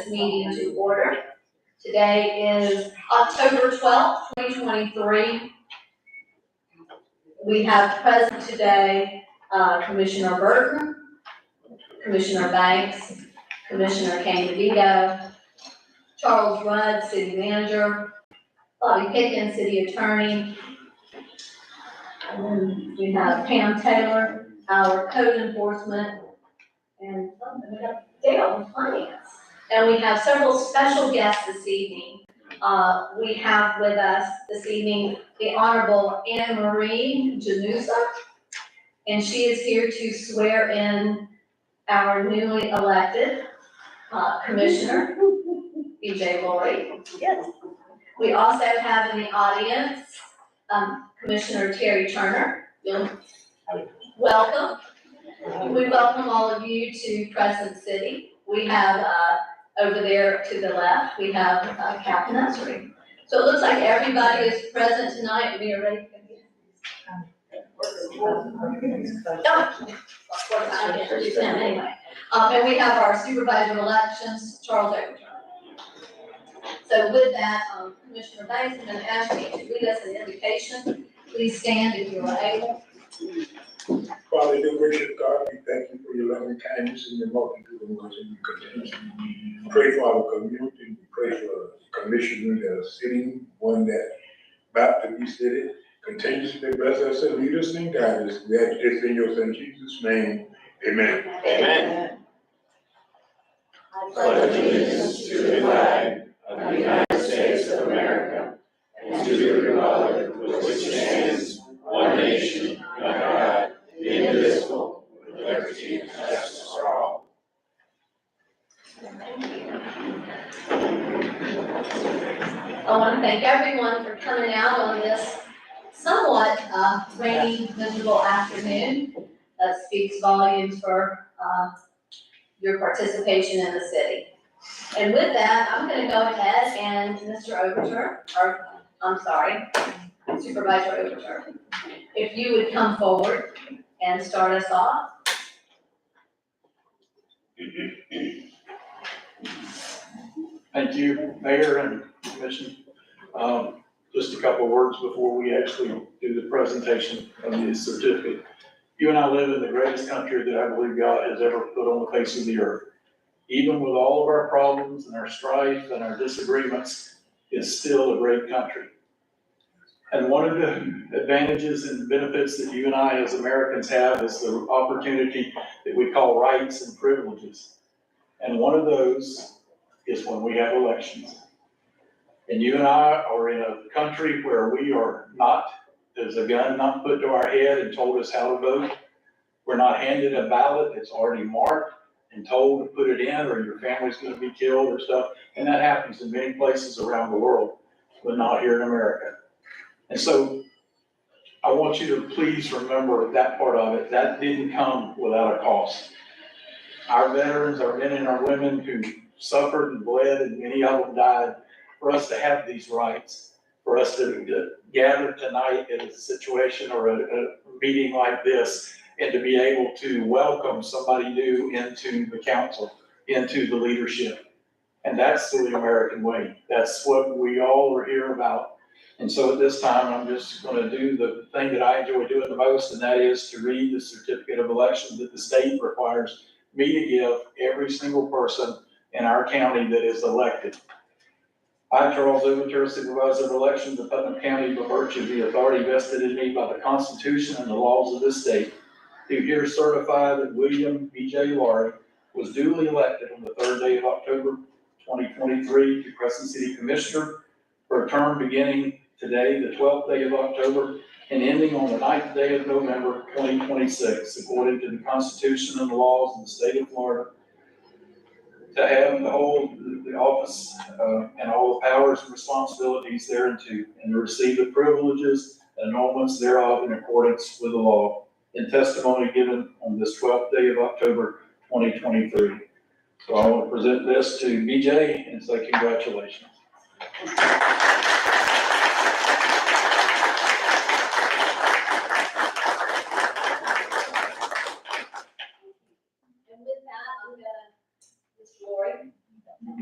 this meeting to order. Today is October 12th, 2023. We have present today Commissioner Burton, Commissioner Banks, Commissioner Kane DeVito, Charles Rudd, City Manager, Bobby Pickens, City Attorney, and then we have Pam Taylor, our Code Enforcement, and we have Dale in Finance. And we have several special guests this evening. We have with us this evening the Honorable Anna Marie Janusa, and she is here to swear in our newly elected Commissioner, BJ Laurie. Yes. We also have in the audience Commissioner Terry Turner. Welcome. We welcome all of you to Crescent City. We have over there to the left, we have Captain Essery. So it looks like everybody is present tonight. We are ready to begin. Anyway. And we have our Supervisor of Elections, Charles Overturn. So with that, Commissioner Banks, I'm going to ask you to read us an invocation. Please stand if you are able. Father, dear gracious God, we thank you for your loving kindness and your multitude of mercy and continue. We pray for our community. We pray for the commissioner that are sitting, one that about to be seated. Continuously bless us and lead us and guide us. We ask this in your son Jesus' name. Amen. Amen. I pledge allegiance to the flag of the United States of America and to the republic for which it stands, one nation, under God, indivisible, with liberty and justice for all. I want to thank everyone for coming out on this somewhat rainy, miserable afternoon. That speaks volumes for your participation in the city. And with that, I'm going to go ahead and Mr. Overturn, or I'm sorry, Supervisor Overturn, if you would come forward and start us off. Thank you, Mayor and Commission. Just a couple of words before we actually do the presentation of the certificate. You and I live in the greatest country that I believe God has ever put on the face of the earth. Even with all of our problems and our strife and our disagreements, it's still a great country. And one of the advantages and benefits that you and I as Americans have is the opportunity that we call rights and privileges. And one of those is when we have elections. And you and I are in a country where we are not, there's a gun not put to our head and told us how to vote. We're not handed a ballot that's already marked and told to put it in or your family's going to be killed or stuff. And that happens in many places around the world, but not here in America. And so I want you to please remember that part of it. That didn't come without a cost. Our veterans, our men and our women who suffered and bled, and many of them died, for us to have these rights, for us to gather tonight in a situation or a meeting like this, and to be able to welcome somebody new into the council, into the leadership. And that's the American way. That's what we all are here about. And so at this time, I'm just going to do the thing that I enjoy doing the most, and that is to read the certificate of election that the state requires me to give every single person in our county that is elected. I, Charles Overturn, Supervisor of Elections of Putnam County, by virtue of the authority vested in me by the Constitution and the laws of this state, do here certify that William B.J. Laurie was duly elected on the 3rd day of October 2023 to Crescent City Commissioner for a term beginning today, the 12th day of October, and ending on the 9th day of November 2026, according to the Constitution and the laws of the state of Florida, to have and hold the office and all the powers and responsibilities thereunto, and to receive the privileges and annulments thereof in accordance with the law, in testimony given on this 12th day of October 2023. So I want to present this to BJ and say congratulations.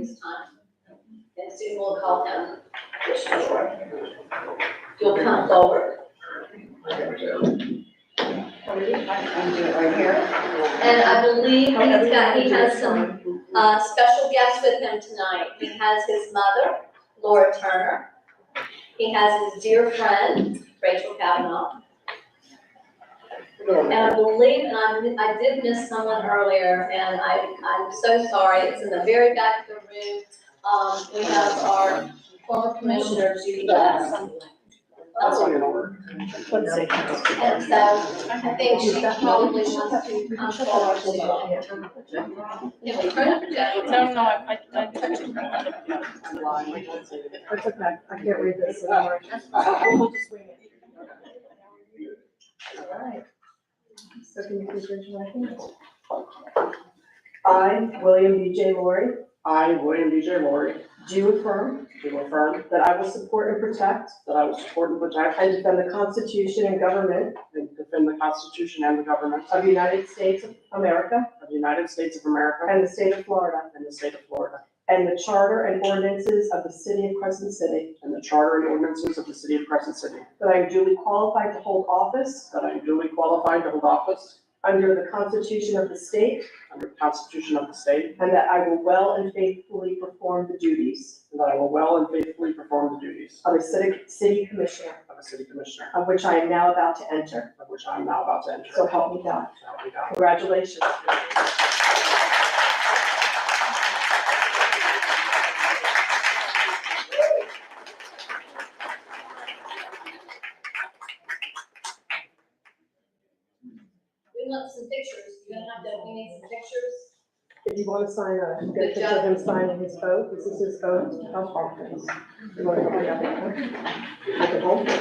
this time. And soon we'll call him Commissioner Short. You'll come forward. I can do it right here. And I believe he has some, special guests with him tonight. He has his mother, Laura Turner. He has his dear friend, Rachel Kavanaugh. And I believe, and I did miss someone earlier, and I'm so sorry, it's in the very back of the room. We have our former commissioner, Judy West. And so I think she probably wants to come forward to. Can we turn the projector? No, I That's okay, I can't read this. We'll just wing it. All right. So can you please raise your right hand? I, William B.J. Laurie, I, William B.J. Laurie, do affirm do affirm that I will support and protect that I will support and protect and defend the Constitution and government and defend the Constitution and the government of the United States of America of the United States of America and the state of Florida, and the state of Florida, and the charter and ordinances of the city of Crescent City, and the charter and ordinances of the city of Crescent City, that I am duly qualified to hold office that I am duly qualified to hold office under the Constitution of the state, under the Constitution of the state, and that I will well and faithfully perform the duties and that I will well and faithfully perform the duties of a city commissioner, of a city commissioner, of which I am now about to enter. of which I am now about to enter. So help me God. So help me God. Congratulations. We want some pictures. You're gonna have to, we need some pictures. If you want to sign a, get a picture of him signing his oath, this is his oath of office. You want to hold it up? I can hold You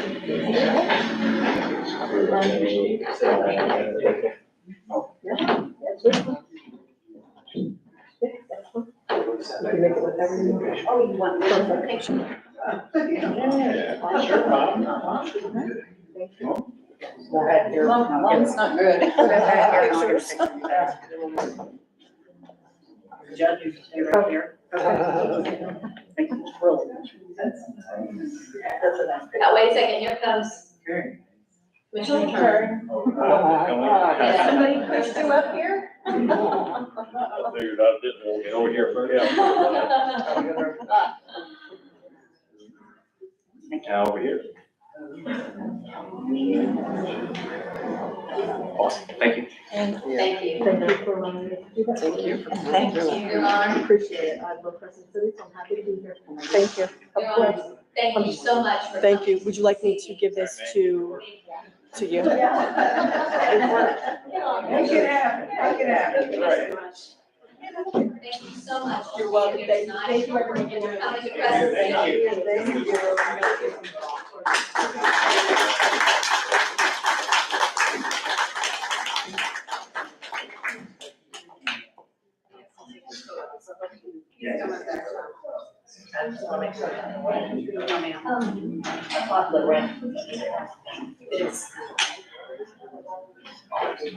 can make it whatever you want. Oh, you want Perfect. picture? Go ahead, here. Mine's not good. Pictures. Judge, you stay right here. Thank you. Really. Now, wait a second, here comes Commissioner Turner. Somebody pushed you up here? I figured I didn't get over here first. Now over here. Awesome, thank you. Thank you. Thank you for allowing me to do that. Thank you. Thank you. Your Honor, Appreciate it. I love Crescent City, so I'm happy to be here. Thank you. Your Honor, thank you so much for. Thank you. Would you like me to give this to you? You can have it. Thank you so much. You're welcome. Here Thank you. tonight. Thank you, everyone. For coming to Crescent City. Thank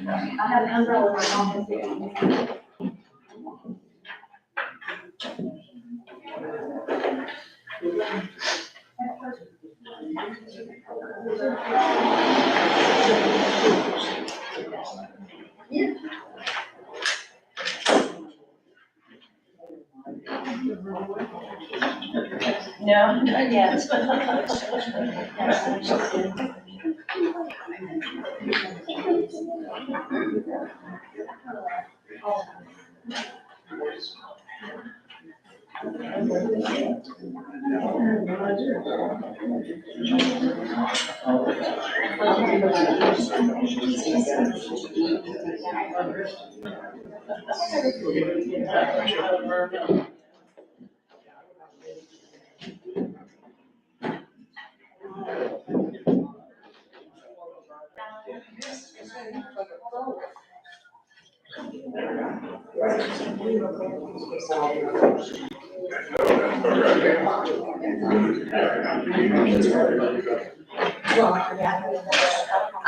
I have an umbrella right on. No, not yet.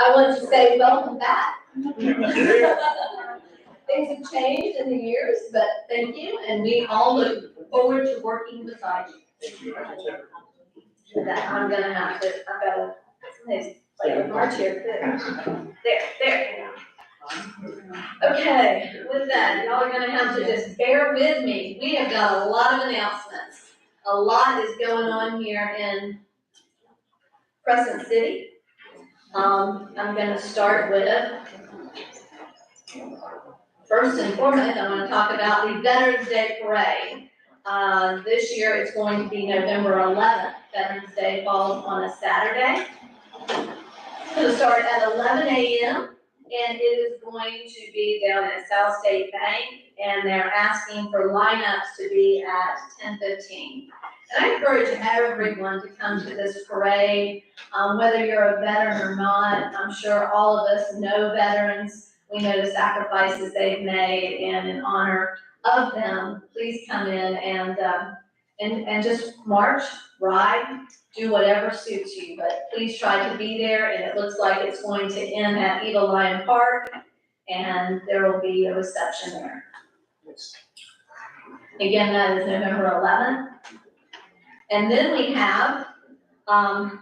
I want to say welcome back. Things have changed in the years, but thank you, and we all look forward to working beside you. That I'm gonna have to, I've gotta, somebody's like a march here, there. Okay, with that, y'all are gonna have to just bear with me. We have got a lot of announcements. A lot is going on here in Crescent City. I'm gonna start with, first and foremost, I wanna talk about the Veterans Day Parade. This year it's going to be November 11th. Veterans Day falls on a Saturday. It's gonna start at 11 a.m. and it is going to be down at South State Bank, and they're asking for lineups to be at 10:15. And I encourage everyone to come to this parade, whether you're a veteran or not. I'm sure all of us know veterans. We know the sacrifices they've made, and in honor of them, please come in and just march, ride, do whatever suits you, but please try to be there, and it looks like it's going to end at Eagle Lion Park, and there will be a reception there. Again, that is November 11th. And then we have, on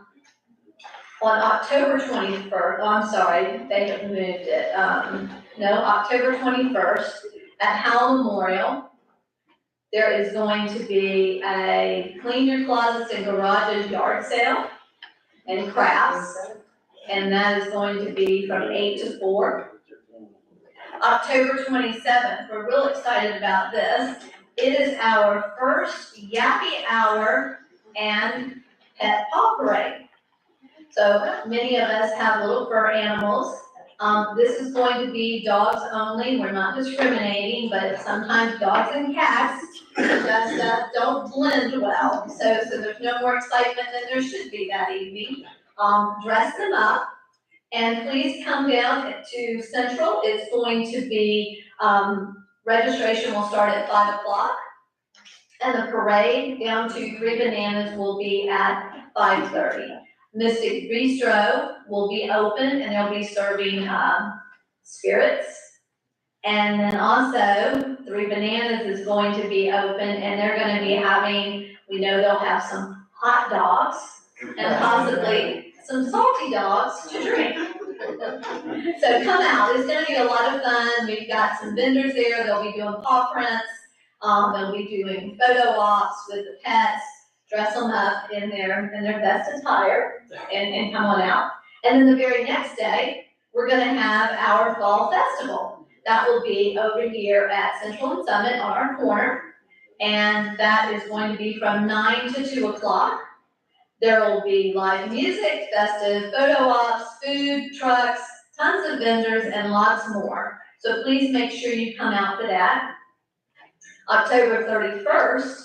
October 21st, I'm sorry, they have moved it, October 21st, at Howell Memorial, there is going to be a clean your closets and garages yard sale and crafts, and that is going to be from 8 to 4. October 27th, we're real excited about this. It is our first Yappy Hour and Pet Paw Parade. So many of us have little fur animals. This is going to be dogs only. We're not discriminating, but sometimes dogs and cats just don't blend well. So there's no more excitement than there should be that evening. Dress them up, and please come down to Central. It's going to be, registration will start at 5 o'clock. And the parade down to Three Bananas will be at 5:30. Mystic Bistro will be open, and they'll be serving spirits. And then also, Three Bananas is going to be open, and they're gonna be having, we know they'll have some hot dogs and possibly some salty dogs to drink. So come out, it's gonna be a lot of fun. We've got some vendors there, they'll be doing paw prints, they'll be doing photo ops with the pets. Dress them up in their best attire and come on out. And then the very next day, we're gonna have our fall festival. That will be over here at Central and Summit on our corner. And that is going to be from 9 to 2 o'clock. There will be live music, festive photo ops, food trucks, tons of vendors, and lots more. So please make sure you come out for that. October 31st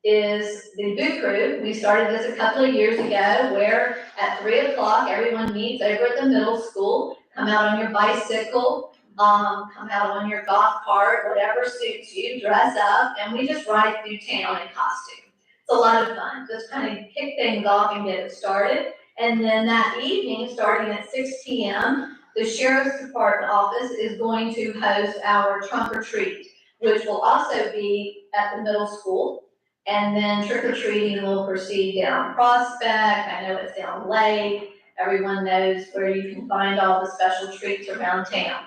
is the Boot Crew. We started this a couple of years ago, where at 3 o'clock, everyone meets over at the middle school. Come out on your bicycle, come out on your golf cart, whatever suits you, dress up, and we just ride through town in costume. It's a lot of fun, just kind of kick things off and get it started. And then that evening, starting at 6 p.m., the Sheriff's Department office is going to host our trunk or treat, which will also be at the middle school. And then trick or treating will proceed down Prospect. I know it's down Lake. Everyone knows where you can find all the special treats around town.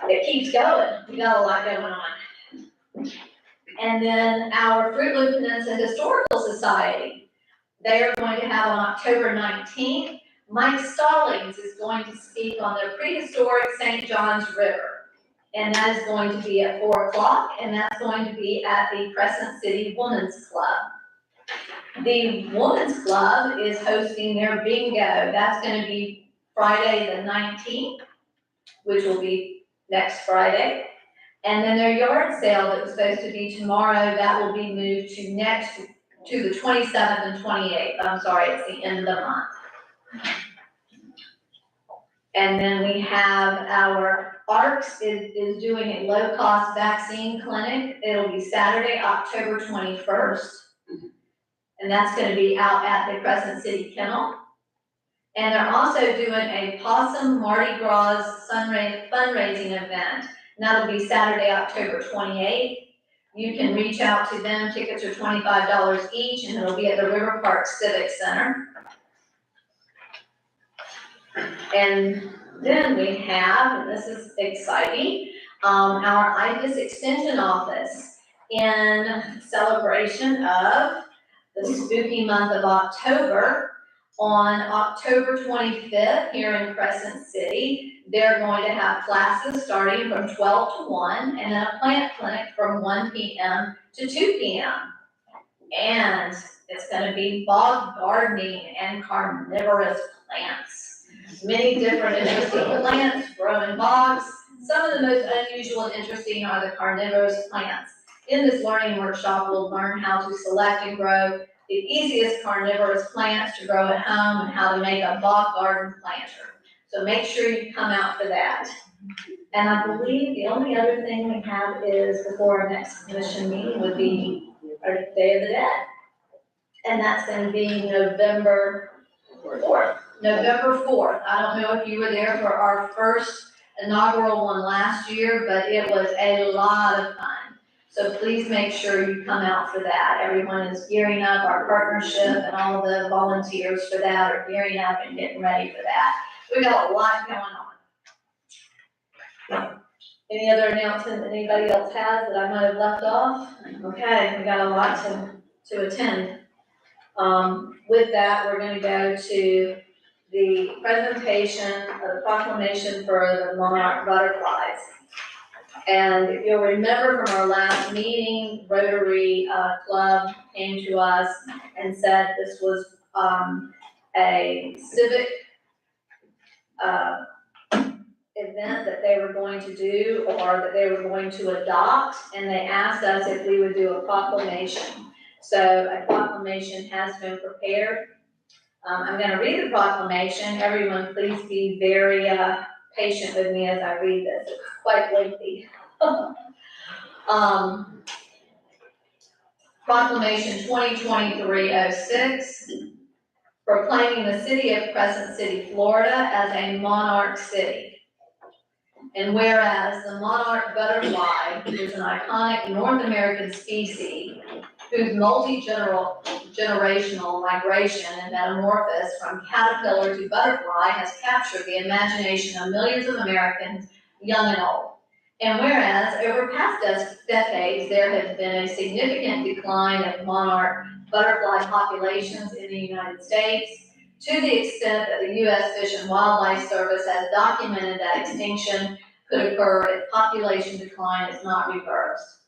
It keeps going. We got a lot going on. And then our Fruit Loop Peninsula Historical Society, they are going to have on October 19th, Mike Stallings is going to speak on the prehistoric St. Johns River. And that is going to be at 4 o'clock, and that's going to be at the Crescent City Women's Club. The Women's Club is hosting their bingo. That's gonna be Friday the 19th, which will be next Friday. And then their yard sale that was supposed to be tomorrow, that will be moved to the 27th and 28th. I'm sorry, it's the end of the month. And then we have our ARCS is doing a low-cost vaccine clinic. It'll be Saturday, October 21st. And that's gonna be out at the Crescent City Kennel. And they're also doing a Possum Mardi Gras fundraising event. And that'll be Saturday, October 28th. you can reach out to them. Tickets are $25 each, and it'll be at the River Park Civic Center. And then we have, and this is exciting, our IDIS Extension Office in celebration of the spooky month of October. On October 25th, here in Crescent City, they're going to have classes starting from 12 to 1, and then a plant clinic from 1 p.m. to 2 p.m. And it's gonna be bog gardening and carnivorous plants. Many different interesting plants grow in bogs. Some of the most unusual and interesting are the carnivorous plants. In this learning workshop, we'll learn how to select and grow the easiest carnivorous plants to grow at home and how to make a bog garden planter. So make sure you come out for that. And I believe the only other thing we have is before our next commission meeting would be our Day of the Dead. And that's gonna be November 4th. November 4th. I don't know if you were there for our first inaugural one last year, but it was a lot of fun. So please make sure you come out for that. Everyone is gearing up, our partnership and all the volunteers for that are gearing up and getting ready for that. We got a lot going on. Any other announcement that anybody else has that I might have left off? Okay, we got a lot to attend. With that, we're gonna go to the presentation of the proclamation for the monarch butterflies. And if you'll remember from our last meeting, Rotary Club came to us and said this was a civic event that they were going to do or that they were going to adopt, and they asked us if we would do a proclamation. So a proclamation has been prepared. I'm going to read the proclamation. Everyone, please be very patient with me as I read this. It's quite lengthy. Proclamation 2023-06, proclaiming the city of Crescent City, Florida as a monarch city. And whereas the monarch butterfly is an iconic North American species whose multi-generational migration and metamorphosis from caterpillar to butterfly has captured the imagination of millions of Americans, young and old. And whereas over past decades, there has been a significant decline of monarch butterfly populations in the United States, to the extent that the U.S. Fish and Wildlife Service has documented that extinction could occur if population decline is not reversed.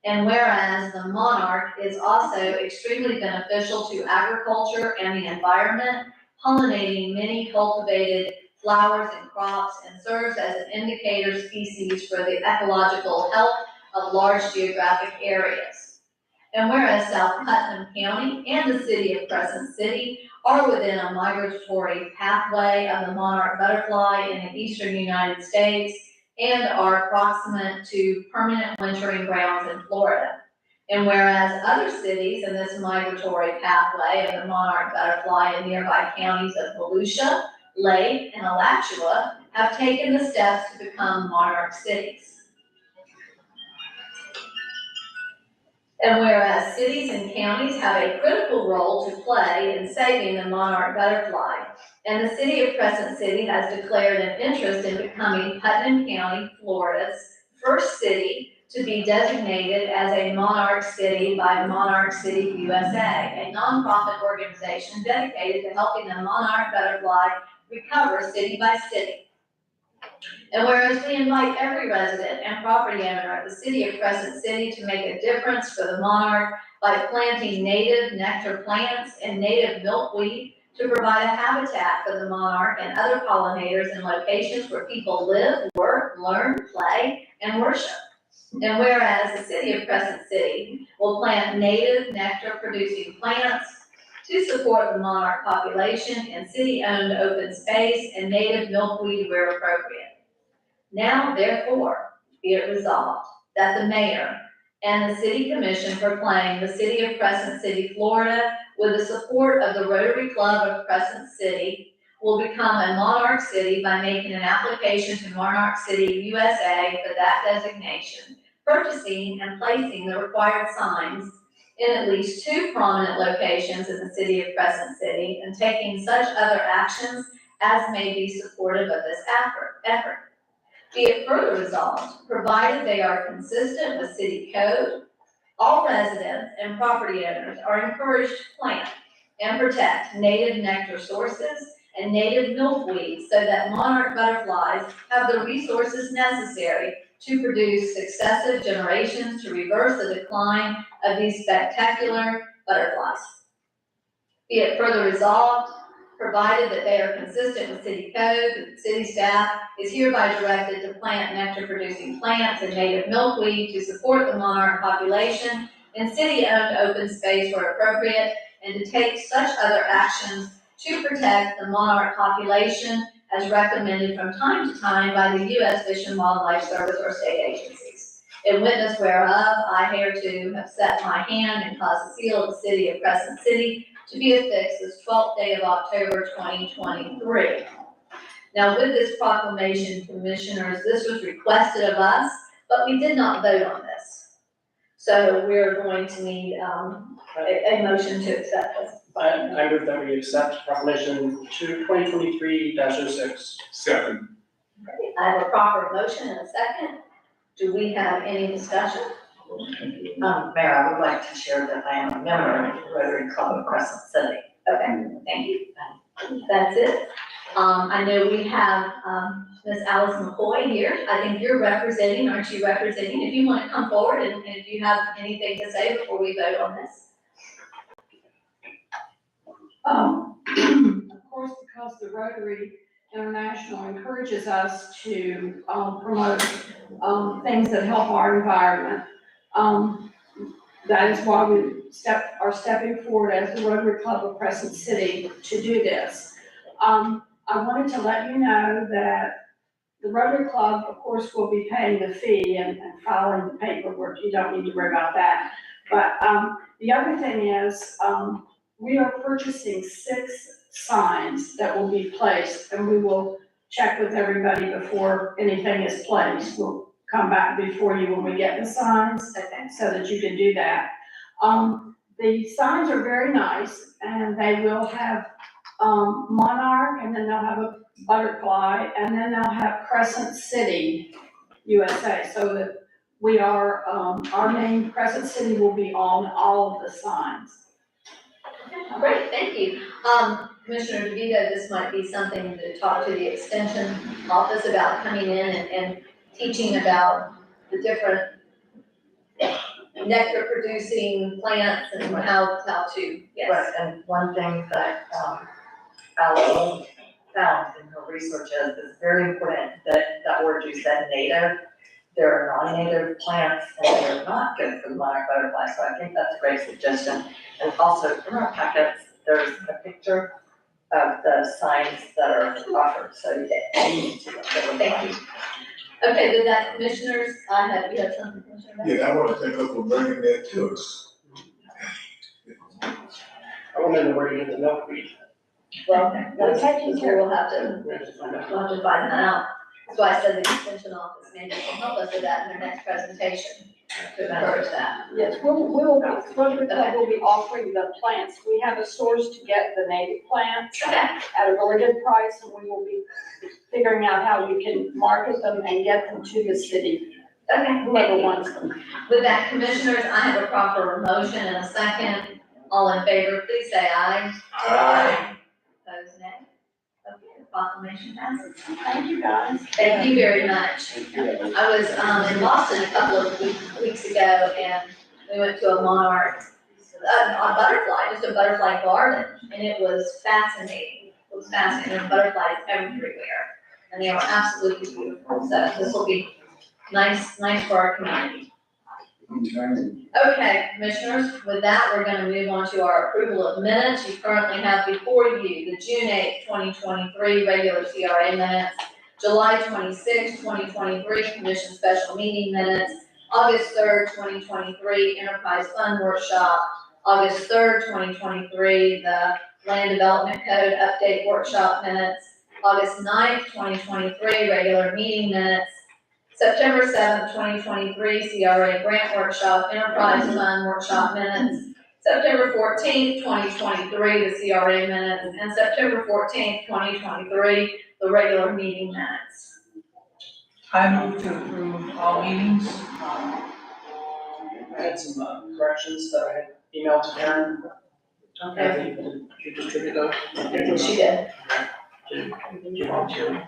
And whereas the monarch is also extremely beneficial to agriculture and the environment, pollinating many cultivated flowers and crops, and serves as an indicator species for the ecological health of large geographic areas. And whereas South Putnam County and the city of Crescent City are within a migratory pathway of the monarch butterfly in the eastern United States and are proximate to permanent wintering grounds in Florida. And whereas other cities in this migratory pathway of the monarch butterfly in nearby counties of Volusia, Lake, and Alachua have taken the steps to become monarch cities. And whereas cities and counties have a critical role to play in saving the monarch butterfly, and the city of Crescent City has declared an interest in becoming Putnam County, Florida's first city to be designated as a monarch city by Monarch City USA, a nonprofit organization dedicated to helping the monarch butterfly recover city by city. And whereas we invite every resident and property owner of the city of Crescent City to make a difference for the monarch by planting native nectar plants and native milkweed to provide a habitat for the monarch and other pollinators in locations where people live, work, learn, play, and worship. And whereas the city of Crescent City will plant native nectar producing plants to support the monarch population and city-owned open space and native milkweed where appropriate. Now, therefore, be it resolved that the mayor and the city commission proclaim the city of Crescent City, Florida, with the support of the Rotary Club of Crescent City, will become a monarch city by making an application to Monarch City USA for that designation purchasing and placing the required signs in at least 2 prominent locations in the city of Crescent City, and taking such other actions as may be supportive of this effort. Be it further resolved, provided they are consistent with city code, all residents and property owners are encouraged to plant and protect native nectar sources and native milkweed so that monarch butterflies have the resources necessary to produce successive generations to reverse the decline of these spectacular butterflies. Be it further resolved, provided that they are consistent with city code, that the city staff is hereby directed to plant nectar-producing plants and native milkweed to support the monarch population in city-owned open space where appropriate, and to take such other actions to protect the monarch population as recommended from time to time by the U.S. Fish and Wildlife Service or state agencies. In witness whereof, I hereto have set my hand and caused the seal of the city of Crescent City to be affixed this 12th day of October 2023. Now, with this proclamation, commissioners, this was requested of us, but we did not vote on this. So we're going to need a motion to accept this. I move that we accept proclamation 2023-06. Second. I have a proper motion and a second. Do we have any discussion? Mayor, I would like to share that I am a member of the Rotary Club of Crescent City. Okay, thank you. That's it. I know we have, Ms. Alice McCoy here. I think you're representing, aren't you representing? If you want to come forward and if you have anything to say before we vote on this. Of course, because the Rotary International encourages us to promote things that help our environment. That is why we are stepping forward as the Rotary Club of Crescent City to do this. I wanted to let you know that the Rotary Club, of course, will be paying the fee and filing the paperwork. You don't need to worry about that. But the other thing is, we are purchasing 6 signs that will be placed, and we will check with everybody before anything is placed. We'll come back before you when we get the signs, so that you can do that. The signs are very nice, and they will have monarch, and then they'll have a butterfly, and then they'll have Crescent City, USA, so that we are, our name, Crescent City, will be on all of the signs. Great, thank you. Commissioner DeVito, this might be something to talk to the extension office about, coming in and teaching about the different nectar producing plants and how to, yes. Right, and one thing that Alice found in her research is very important, that word you said, native. There are non-native plants and they're not good for the monarch butterfly, so I think that's a great suggestion. And also, in our packets, there's a picture of the signs that are offered, so you need to look at them. Thank you. Okay, with that, commissioners, you have something, Commissioner? Yeah, I want to thank her for bringing that to us. I want to know where to get the milkweed. Well, that's, we'll have to find that out. That's why I said the extension office maybe can help us with that in their next presentation, to encourage that. Yes, Rotary Club will be offering the plants. We have the stores to get the native plants Okay. at a really good price, and we will be figuring out how we can market them and get them to the city, Okay, whoever wants them. with that, commissioners, I have a proper motion and a second. All in favor, please say aye. Aye. Opposed, nay. Okay, the proclamation passes. Thank you, guys. Thank you very much. I was in Boston a couple of weeks ago, and we went to a monarch, a butterfly, just a butterfly garden, and it was fascinating. It was fascinating. There were butterflies everywhere, and they were absolutely beautiful. So this will be nice for our community. Okay, commissioners, with that, we're gonna move on to our approval of minutes. You currently have before you the June 8th, 2023 regular CRA minutes, July 26th, 2023 commission special meeting minutes, August 3rd, 2023 enterprise fund workshop, August 3rd, 2023 the land development code update workshop minutes, August 9th, 2023 regular meeting minutes, September 7th, 2023, CRA Grant Workshop, Enterprise Fund Workshop Minutes. September 14th, 2023, the CRA minutes, and September 14th, 2023, the regular meeting minutes. I move to approve all meetings. I had some corrections that I had emailed to Karen. Okay. Did you distribute those? She did. Do you want to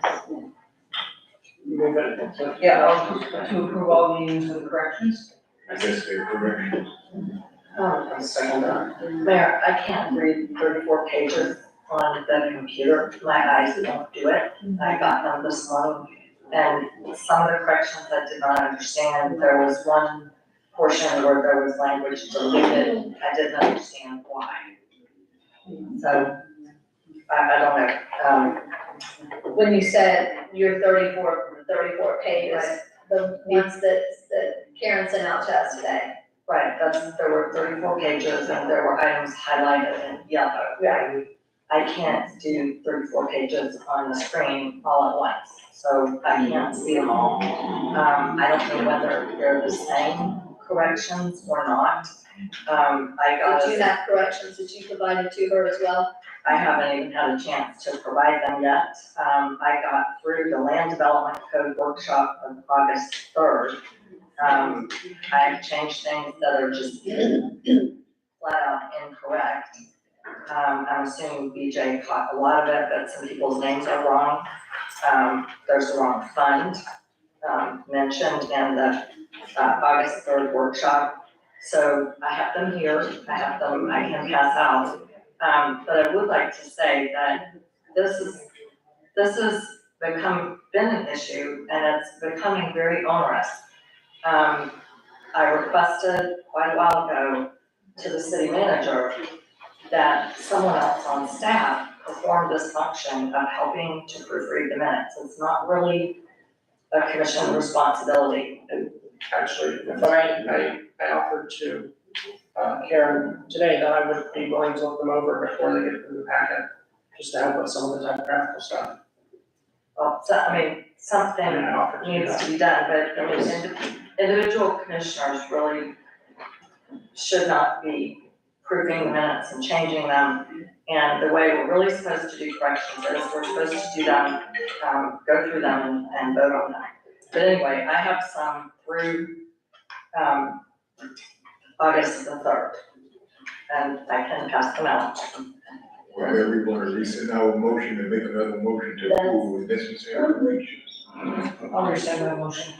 move it? Yeah, I'll to approve all meetings with corrections. I guess they're corrections. I'll second that. Mayor, I can't read 34 pages on the computer, my eyes don't do it. I got them this morning, and some of the corrections I did not understand. There was one portion where there was language deleted, I didn't understand why. So, I don't know, When you said your 34 pages, the ones that Karen sent out to us today. right, there were 34 pages and there were items highlighted in yellow. Right. I can't do 34 pages on the screen all at once, so I can't see them all. I don't know whether they're the same corrections or not. I got, Did you have corrections that you provided to her as well? I haven't even had a chance to provide them yet. I got through the Land Development Code workshop on August 3rd. I've changed things that are just flat out incorrect. I'm assuming BJ caught a lot of it, but some people's names are wrong. There's the wrong fund, mentioned in the, August 3rd workshop. So I have them here, I can pass out. But I would like to say that this has been an issue and it's becoming very onerous. I requested quite a while ago to the city manager that someone else on staff perform this function of helping to proofread the minutes. It's not really a commission responsibility. Actually, if I offered to Karen today that I would be willing to look them over before they get through the packet, just to help with some of the typographical stuff. Well, so, I mean, something And I offered to do needs that. to be done, but I mean, individual commissioners really should not be proving the minutes and changing them. And the way we're really supposed to do corrections is we're supposed to do them, go through them and vote on them. But anyway, I have some through, August the 3rd, and I can pass them out. Whatever we want to rescind our motion and make another motion to approve with necessary corrections. I'll rescind my motion.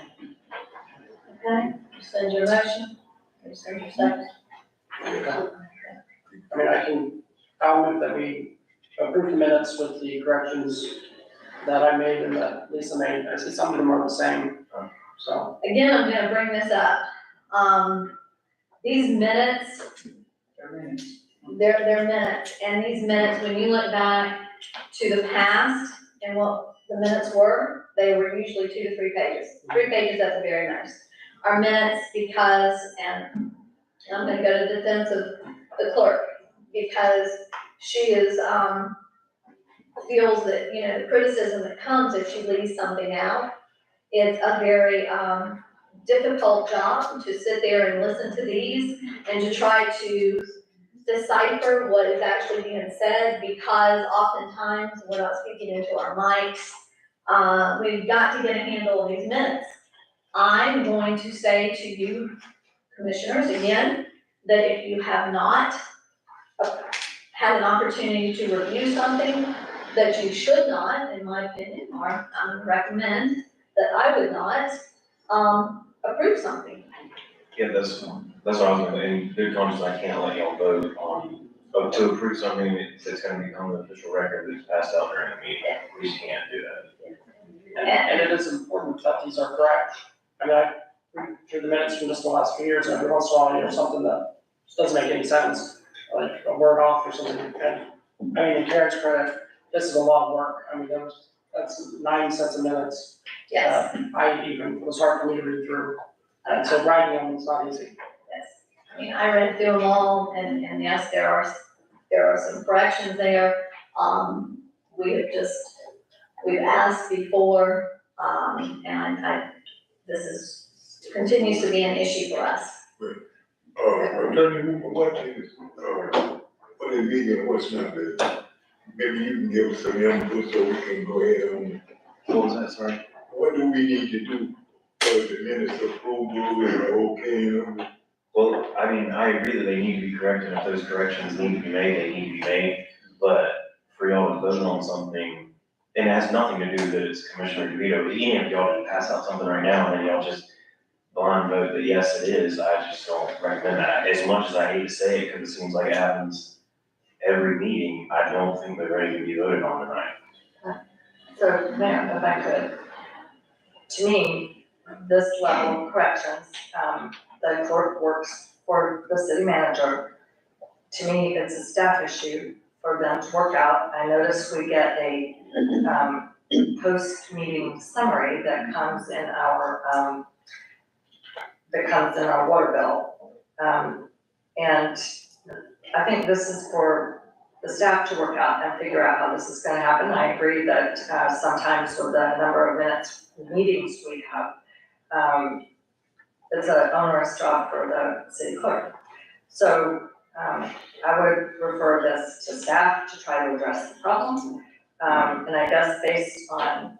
Okay, send your motion. Send your second. I mean, I'll move that we approve the minutes with the corrections that I made and that Lisa made. I see some of them are the same, so. Again, I'm gonna bring this up. These minutes, they're minutes, and these minutes, when you look back to the past and what the minutes were, they were usually 2 to 3 pages. 3 pages at the very most. Our minutes, because, and I'm gonna go to the defense of the clerk, because she is, feels that, the criticism that comes if she leaves something out, it's a very, difficult job to sit there and listen to these and to try to decipher what is actually being said, because oftentimes we're not speaking into our mics. We've got to get a handle on these minutes. I'm going to say to you, commissioners, again, that if you have not had an opportunity to review something, that you should not, in my opinion, or I would recommend that I would not, approve something. Yeah, that's what I was gonna, in good conscience, I can't let y'all vote on, to approve something that's gonna be on the official record that's passed out during the meeting. We just can't do that. And it is important that these are correct. I mean, I read through the minutes from just the last few years, and every once in a while, something that just doesn't make any sense, like a word off or something. And, I mean, in Karen's credit, this is a lot of work. I mean, that's 9 sets of minutes. Yes, It was hard for me to read through. And so writing them is not easy. yes. I mean, I read through them all, and yes, there are some corrections there. We've asked before, and this continues to be an issue for us. Attorney Hooper, what is legal, what's not legal? Maybe you can give us some input so we can go ahead on. What was that, sorry? What do we need to do for the minutes approval and okay? Well, I mean, I agree that they need to be corrected, if those corrections need to be made, they need to be made, but for y'all to vote on something, and it has nothing to do that it's Commissioner DeVito, but even if y'all just pass out something right now, and then y'all just blind vote that yes, it is, I just don't recommend that, as much as I hate to say it, because it seems like it happens every meeting, I don't think they're ready to be voted on tonight. So, Mayor, if I could, to me, this level of corrections, the clerk works for the city manager. To me, it's a staff issue for them to work out. I notice we get a, post-meeting summary that comes in our, water bill. And I think this is for the staff to work out and figure out how this is gonna happen. I agree that, sometimes with the number of meetings we have, it's an onerous job for the city clerk. So, I would refer this to staff to try to address the problem. And I guess based on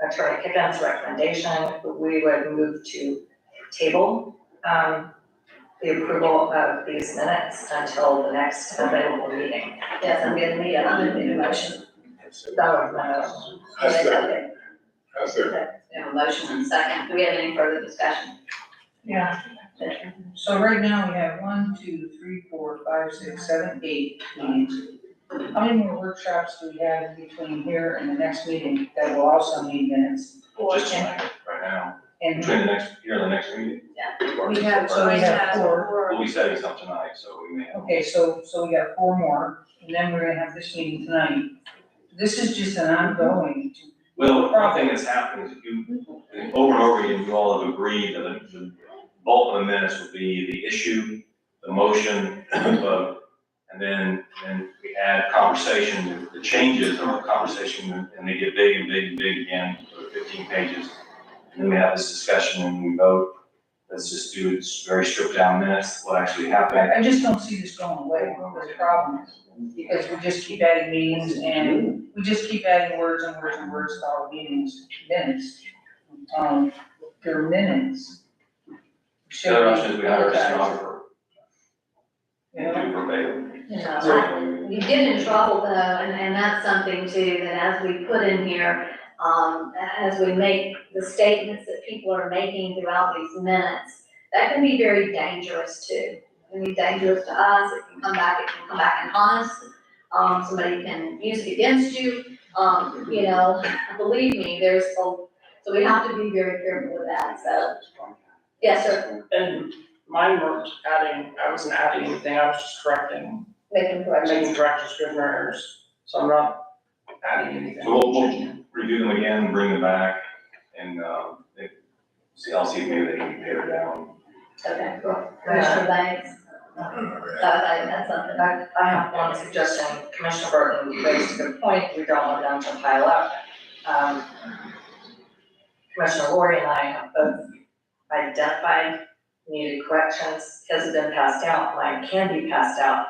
Attorney Pickens' recommendation, we would move to table, the approval of these minutes until the next available meeting. Yes, I'm gonna need a motion. That was my motion. I said, Okay, I said, we have a motion and a second. Do we have any further discussion? Yeah. So right now we have 1, 2, 3, 4, 5, 6, 7, 8 meetings. How many more workshops do we have between here and the next meeting that will also need minutes? Just tonight, right now, And between the next, here and the next meeting. we have, so we have 4. We'll be setting something tonight, so we may have. Okay, so we got 4 more, and then we're gonna have this meeting tonight. This is just an ongoing. Well, one thing that's happened is over and over again, you all have agreed that the bulk of the minutes will be the issue, the motion, the vote. And then we add conversation, the changes or conversation, and they get big and big and big again, for 15 pages. And then we have this discussion and we vote. Let's just do it, very stripped down minutes, what actually happened. I just don't see this going away, the problem is, because we just keep adding meetings and we just keep adding words and words and words to our minutes. They're minutes. The other option is we hire a stenographer. You know? Do verbatim. You get in trouble though, and that's something too, that as we put in here, as we make the statements that people are making throughout these minutes, that can be very dangerous too. It can be dangerous to us, it can come back and haunt us. Somebody can use it against you, you know, believe me, so we have to be very careful with that, so. Yes, sir, And mine weren't adding, I wasn't adding anything, I was just correcting, making corrections. making corrections, scrivener errors. So I'm not adding anything. So we'll review them again, bring them back, and, I'll see if maybe they can be pared down. Okay, cool. Commissioner Banks, that's something. I have one suggestion. Commissioner Burton raised a good point. We don't want them to pile up. Commissioner Lori and I have both identified needed corrections. His have been passed out, mine can be passed out.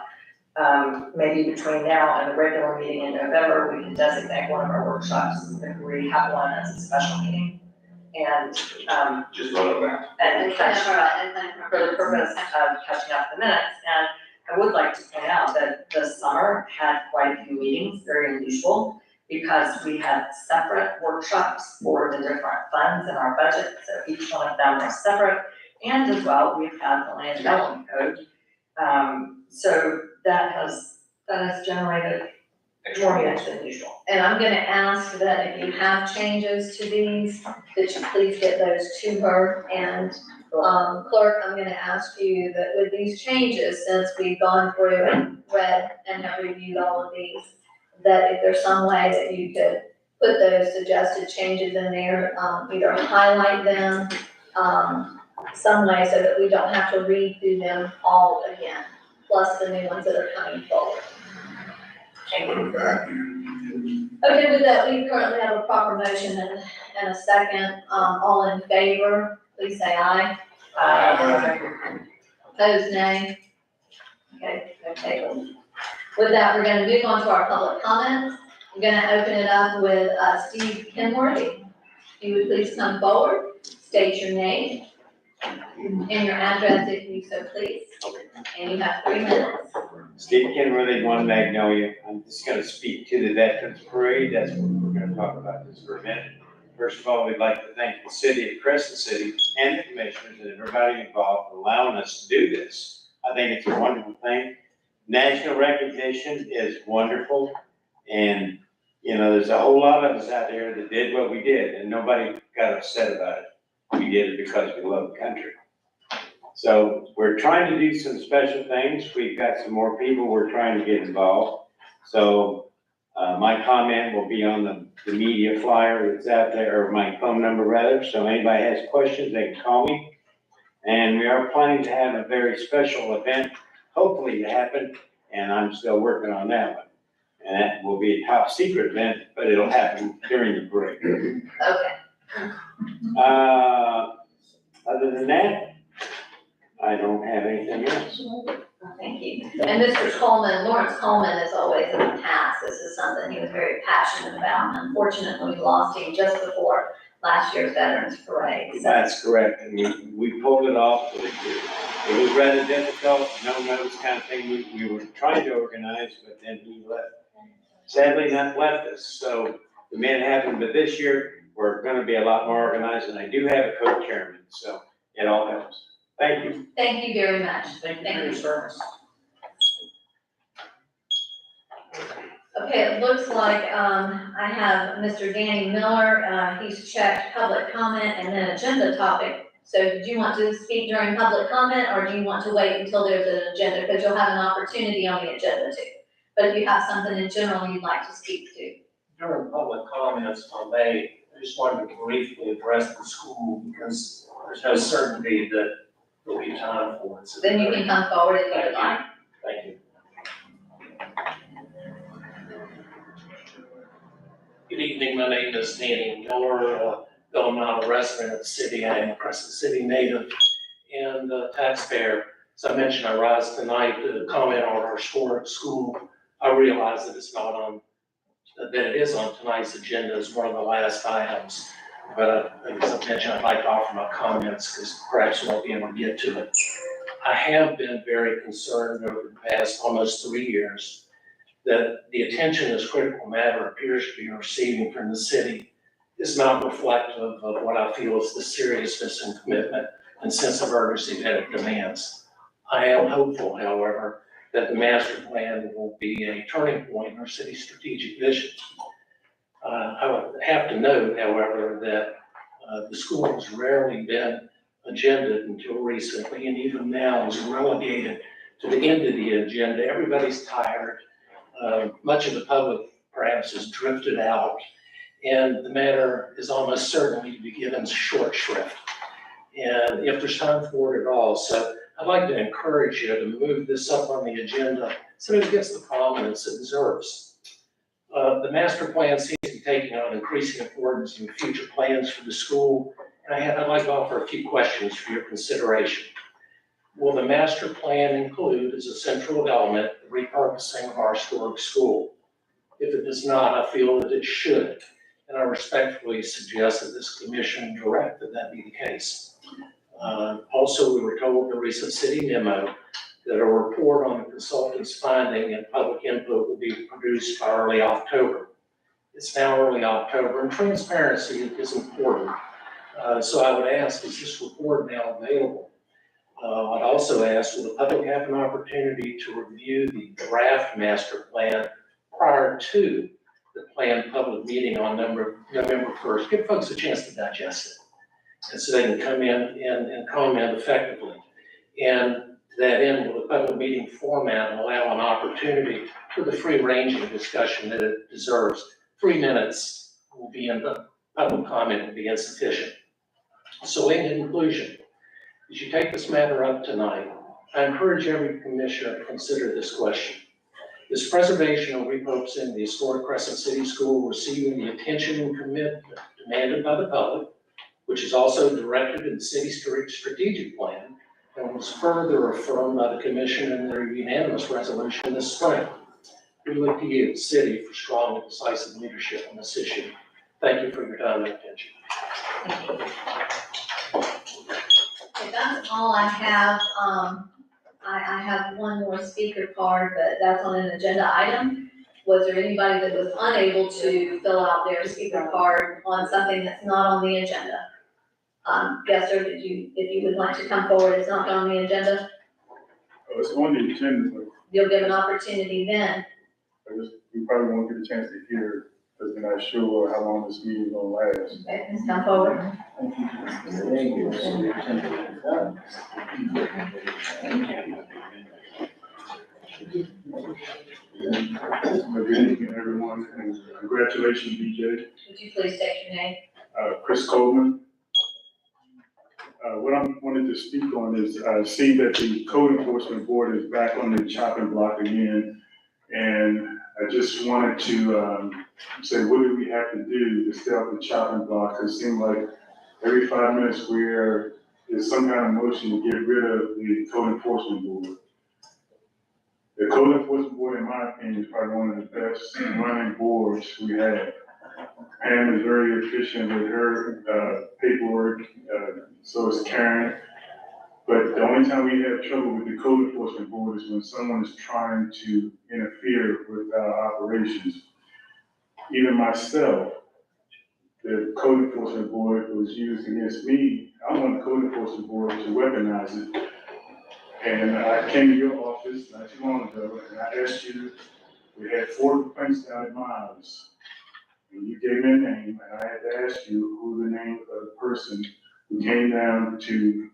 Maybe between now and the regular meeting in November, we can designate one of our workshops if we have one as a special meeting. And, Just vote on that. and catch for the purpose of catching up the minutes. And I would like to point out that the summer had quite a few meetings, very unusual, because we had separate workshops for the different funds in our budget, so each one of them was separate. And as well, we've had the land development code. So that has generated more meetings than usual. And I'm gonna ask that if you have changes to these, that you please get those to her. And, clerk, I'm gonna ask you that with these changes, since we've gone through and read and have reviewed all of these, that if there's some way that you could put those suggested changes in there, either highlight them, some way so that we don't have to read through them all again, plus the new ones that are coming forward. What about Okay, with that, we currently have a proper motion and a second. All in favor, please say aye. Opposed, nay. Okay. With that, we're gonna move on to our public comments. I'm gonna open it up with, Steve Kenworthy. If you would please come forward, state your name and your address if you so please. And you have 3 minutes. Steve Kenworthy, One Magnolia. I'm just gonna speak to the Veterans Parade. That's what we're gonna talk about this for a minute. First of all, we'd like to thank the city of Crescent City and the commissioners and everybody involved for allowing us to do this. I think it's a wonderful thing. National recognition is wonderful, and, you know, there's a whole lot of us out there that did what we did, and nobody got upset about it. We did it because we love the country. So we're trying to do some special things. We've got some more people we're trying to get involved. So my comment will be on the media flyer that's out there, or my phone number rather. So anybody has questions, they can call me. And we are planning to have a very special event, hopefully to happen, and I'm still working on that one. And that will be a top secret event, but it'll happen during the break. Okay. Other than that, I don't have anything else. Thank you. And Mr. Coleman, Lawrence Coleman is always in the past. This is something he was very passionate about. And unfortunately, we lost him just before last year's Veterans Parade. So, That's correct, and we pulled it off. It was rather difficult, no notice kind of thing we were trying to organize, but then he left. Sadly, not left us, so it made it happen, but this year, we're gonna be a lot more organized, and I do have a co-chairman, so it all helps. Thank you. thank you very much. Thank you for your service. Okay, it looks like, I have Mr. Danny Miller, he's checked public comment and then agenda topic. So do you want to speak during public comment, or do you want to wait until there's an agenda? Because you'll have an opportunity on the agenda too. But if you have something in general you'd like to speak to. During public comments, if I may, I just wanted to briefly address the school because there's no certainty that there'll be time for it. So Then you can come forward if you would like. Thank you. Good evening, my name is Danny Miller, though I'm not a resident of the city, I am a Crescent City native and a taxpayer. As I mentioned, I rise tonight to comment on our historic school. I realize that it's not on, that it is on tonight's agenda as one of the last items. But as I mentioned, I'd like to offer my comments because perhaps we won't be able to get to it. I have been very concerned over the past almost 3 years that the attention this critical matter appears to be receiving from the city is not reflective of what I feel is the seriousness and commitment and sense of urgency that it demands. I am hopeful, however, that the master plan will be a turning point in our city's strategic vision. I would have to note, however, that the school has rarely been agended until recently, and even now is relegated to the end of the agenda. Everybody's tired. Much of the public perhaps has drifted out, and the matter is almost certainly to be given short shrift. And if there's time for it at all, so I'd like to encourage you to move this up on the agenda so it gets the prominence it deserves. The master plan seems to be taking on increasing importance in future plans for the school, and I'd like to offer a few questions for your consideration. Will the master plan include as a central element the repurposing of our historic school? If it does not, I feel that it should, and I respectfully suggest that this commission direct that be the case. Also, we were told in a recent city memo that a report on the consultant's finding and public input will be produced by early October. It's now early October, and transparency is important. So I would ask, is this report now available? I'd also ask, will the public have an opportunity to review the draft master plan prior to the planned public meeting on November 1st? Give folks a chance to digest it, and so they can come in and comment effectively. And to that end, will the public meeting format allow an opportunity for the free-ranging discussion that it deserves? 3 minutes will be in the public comment will be insufficient. So in conclusion, as you take this matter up tonight, I encourage every commissioner to consider this question. This preservation will repurposing the historic Crescent City School, receiving the attention and commitment demanded by the public, which is also directed in the city's strategic plan and was further affirmed by the commission in their unanimous resolution this spring. We look to you, the city, for strong and decisive leadership on this issue. Thank you for your time and attention. Okay, that's all I have. I have one more speaker card, but that's on an agenda item. Was there anybody that was unable to fill out their speaker card on something that's not on the agenda? Yes, sir, if you would like to come forward, it's not on the agenda, It's on the agenda, but you'll give an opportunity then. we probably won't get a chance to hear, because we're not sure how long this meeting is gonna last. Okay, please come forward. Good evening, everyone, and congratulations, BJ. Would you please state your name? Chris Coleman. What I wanted to speak on is, I see that the code enforcement board is back on the chopping block again. And I just wanted to, say, what do we have to do to stay off the chopping block? Because it seems like every 5 minutes there's some kind of motion to get rid of the code enforcement board. The code enforcement board, in my opinion, is probably one of the best running boards we have. Pam is very efficient with her paperwork, so is Karen. But the only time we have trouble with the code enforcement board is when someone is trying to interfere with our operations. Even myself, the code enforcement board was used against me. I want the code enforcement board to weaponize it. And I came to your office not too long ago, and I asked you, we had 4 complaints down at my house. And you gave me a name, and I had to ask you who the name of the person who came down to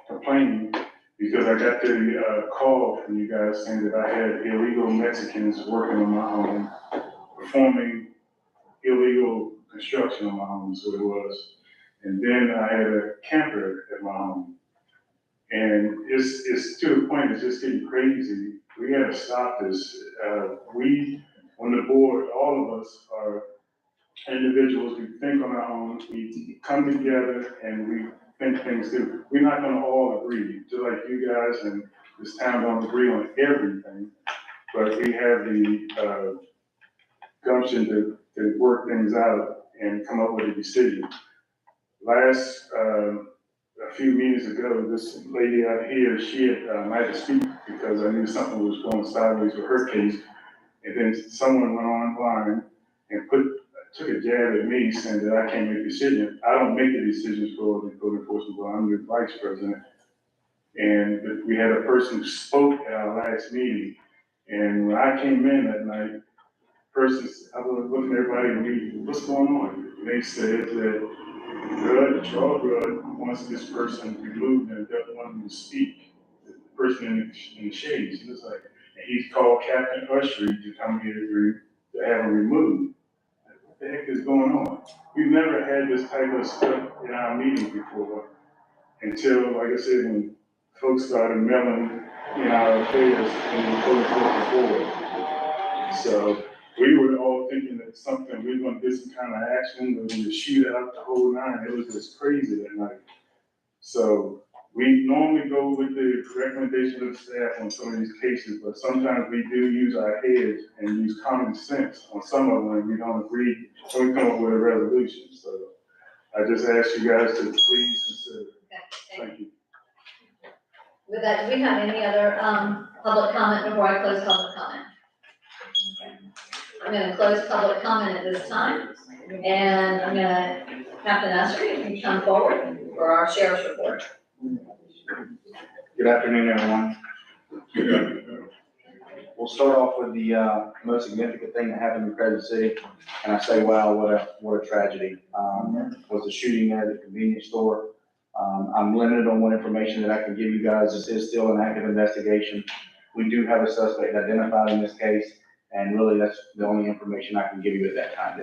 complain, because I got the call from you guys saying that I had illegal Mexicans working on my home, performing illegal construction on my home, so it was. And then I had a camper at my home. And it's to the point, it's just getting crazy. We gotta stop this. We, on the board, all of us are individuals. We think on our own, we come together and we think things through. We're not gonna all agree, just like you guys and this town don't agree on everything, but we have the gumption to work things out and come up with a decision. Last, a few meetings ago, this lady out here, she had, I had to speak because I knew something was going sideways with her case. And then someone went online and took a jab at me saying that I can't make decisions. I don't make the decisions for the code enforcement board. I'm the vice president. And we had a person who spoke at our last meeting. And when I came in that night, I was looking at everybody and we, what's going on? And they said that Charles Rudd wants this person removed and doesn't want him to speak. The person in the shades. He was like, and he's called Captain Ushery to come here to have him removed. What the heck is going on? We've never had this type of stuff in our meetings before until, like I said, when folks started meddling in our affairs in the code enforcement board. So we were all thinking that something, we were gonna get some kind of action, we were gonna shoot out the whole nine. It was just crazy that night. So we normally go with the recommendation of the staff on some of these cases, but sometimes we do use our heads and use common sense on some of them when we don't agree, so we come up with a resolution. So I just ask you guys to please consider. Okay, Thank you. With that, do we have any other, public comment before I close public comment? Okay. I'm gonna close public comment at this time, and I'm gonna, Captain Ushery, if you come forward for our sheriff's report. Good afternoon, everyone. We'll start off with the most significant thing that happened in Crescent City, and I say, wow, what a tragedy. Was the shooting there at the convenience store. I'm limited on what information that I can give you guys. This is still an active investigation. We do have a suspect identified in this case, and really that's the only information I can give you at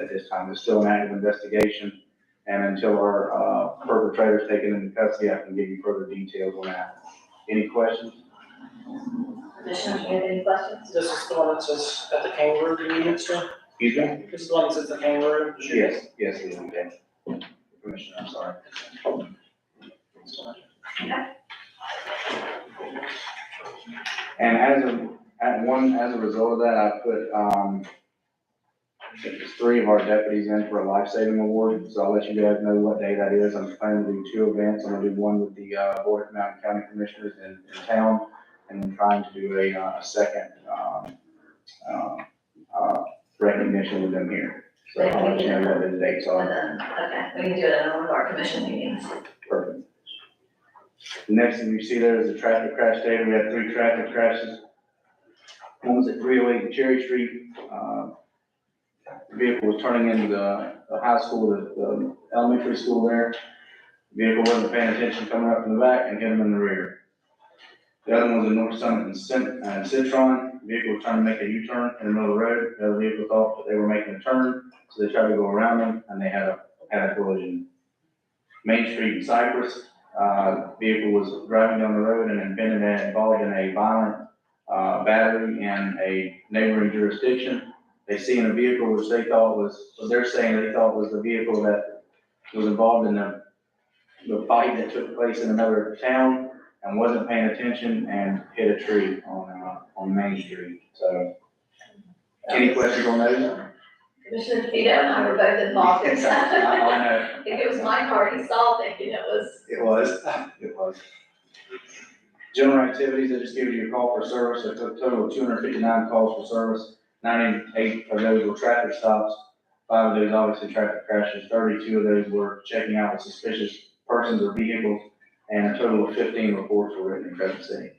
this time. It's still an active investigation, and until our perpetrator is taken into custody, I can give you further details on that. Any questions? Commissioners, you have any questions? This is the one that says at the Kangaroo Convenience Store? Excuse me? This is the one that says the Kangaroo? Yes, yes, it is, okay. Commissioner, I'm sorry. And as a result of that, I put, there's 3 of our deputies in for a life-saving award, so I'll let you guys know what day that is. I'm planning to do 2 events. I'm gonna do one with the, Board of Mountain County Commissioners in town, and then trying to do a second, recognition with them here. So I'll let you know what the dates And are. then, okay, we can do it at one of our commission meetings. Perfect. The next thing you see there is the traffic crash data. We had 3 traffic crashes. One was at 308 Cherry Street. The vehicle was turning into the high school, the elementary school there. The vehicle wasn't paying attention coming up from the back and hit him in the rear. The other one was a North Summit and Citron. The vehicle was trying to make a U-turn in the middle of the road. The other vehicle thought that they were making a turn, so they tried to go around them, and they had a collision. Main Street in Cypress, vehicle was driving down the road and involved in a violent battery in a neighboring jurisdiction. They seen a vehicle which they thought was, so they're saying they thought was the vehicle that was involved in the fight that took place in another town and wasn't paying attention and hit a tree on Main Street. So, any questions on those? Commissioner DeVito and I were both involved in I that. know. If it was my car, he saw thinking it was. It was. General activities, I just gave you a call for service, a total of 259 calls for service. 98 of those were traffic stops, 5 of those obviously traffic crashes, 32 of those were checking out with suspicious persons or vehicles, and a total of 15 reports were written in Crescent City.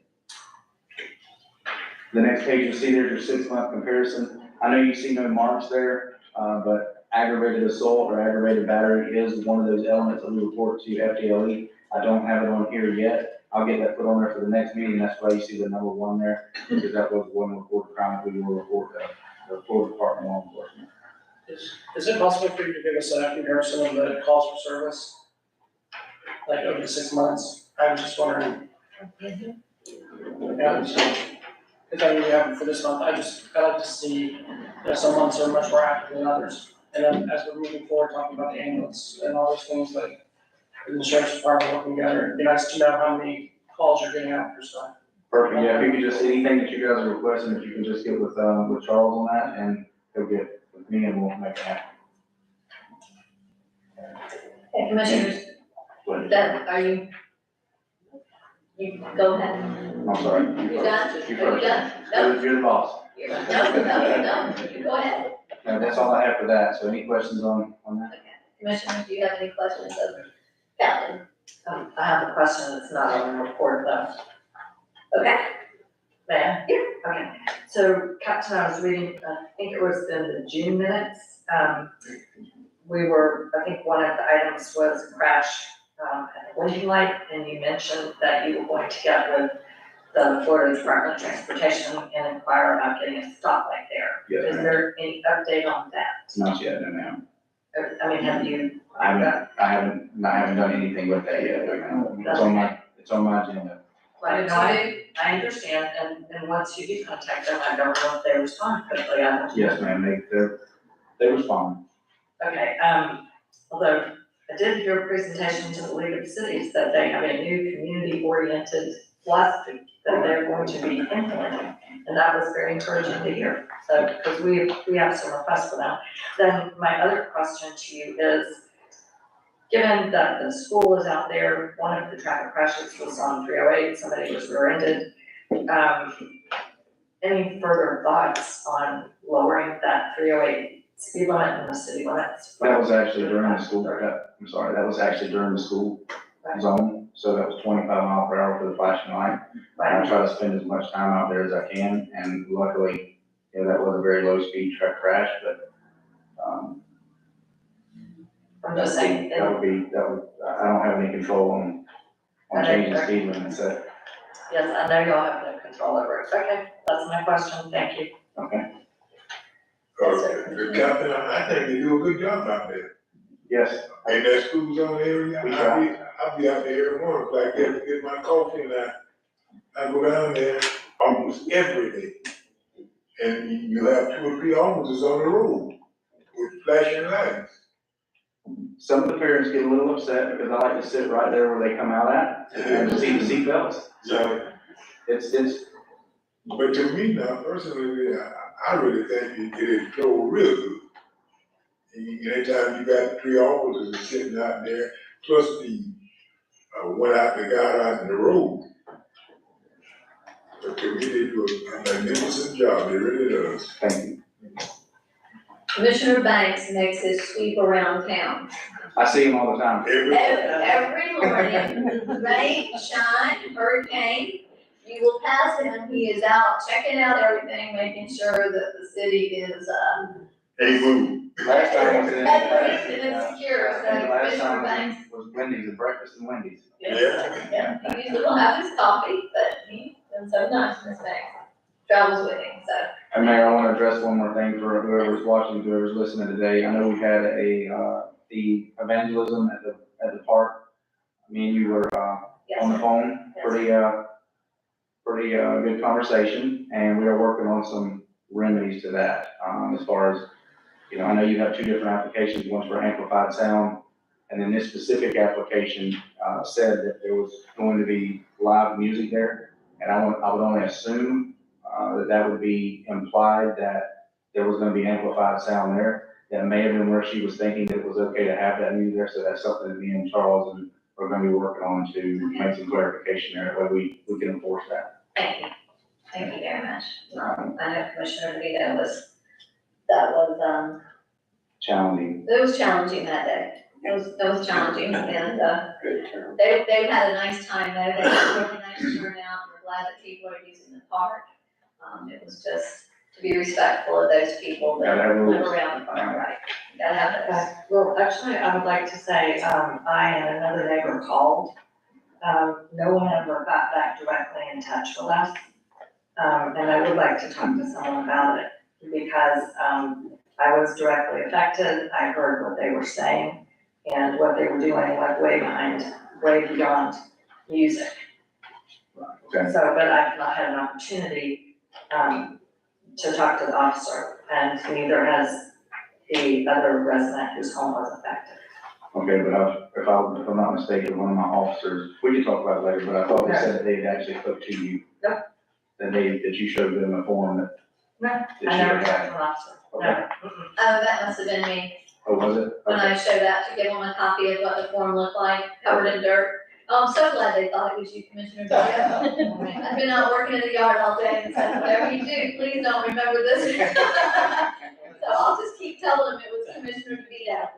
The next page you see there's your 6-month comparison. I know you see no marks there, but aggravated assault or aggravated battery is one of those elements that we report to FDLE. I don't have it on here yet. I'll get that put on there for the next meeting. That's why you see the number 1 there, because that was one reported crime we will report to the Florida Department of Law Enforcement. Is it possible for you to give us a comparison of the calls for service? Like over the 6 months? I was just wondering. Yeah, so, if I knew you for this month, I like to see, some months are much more active than others. And then as we're moving forward, talking about the ambulance and all those things, like the sheriff's department working together, it'd be nice to know how many calls you're getting out for stuff. Perfect, yeah, if you could just, anything that you guys are requesting, if you can just get with Charles on that, and he'll get with me and we'll make it happen. Okay, Commissioners, that, are you? You go ahead. I'm sorry. You done? You Are you first. done? No, You're the boss. no, you go ahead. No, that's all I have for that, so any questions on that? Okay. Commissioners, do you have any questions of Captain? I have a question that's not on the report though. Okay. May I? Yeah. Okay, so Captain, I was reading, I think it was in the June minutes, I think one of the items was a crash, at the blinking light, and you mentioned that you were going to get with the Florida Department of Transportation and inquire about getting a stoplight there. Yes, Is ma'am. there any update on that? Not yet, no, ma'am. I mean, have you? I haven't done anything with that yet, no, ma'am. It's on my agenda. Right, no, I understand, and once you do contact them, I don't know if they respond quickly, I don't. Yes, ma'am, they respond. Okay, although I did hear a presentation to the League of Cities that they have a new community-oriented philosophy that they're going to be implementing, and that was very encouraging to hear. So, because we have some requests for that. Then my other question to you is, given that the school is out there, one of the traffic crashes was on 308, somebody was rear-ended. Any further thoughts on lowering that 308 speed limit in the city limits? That was actually during the school, that was actually during the school zone, so that was 25 miles per hour for the flashing light. I try to spend as much time out there as I can, and luckily, that was a very low speed truck crash, but, I'm just saying, I don't have any control on changing speed limits, so, yes, I know y'all have no control over it. Okay, that's my question, thank you. okay, The captain, I think they do a good job out there. yes, In that school zone area, We try. I'll be out there every morning, like, get my coffee and I go down there, almost every day. And you have 2 or 3 officers on the road with flashing lights. Some of the parents get a little upset because I like to sit right there where they come out at and see the seatbelts. So it's, But to me now, personally, I really think it is flow real good. Anytime you got 3 officers sitting out there, plus the, one out the guy out in the road. But to me, they do a magnificent job, they really does. thank you. Commissioner Banks makes his sweep around town. I see them all the time. Every morning, rain, shine, hurricane, you will pass him, he is out checking out everything, making sure that the city is, Hey, move. Last time I was in. Safe and secure, so Last Commissioner time Banks. was Wendy's, a breakfast in Wendy's. Yeah, he usually will have his coffee, but he's been so nice, Miss Banks, travels with him, so. And Mayor, I want to address one more thing for whoever's watching, whoever's listening today. I know we had the evangelism at the park. Me and you were, Yes, on the sir. phone, pretty good conversation, and we are working on some remedies to that. As far as, you know, I know you have 2 different applications, one's for amplified sound, and then this specific application, said that there was going to be live music there, and I would only assume, that would be implied that there was gonna be amplified sound there. That may have been where she was thinking that it was okay to have that music there, so that's something that me and Charles and we're gonna be working on to make some clarification there, that way we can enforce that. Thank you very much. I know Commissioner DeVito that was Challenging. it was challenging that day. It was challenging, and, they've had a nice time though, they had a really nice turnout, we're glad that people are using the park. It was just to be respectful of those people that Gotta have rules. live around the park, right? Gotta have those. Well, actually, I would like to say, I and another neighbor called. No one ever got back directly in touch with us. And I would like to talk to someone about it because, I was directly affected. I heard what they were saying and what they were doing went way beyond music. Okay. So, but I've not had an opportunity, to talk to the officer, and neither has the other resident whose home was affected. Okay, but if I'm not mistaken, one of my officers, we can talk about it later, but I thought they said that they had actually spoke to you. No. That you showed them a form that. No, that I she never had. talked to an officer, Okay. no. Oh, that must have been me, Oh, was it? when Okay. I showed that to give them a copy of what the form looked like, covered in dirt. Oh, I'm so glad they thought it was you, Commissioner DeVito. I've been out working in the yard all day and said, whatever you do, please don't remember this. So I'll just keep telling them it was Commissioner DeVito.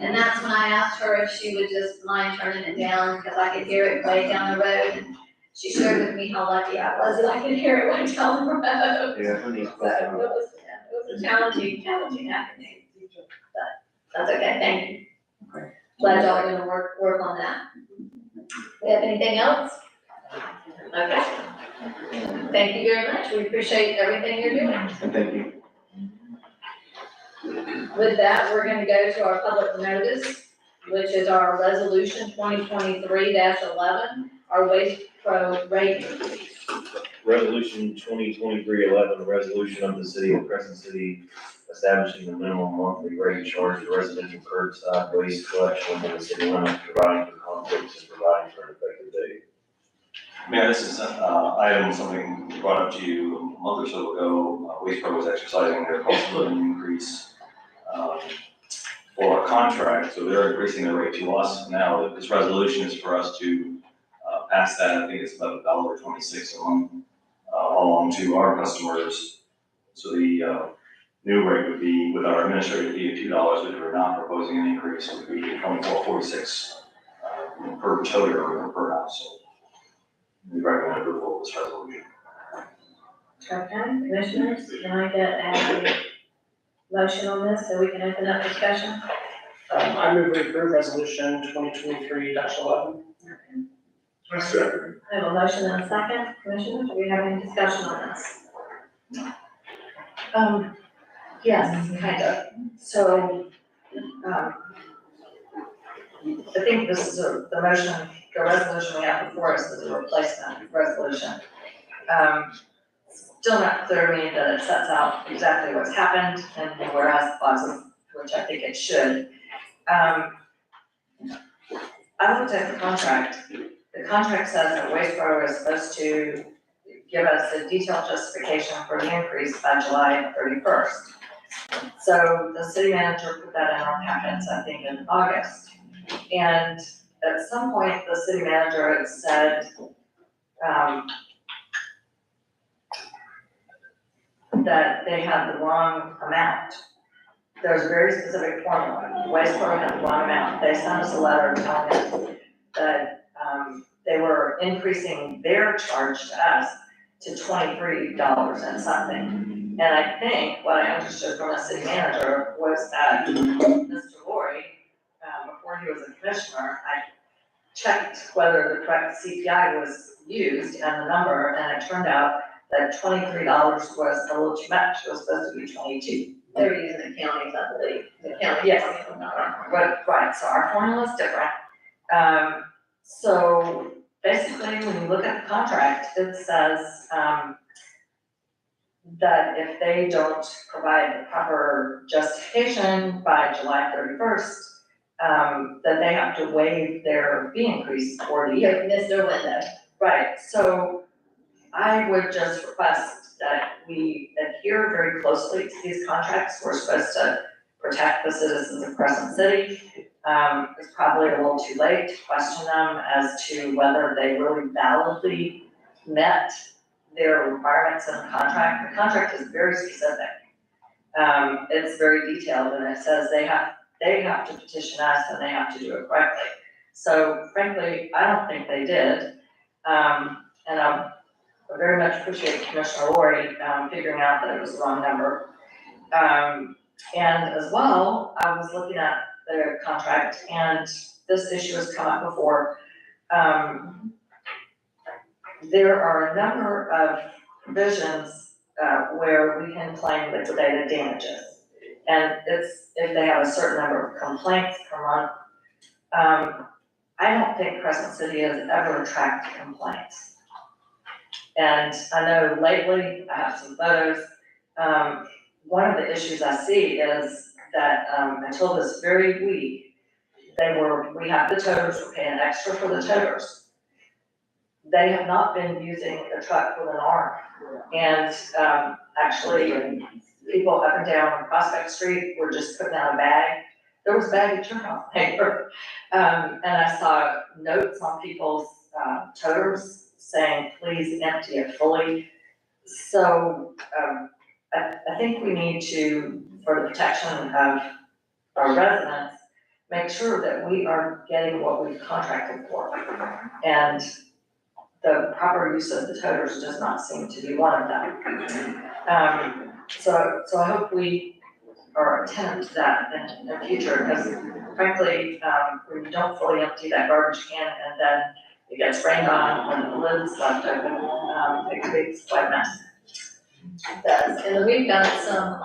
And that's when I asked her if she would just mind turning it down, because I could hear it way down the road. And she shared with me how lucky I was that I could hear it way down the road. Yeah, when these. So it was a challenging afternoon. But that's okay, thank you. Glad y'all are gonna work on that. We have anything else? Okay. Thank you very much, we appreciate everything you're doing. And thank you. With that, we're gonna go to our public notice, which is our resolution 2023-11, our waste pro rate increase. Resolution 2023-11, a resolution of the city of Crescent City establishing the minimum monthly rate charged to residential curbside waste collection in the city limits, providing for conflicts and providing for an effective date. Mayor, this is an item, something brought up to you a month or so ago. Waste Pro was exercising their cost of living increase for a contract, so they're increasing the rate to us. Now, this resolution is for us to pass that. I think it's about $1.26 a month along to our customers. So the new rate would be, with our administrative fee of $2, which we're not proposing an increase, it would be $24.46 per toter or per household. We recommend approval of this resolution. Okay, commissioners, can I get a motion on this so we can open up discussion? I move we approve resolution 2023-11. I second. I have a motion and a second, commissioners, do we have any discussion on this? Yes, kind of. So, I think this is the resolution we have before us is a replacement resolution. still not clear to me that it sets out exactly what's happened and the whereas clauses, which I think it should. I looked at the contract. The contract says that Waste Pro is supposed to give us a detailed justification for the increase by July 31st. So the city manager put that in our packets, I think, in August. And at some point, the city manager had said, that they had the wrong amount. There's a very specific formula. Waste Pro had the wrong amount. They sent us a letter telling us that, they were increasing their charge to us to $23 and something. And I think what I understood from the city manager was that Mr. Laurie, before he was a commissioner, I checked whether the correct CPI was used and the number, and it turned out that $23 was a little too much. It was supposed to be 22. They're using the counties, I believe, the county. Yes. Right, so our formula is different. So basically, when you look at the contract, it says, that if they don't provide the proper justification by July 31st, that they have to waive their fee increase for the year. Missed their window. Right, so I would just request that we adhere very closely to these contracts. We're supposed to protect the citizens of Crescent City. It's probably a little too late to question them as to whether they really validly met their requirements in the contract. The contract is very specific. It's very detailed, and it says they have to petition us and they have to do it correctly. So frankly, I don't think they did. And I very much appreciate Commissioner Laurie, figuring out that it was the wrong number. And as well, I was looking at the contract, and this issue has come up before. There are a number of provisions, where we can claim liquidated damages. And it's if they have a certain number of complaints per month. I don't think Crescent City has ever tracked complaints. And I know lately, I have some photos, one of the issues I see is that, until this very week, we have the toters, we're paying extra for the toters. They have not been using a truck with an arm. And, actually, people up and down Prospect Street were just putting out a bag. There was baggage turnoff paper. And I saw notes on people's, toters saying, please empty it fully. So, I think we need to, for the protection of our residents, make sure that we are getting what we've contracted for. And the proper use of the toters does not seem to be one of them. So I hope we are attentive to that in the future, because frankly, when you don't fully empty that garbage can and then it gets rained on when the lid's left open, it creates quite a mess. It does, and we've got some,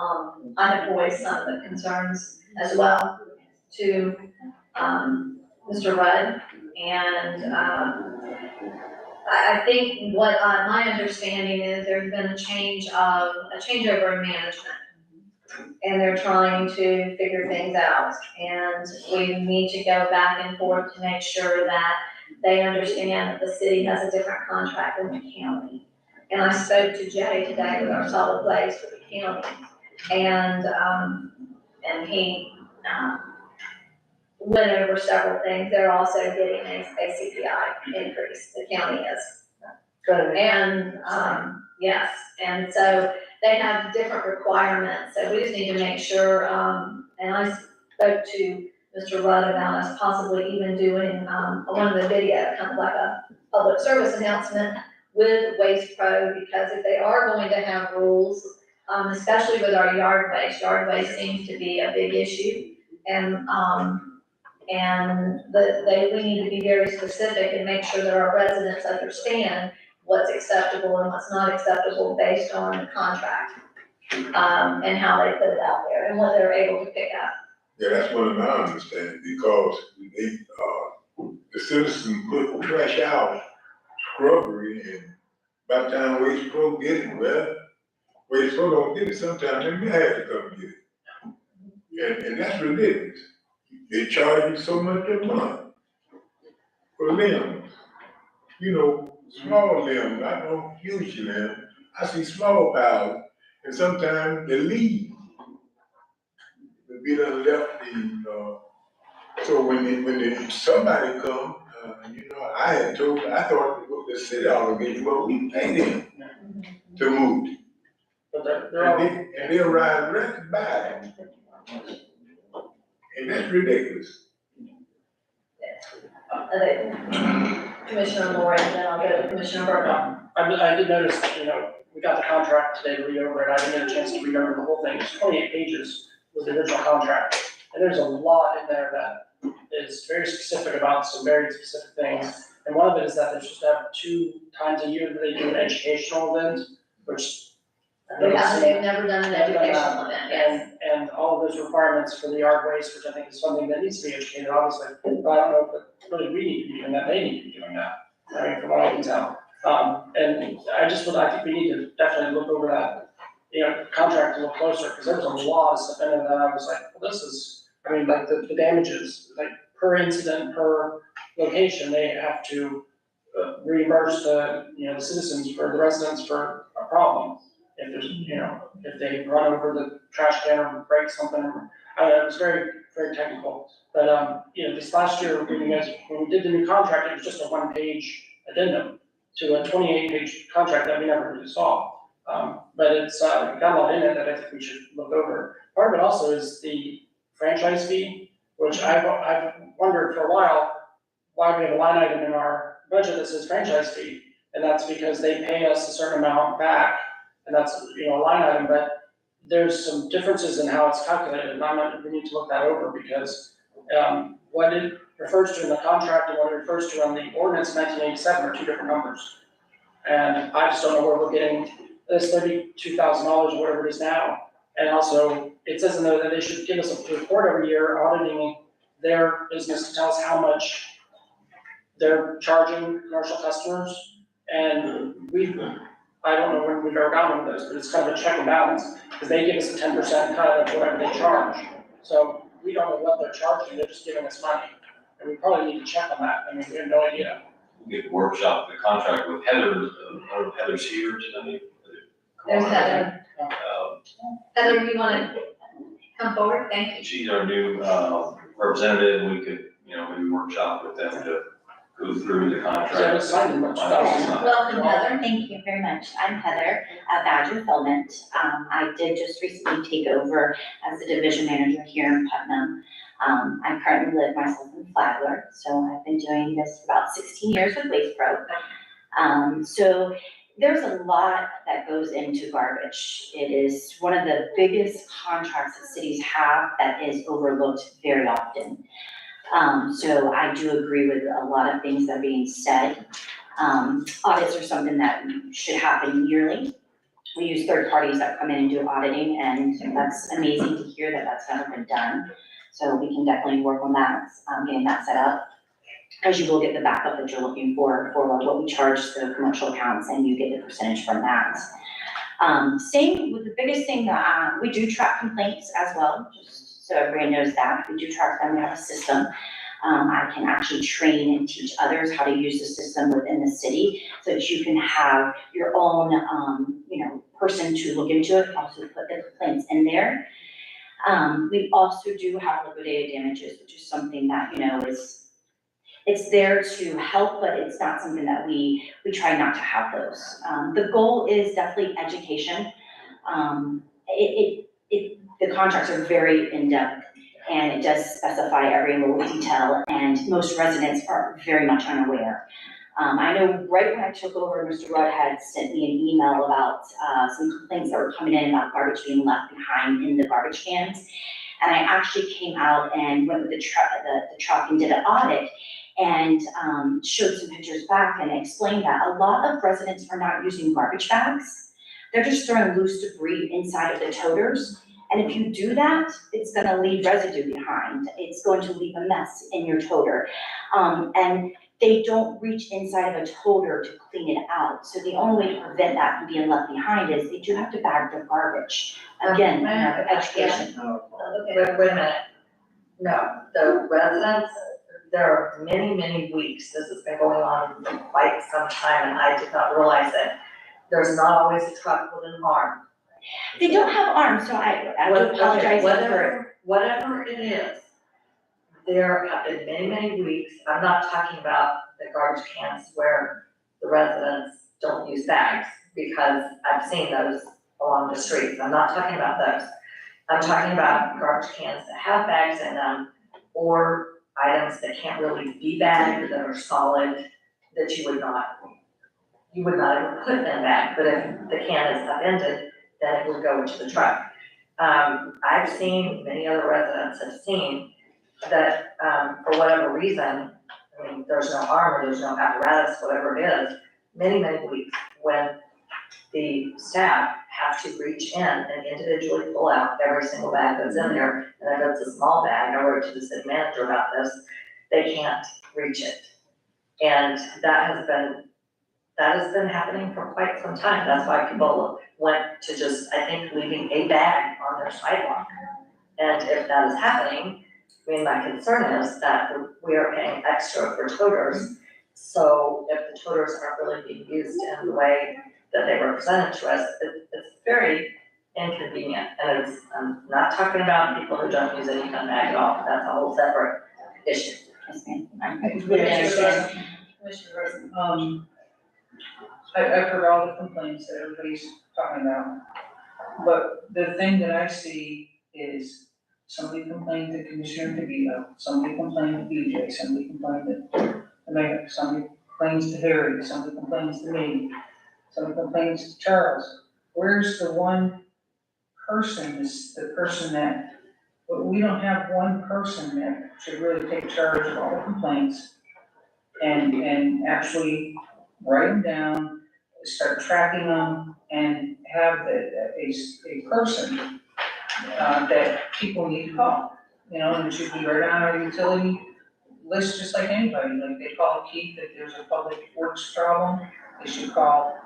I have voiced some of the concerns as well to, Mr. Rudd, and, I think what, my understanding is there's been a changeover in management. And they're trying to figure things out, and we need to go back and forth to make sure that they understand that the city has a different contract than the county. And I spoke to Jay today with our solid waste for the county, and he, went over several things. They're also getting a CPI increase, the county is. Good. And, yes, and so they have different requirements, so we just need to make sure, and I spoke to Mr. Rudd about us possibly even doing, one of the video, kind of like a public service announcement with Waste Pro, because if they are going to have rules, especially with our yard waste seems to be a big issue. And we need to be very specific and make sure that our residents understand what's acceptable and what's not acceptable based on the contract, and how they put it out there and what they're able to pick up. Yeah, that's one of my understanding, because the citizens put trash out, scrubbery, and By the time Waste Pro get it, well, Waste Pro don't get it sometimes, then we have to come get it. And that's ridiculous. They charge you so much a month for limbs. You know, small limbs, I don't huge limbs. I see small piles, and sometimes they leave. The bit of left the, so when somebody come, you know, I thought the city obligated, well, we pay them to move. But they're all, And they'll ride right by it. And that's ridiculous. Commissioner Moore, and then I'll go to Commissioner Burkholm. I did notice, we got the contract today to read over it, I didn't get a chance to read over the whole thing, it's 28 pages was the original contract. And there's a lot in there that is very specific about some very specific things. And one of it is that they're supposed to have 2 times a year that they do an educational event, which I've never seen. They've never done an Never done that. educational event, yes. And all of those requirements for the yard waste, which I think is something that needs to be educated, obviously, but I don't know if really we need to be doing that, they need to be doing that, I mean, from what I can tell. And I think we need to definitely look over that, contract a little closer, because there was a lot of stuff in there that I was like, well, this is, like the damages, like per incident, per location, they have to reimburse the citizens for the residents for a problem. If there's, if they run over the trash can or break something, it was very, very technical. But, this last year, when we did the new contract, it was just a 1-page addendum to a 28-page contract that we never really saw. But it's, got a lot in it that I think we should look over. Part of it also is the franchise fee, which I've wondered for a while, why we have a line item in our budget that says franchise fee. And that's because they pay us a certain amount back. And that's, a line item, but there's some differences in how it's calculated, and we need to look that over, because, what it refers to in the contract and what it refers to on the ordinance in 1987 are 2 different numbers. And I just don't know where we're getting this $32,000 or whatever it is now. And also, it says in there that they should give us a report every year auditing their business to tell us how much they're charging commercial customers. And I don't know when we've ever gotten one of those, but it's kind of a check and balance, because they give us a 10% cut of whatever they charge. So we don't know what they're charging, they're just giving us money. And we probably need to check on that, we have no idea. We could workshop the contract with Heather, Heather's here tonight. There's Heather. Um, Heather, you wanna come forward? Thank you. She's our new, representative, and we could, maybe workshop with them to go through the contract. So it's signed in March. Welcome, Heather. Thank you very much. I'm Heather at Badger Fulment. I did just recently take over as the division manager here in Putnam. I currently live myself in Flagler, so I've been doing this for about 16 years with Waste Pro. So there's a lot that goes into garbage. It is one of the biggest contracts that cities have that is overlooked very often. So I do agree with a lot of things that are being said. Audits are something that should happen yearly. We use third parties that come in and do auditing, and that's amazing to hear that that's never been done. So we can definitely work on that, getting that set up. As you will get the backup that you're looking for what we charge the commercial accounts, and you get the percentage from that. Same with the biggest thing, we do track complaints as well, just so everybody knows that. We do track them, we have a system. I can actually train and teach others how to use the system within the city, so that you can have your own, person to look into it, also put the complaints in there. We also do have liquidated damages, which is something that, it's there to help, but it's not something that we try not to have those. The goal is definitely education. The contracts are very in-depth, and it does specify every little detail, and most residents are very much unaware. I know right when I took over, Mr. Rudd had sent me an email about some complaints that were coming in about garbage being left behind in the garbage cans. And I actually came out and went with the truck and did an audit, and showed some pictures back and explained that a lot of residents are not using garbage bags. They're just throwing loose debris inside of the toters. And if you do that, it's gonna leave residue behind. It's going to leave a mess in your toter. And they don't reach inside of a toter to clean it out. So the only way to prevent that from being left behind is they do have to bag their garbage. Again, in our education. Wait a minute. No, the residents, there are many, many weeks, this has been going on for quite some time, and I did not realize it. There's not always a truck with an arm. They don't have arms, so I do apologize for. Whatever it is, there have been many, many weeks, I'm not talking about the garbage cans where the residents don't use bags, because I've seen those along the streets, I'm not talking about those. I'm talking about garbage cans that have bags in them, or items that can't really be bagged, that are solid, that you would not ever put in a bag, but if the can is upended, then it would go into the truck. I've seen, many other residents have seen that, for whatever reason, I mean, there's no arm or there's no apparatus, whatever it is, many, many weeks when the staff have to reach in and individually pull out every single bag that's in there. And if it's a small bag, I wrote to the city manager about this, they can't reach it. And that has been happening for quite some time. That's why people went to just, I think, leaving a bag on their sidewalk. And if that is happening, I mean, my concern is that we are paying extra for toters. So if the toters aren't really being used in the way that they were presented to us, it's very inconvenient. And I'm not talking about people who don't use any kind of bag at all. That's a whole separate issue. Yes, ma'am. I completely understand. I've heard all the complaints that everybody's talking about. But the thing that I see is somebody complained to Commissioner DeVito, somebody complained to BJ, somebody complained to the mayor, somebody complains to Harry, somebody complains to me, somebody complains to Charles. Where's the one person, the person that, we don't have one person that should really take charge of all the complaints and actually write them down, start tracking them, and have a person that people need to call. You know, and it should be right on our utility list, just like anybody. Like they call Keith if there's a public works problem, they should call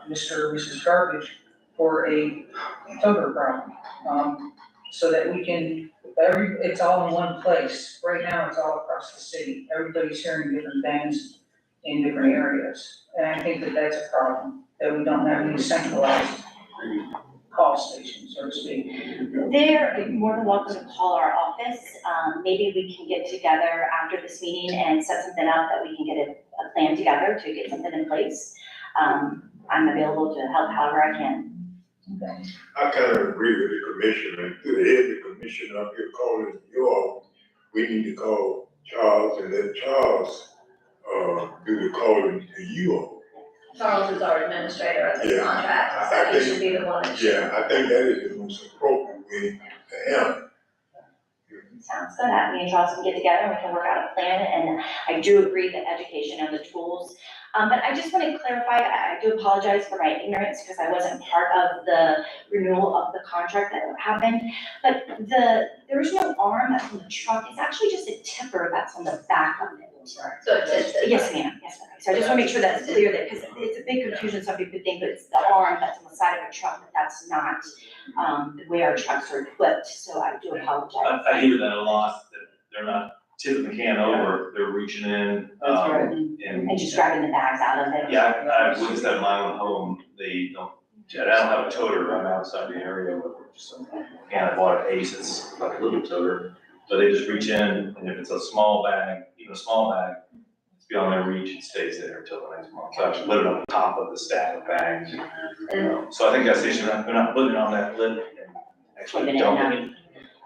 Mr. or Mrs. Garbage for a toter problem. So that we can, it's all in one place. Right now, it's all across the city. Everybody's hearing different things in different areas. And I think that that's a problem, that we don't have any centralized call stations, so to speak. They're more than welcome to call our office. Maybe we can get together after this meeting and set something up that we can get a plan together to get something in place. I'm available to help however I can. Okay. I kind of agree with the commissioner, to the head of the commissioner up here calling you all, we need to call Charles and let Charles, do the calling to you all. Charles is our administrator of the Yeah, contract, so I he think- should be the one that should. Yeah, I think that is the most appropriate way to handle. Sounds good. Me and Charles can get together and we can work out a plan. And I do agree that education and the tools. But I just want to clarify, I do apologize for my ignorance because I wasn't part of the renewal of the contract that happened. But there's no arm that's on the truck. It's actually just a tipper that's on the back of it. So it's just. Yes, ma'am. Yes, ma'am. So I just want to make sure that's clear that, because it's a big confusion. Some people think that it's the arm that's on the side of a truck, but that's not the way our trucks are equipped. So I do apologize. I hear that a lot, that they're not tipping the can over, they're reaching in, And just grabbing the bags out of it. Yeah, I've witnessed that in my own home, they don't, I don't have a toter right outside the area, with just a can I bought at Ace, it's like a little toter. So they just reach in, and if it's a small bag, even a small bag, it's beyond their reach, it stays there until the next month. So I actually put it on the top of the stack of bags. So I think that's the issue, they're not putting it on that lid and actually dumping it.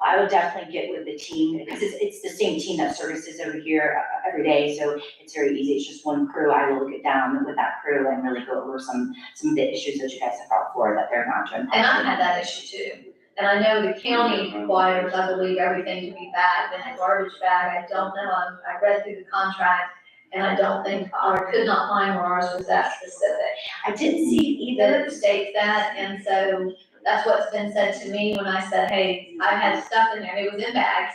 I would definitely get with the team, because it's the same team that services over here every day, so it's very easy. It's just one crew. I will get down with that crew and really go over some of the issues that you guys have brought forward that they're not doing. And I had that issue too. And I know the county requires, I believe, everything to be bagged in a garbage bag. I don't know, I read through the contract and I don't think, or could not find where ours was that specific. I didn't see either. That states that, and so that's what's been said to me when I said, hey, I had stuff in there, it was in bags.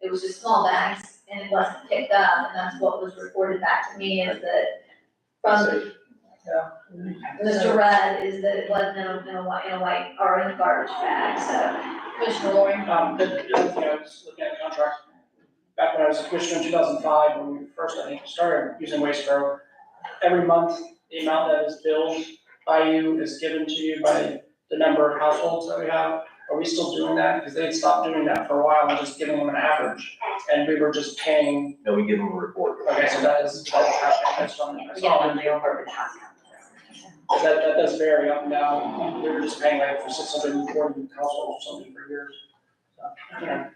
It was just small bags and it wasn't picked up, and that's what was reported back to me, is that from Mr. Rudd, is that it wasn't in a white, or in a garbage bag, so Commissioner Loring. The other thing I was looking at the contract, back when I was a commissioner in 2005, when we first, I think, started using Waste Pro, every month, the amount that is billed by you is given to you by the number of households that we have. Are we still doing that? Because they had stopped doing that for a while and just giving them an average, and we were just paying. No, we give them a report. Okay, so that is happening, I saw Yeah, they over the house. that does vary up and down. We were just paying like for 640 households or something per year. So, yeah.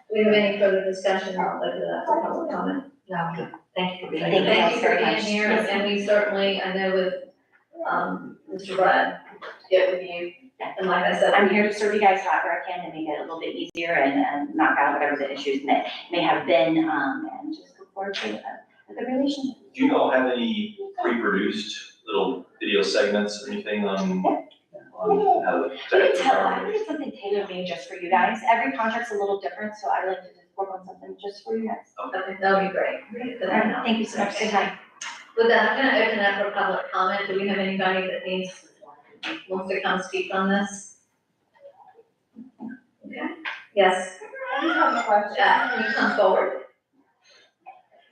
Do we have any further discussion, I'll open it up for public comment. No, thank you for being Thank you. here. Thank you for very being much. here, Yes. and we certainly, I know with, Mr. Rudd, get with you, and like I said, I'm here to serve you guys however I can to make it a little bit easier and knock out whatever the issues may have been, and just look forward to a good relationship. Do you all have any pre-produced little video segments or anything on how I to? did something tailor-made just for you guys. Every contract's a little different, so I like to just work on something just for you guys. okay, that'll be great. Good to know. Thank you so much for your time. With that, I'm gonna open up for public comment. Do we have anybody that wants to come speak on this? Okay, yes, I just have a question. can you come forward?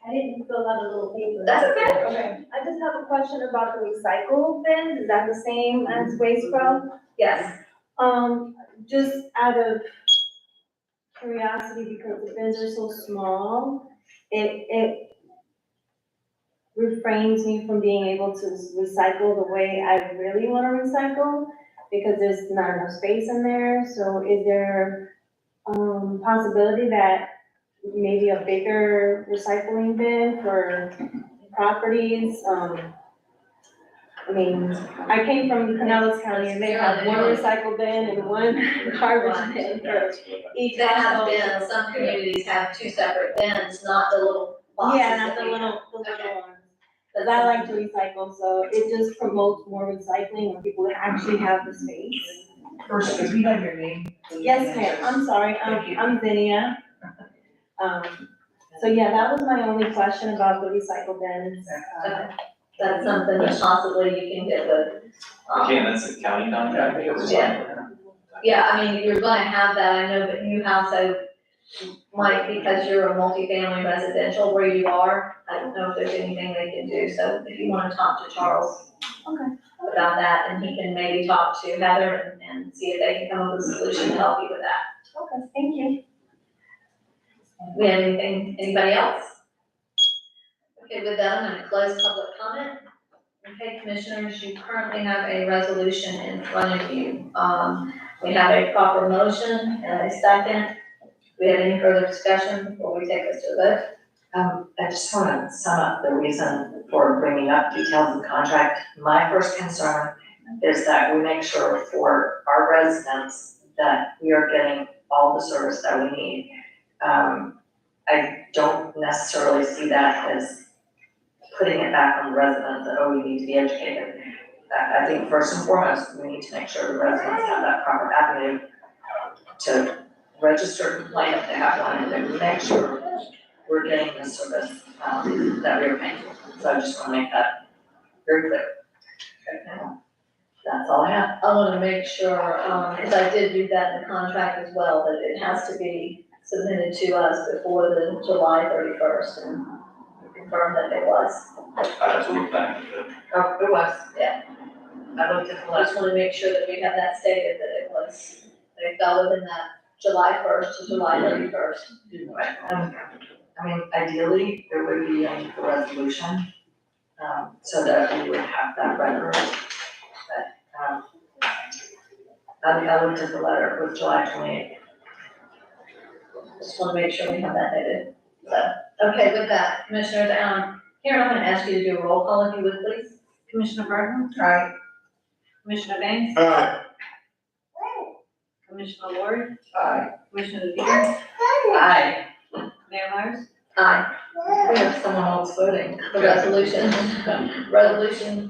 I didn't fill out a little paper. That's okay. Okay, I just have a question about the recycle bins. Is that the same as Waste Pro? Yes, Just out of curiosity, because the bins are so small, it refrains me from being able to recycle the way I really wanna recycle, because there's not enough space in there. So is there, possibility that maybe a bigger recycling bin for properties? I mean, I came from Pinellas County and they have one recycle bin and one garbage bin for each they have household. bins, some communities have two separate bins, not the little boxes. Yeah, not that the we have. little ones. Cause I like to recycle, so it just promotes more recycling when people actually have the space. First, could we have your name? Yes, ma'am, I'm sorry, I'm Zinnia. So yeah, that was my only question about the recycle bins. That's something that possibly you can get with. Again, that's a county contract. Yeah, I mean, you're gonna have that, I know, but you have, so, Mike, because you're a multifamily residential where you are, I don't know if there's anything they can do, so if you wanna talk to Charles. Okay. About that, and he can maybe talk to Heather and see if they can come up with a solution to help you with that. Okay, thank you. We have anything, anybody else? Okay, with that, I'm gonna close public comment. Okay, commissioners, you currently have a resolution in front of you. We have a proper motion and a second. Do we have any further discussion before we take this to the vote? I just want to sum up the reason for bringing up details of the contract. My first concern is that we make sure for our residents that we are getting all the service that we need. I don't necessarily see that as putting it back on the residents that, oh, you need to be educated. I think first and foremost, we need to make sure the residents have that proper avenue to register a complaint if they have one, and then make sure we're getting the service that we're paying for. So I just want to make that very clear. That's all I have. I wanna make sure, because I did read that in the contract as well, that it has to be submitted to us before the July 31st, and confirm that it was. I have to look back. Oh, it was. Yeah. I looked at the I list. just wanna make sure that we have that stated, that it was, that it fell within that July 1st to July 31st. I mean, ideally, there would be a resolution, so that we would have that record. But, I looked at the letter, it was July 28th. Just wanna make sure we have that noted. So, okay, with that, Commissioners, Karen, I'm gonna ask you to do a roll call if you would, please. Commissioner Burton? Aye. Commissioner Banks? Aye. Commissioner Lord? Aye. Commissioner DeVito? Aye. Mayor Myers? Aye. We have someone else voting. The resolution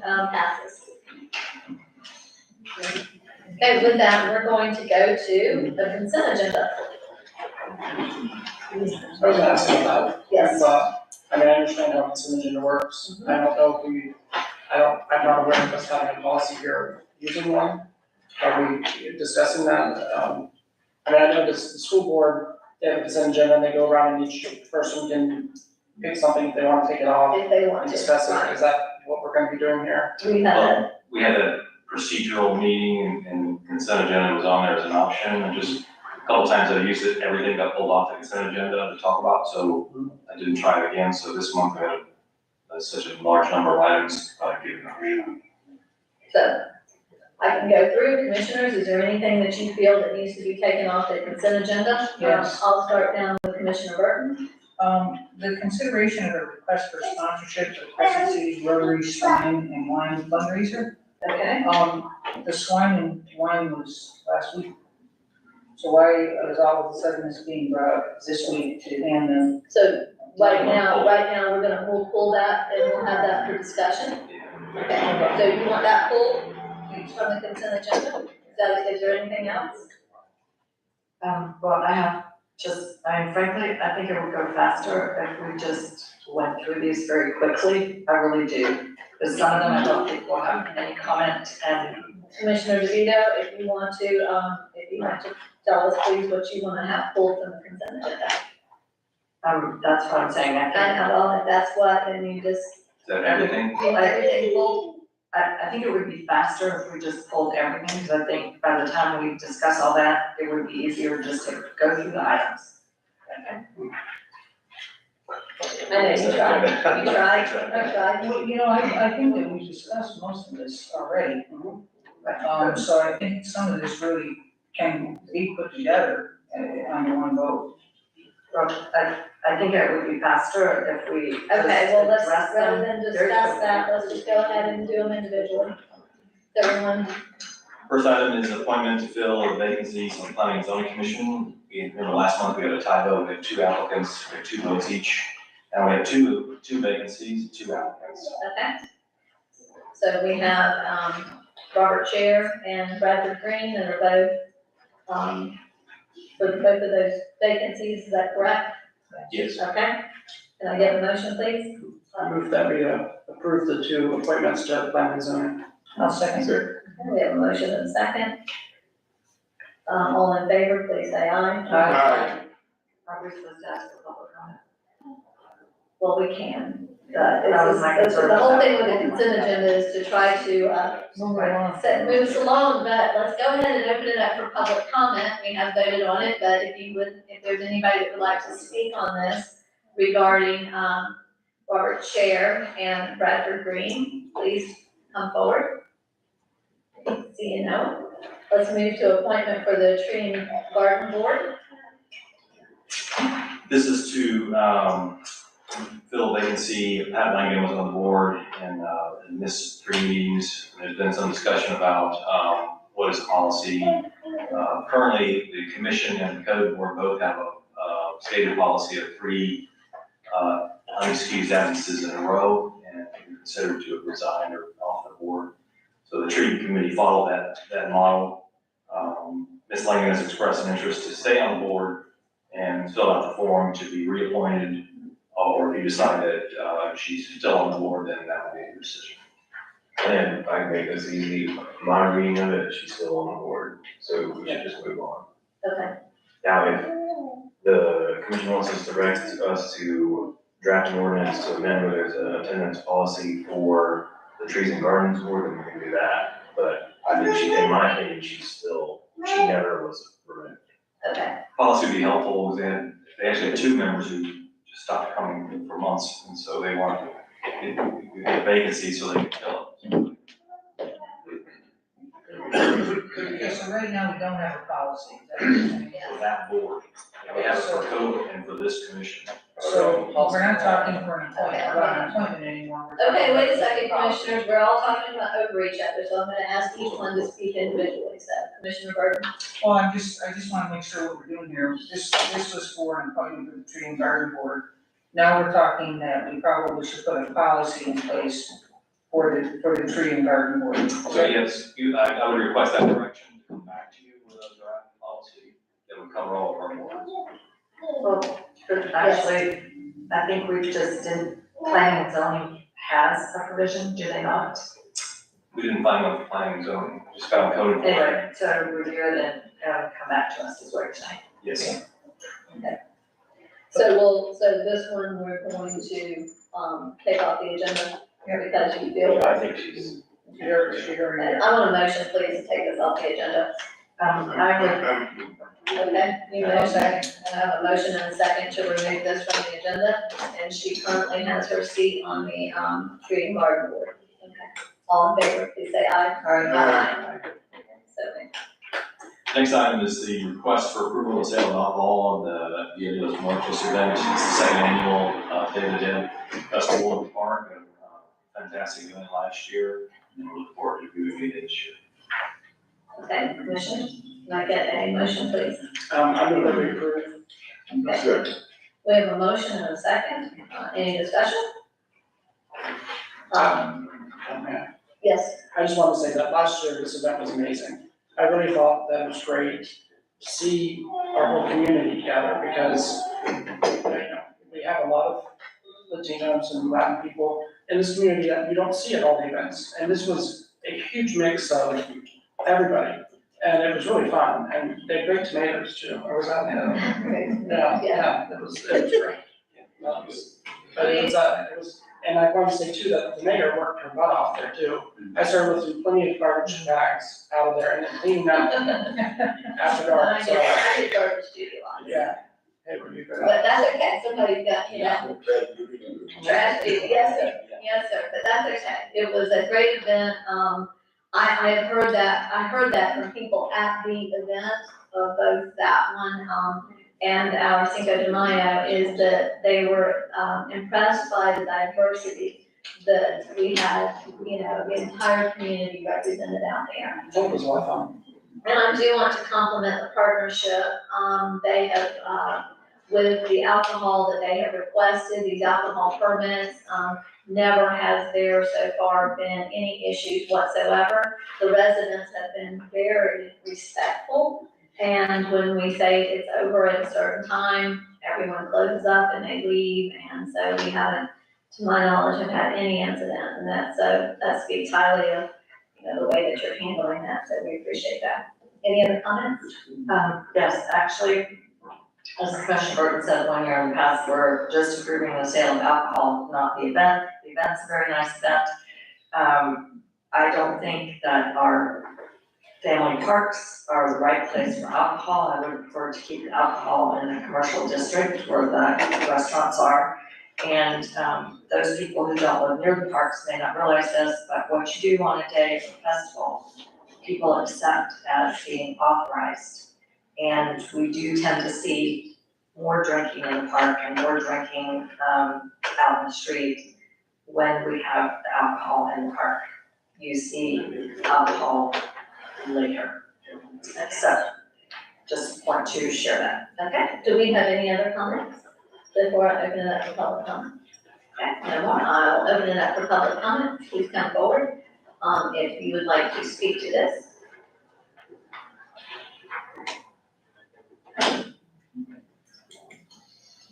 passes. Okay, with that, we're going to go to the consent agenda. I was gonna ask about that. Yes. But, I mean, I understand how consent agenda works. I don't know if we, I'm not aware of us having a policy here using one. Are we discussing that? I mean, I know the school board, they have a consent agenda and they go around and each person can pick something if they want to take it off If they want and to. discuss it. Is that what we're gonna be doing here? We have a, We had a procedural meeting and consent agenda was on there as an option, and just a couple times I used it, everything got pulled off the consent agenda to talk about, so I didn't try it again, so this month we had such a large number of items, I'd give it another shot. so, I can go through, commissioners, is there anything that you feel that needs to be taken off the consent agenda? Yes. I'll start down with Commissioner Burton. The consideration of a request for sponsorship for Crescent City's Rotary Swine and Wine fundraiser. Okay. The swine and wine was last week. So why is all of a sudden this being brought up this week to hand them? So, right now, we'll pull that and we'll have that for discussion. Okay, so you want that pulled from the consent agenda? Is there anything else? Well, I mean, frankly, I think it would go faster if we just went through these very quickly. I really do. Because some of them I don't think will have any comment, and Commissioner DeVito, if you want to tell us please what you want to have pulled from the consent agenda. that's what I'm saying. Well, if that's what, then you just, Is that everything? you want everything pulled? I think it would be faster if we just pulled everything, because I think by the time we discuss all that, it would be easier just to go through the items. I know you tried. Well, you know, I think that we discussed most of this already. So I think some of this really can be put together under one vote. Well, I think it would be faster if we just Okay, well, let's, address rather them than very discuss quickly. that, let's just go ahead and do them individually. Everyone, First item is appointment to fill a vacancies on the Planning and Zoning Commission. We, remember last month we had a tie vote, we had 2 applicants, we had 2 votes each. Now we have two vacancies, 2 applicants. okay? So we have, Robert Chair and Bradford Green that are both, for both of those vacancies, is that correct? Yes. Okay, can I get a motion, please? I move that we approve the 2 appointments to planning and zoning. I'll second. We have a motion and a second. All in favor, please say aye. Aye. Are we supposed to ask for public comment? Well, we can. That was my concern. The whole thing with the consent agenda is to try to, move us along, but let's go ahead and open it up for public comment. We have voted on it, but if there's anybody that would like to speak on this regarding, Robert Chair and Bradford Green, please come forward. Seeing no, let's move to appointment for the Tree and Garden Board. This is to fill a vacancy. Pat Langen was on the board and missed 3 meetings. There's been some discussion about what is policy. Currently, the commission and the code board both have a stated policy of 3 unexcused absences in a row, and you're considered to have resigned or off the board. So the tree committee followed that model. Ms. Langen has expressed an interest to stay on the board and fill out the form to be reappointed, or if you decide that she's still on the board, then that would be your decision. And if I can make this easy, my reading of it, she's still on the board, so we should just move on. Okay. Now, if the commission wants us to direct us to draft an ordinance to amend where there's an attendance policy for the trees and gardens board, then we can do that. But I think in my opinion, she never was removed. Okay, Policy would be helpful, because they actually had 2 members who just stopped coming for months, and so they wanted we had a vacancy so they could fill it. Okay, so right now we don't have a policy. For that board, and we have it for code and for this commission. So we're not talking for an appointment, about an appointment anymore. We're talking okay, wait a about second, policy. commissioners, we're all talking about over each other, so I'm gonna ask each one to speak individually, so Commissioner Burton. Well, I just wanna make sure what we're doing here. This was for an appointment for the Tree and Garden Board. Now we're talking that we probably should put a policy in place for the Tree and Garden Board. So yes, I would request that direction to come back to you with a draft policy that would cover all of our boards. Well, actually, I think we just didn't, planning and zoning has a provision, do they not? We didn't find one for planning and zoning, just found code enforcement. Anyway, so review it and come back to us is what you're saying. Yes. So this one, we're going to, take off the agenda, because you feel. I think she's. I want a motion, please, to take this off the agenda. I would, Okay, you motion, and I have a motion and a second to remove this from the agenda, and she currently has her seat on the, tree and garden board. Okay, all in favor, please say aye. Aye. So, Next item is the request for approval of sale of alcohol at the Indios Marcos event. It's the second annual Day of the Dead Festival in the park. Fantastic event last year, and we look forward to doing it this year. okay, Commissioner, can I get a motion, please? I move that we approve. Okay. We have a motion and a second, any discussion? Yes, I just want to say that last year, this event was amazing. I really thought that it was great to see our whole community together because, we have a lot of Latinos and Latin people in this community that we don't see at all the events. And this was a huge mix of everybody, and it was really fun, and they had great tomatoes too, or was that? Yeah, it was great. But it was, and I want to say too, that the mayor worked her butt off there too. I started lifting plenty of garbage bags out of there and then cleaning up after dark, so, I did garbage duty a lot. yeah. Hey, were you good? But that's okay, somebody's got, trash duty, yes, sir, but that's okay. It was a great event, I have heard that from people at the event of both that one, and our Cinco de Mayo, is that they were, impressed by the diversity that we had, the entire community represented out there. That was a lot of fun. And I do want to compliment the partnership, they have, with the alcohol that they have requested, these alcohol permits, never has there so far been any issues whatsoever. The residents have been very respectful, and when we say it's over at a certain time, everyone closes up and they leave, and so we haven't, to my knowledge, have had any incident, and that speaks highly of, the way that you're handling that, so we appreciate that. Any other comments? yes, actually, as Commissioner Burton said 1 year in the past, we're just approving the sale of alcohol, not the event. The event's a very nice event. I don't think that our family parks are the right place for alcohol. I would prefer to keep the alcohol in the commercial district where the restaurants are. And those people who don't live near the parks may not realize this, but what you do on a day of a festival, people accept as being authorized. And we do tend to see more drinking in the park and more drinking out in the street when we have the alcohol in the park. You see alcohol later. So just want to share that. Okay, do we have any other comments before I open it up for public comment? Okay, no more, I'll open it up for public comment, please come forward, if you would like to speak to this.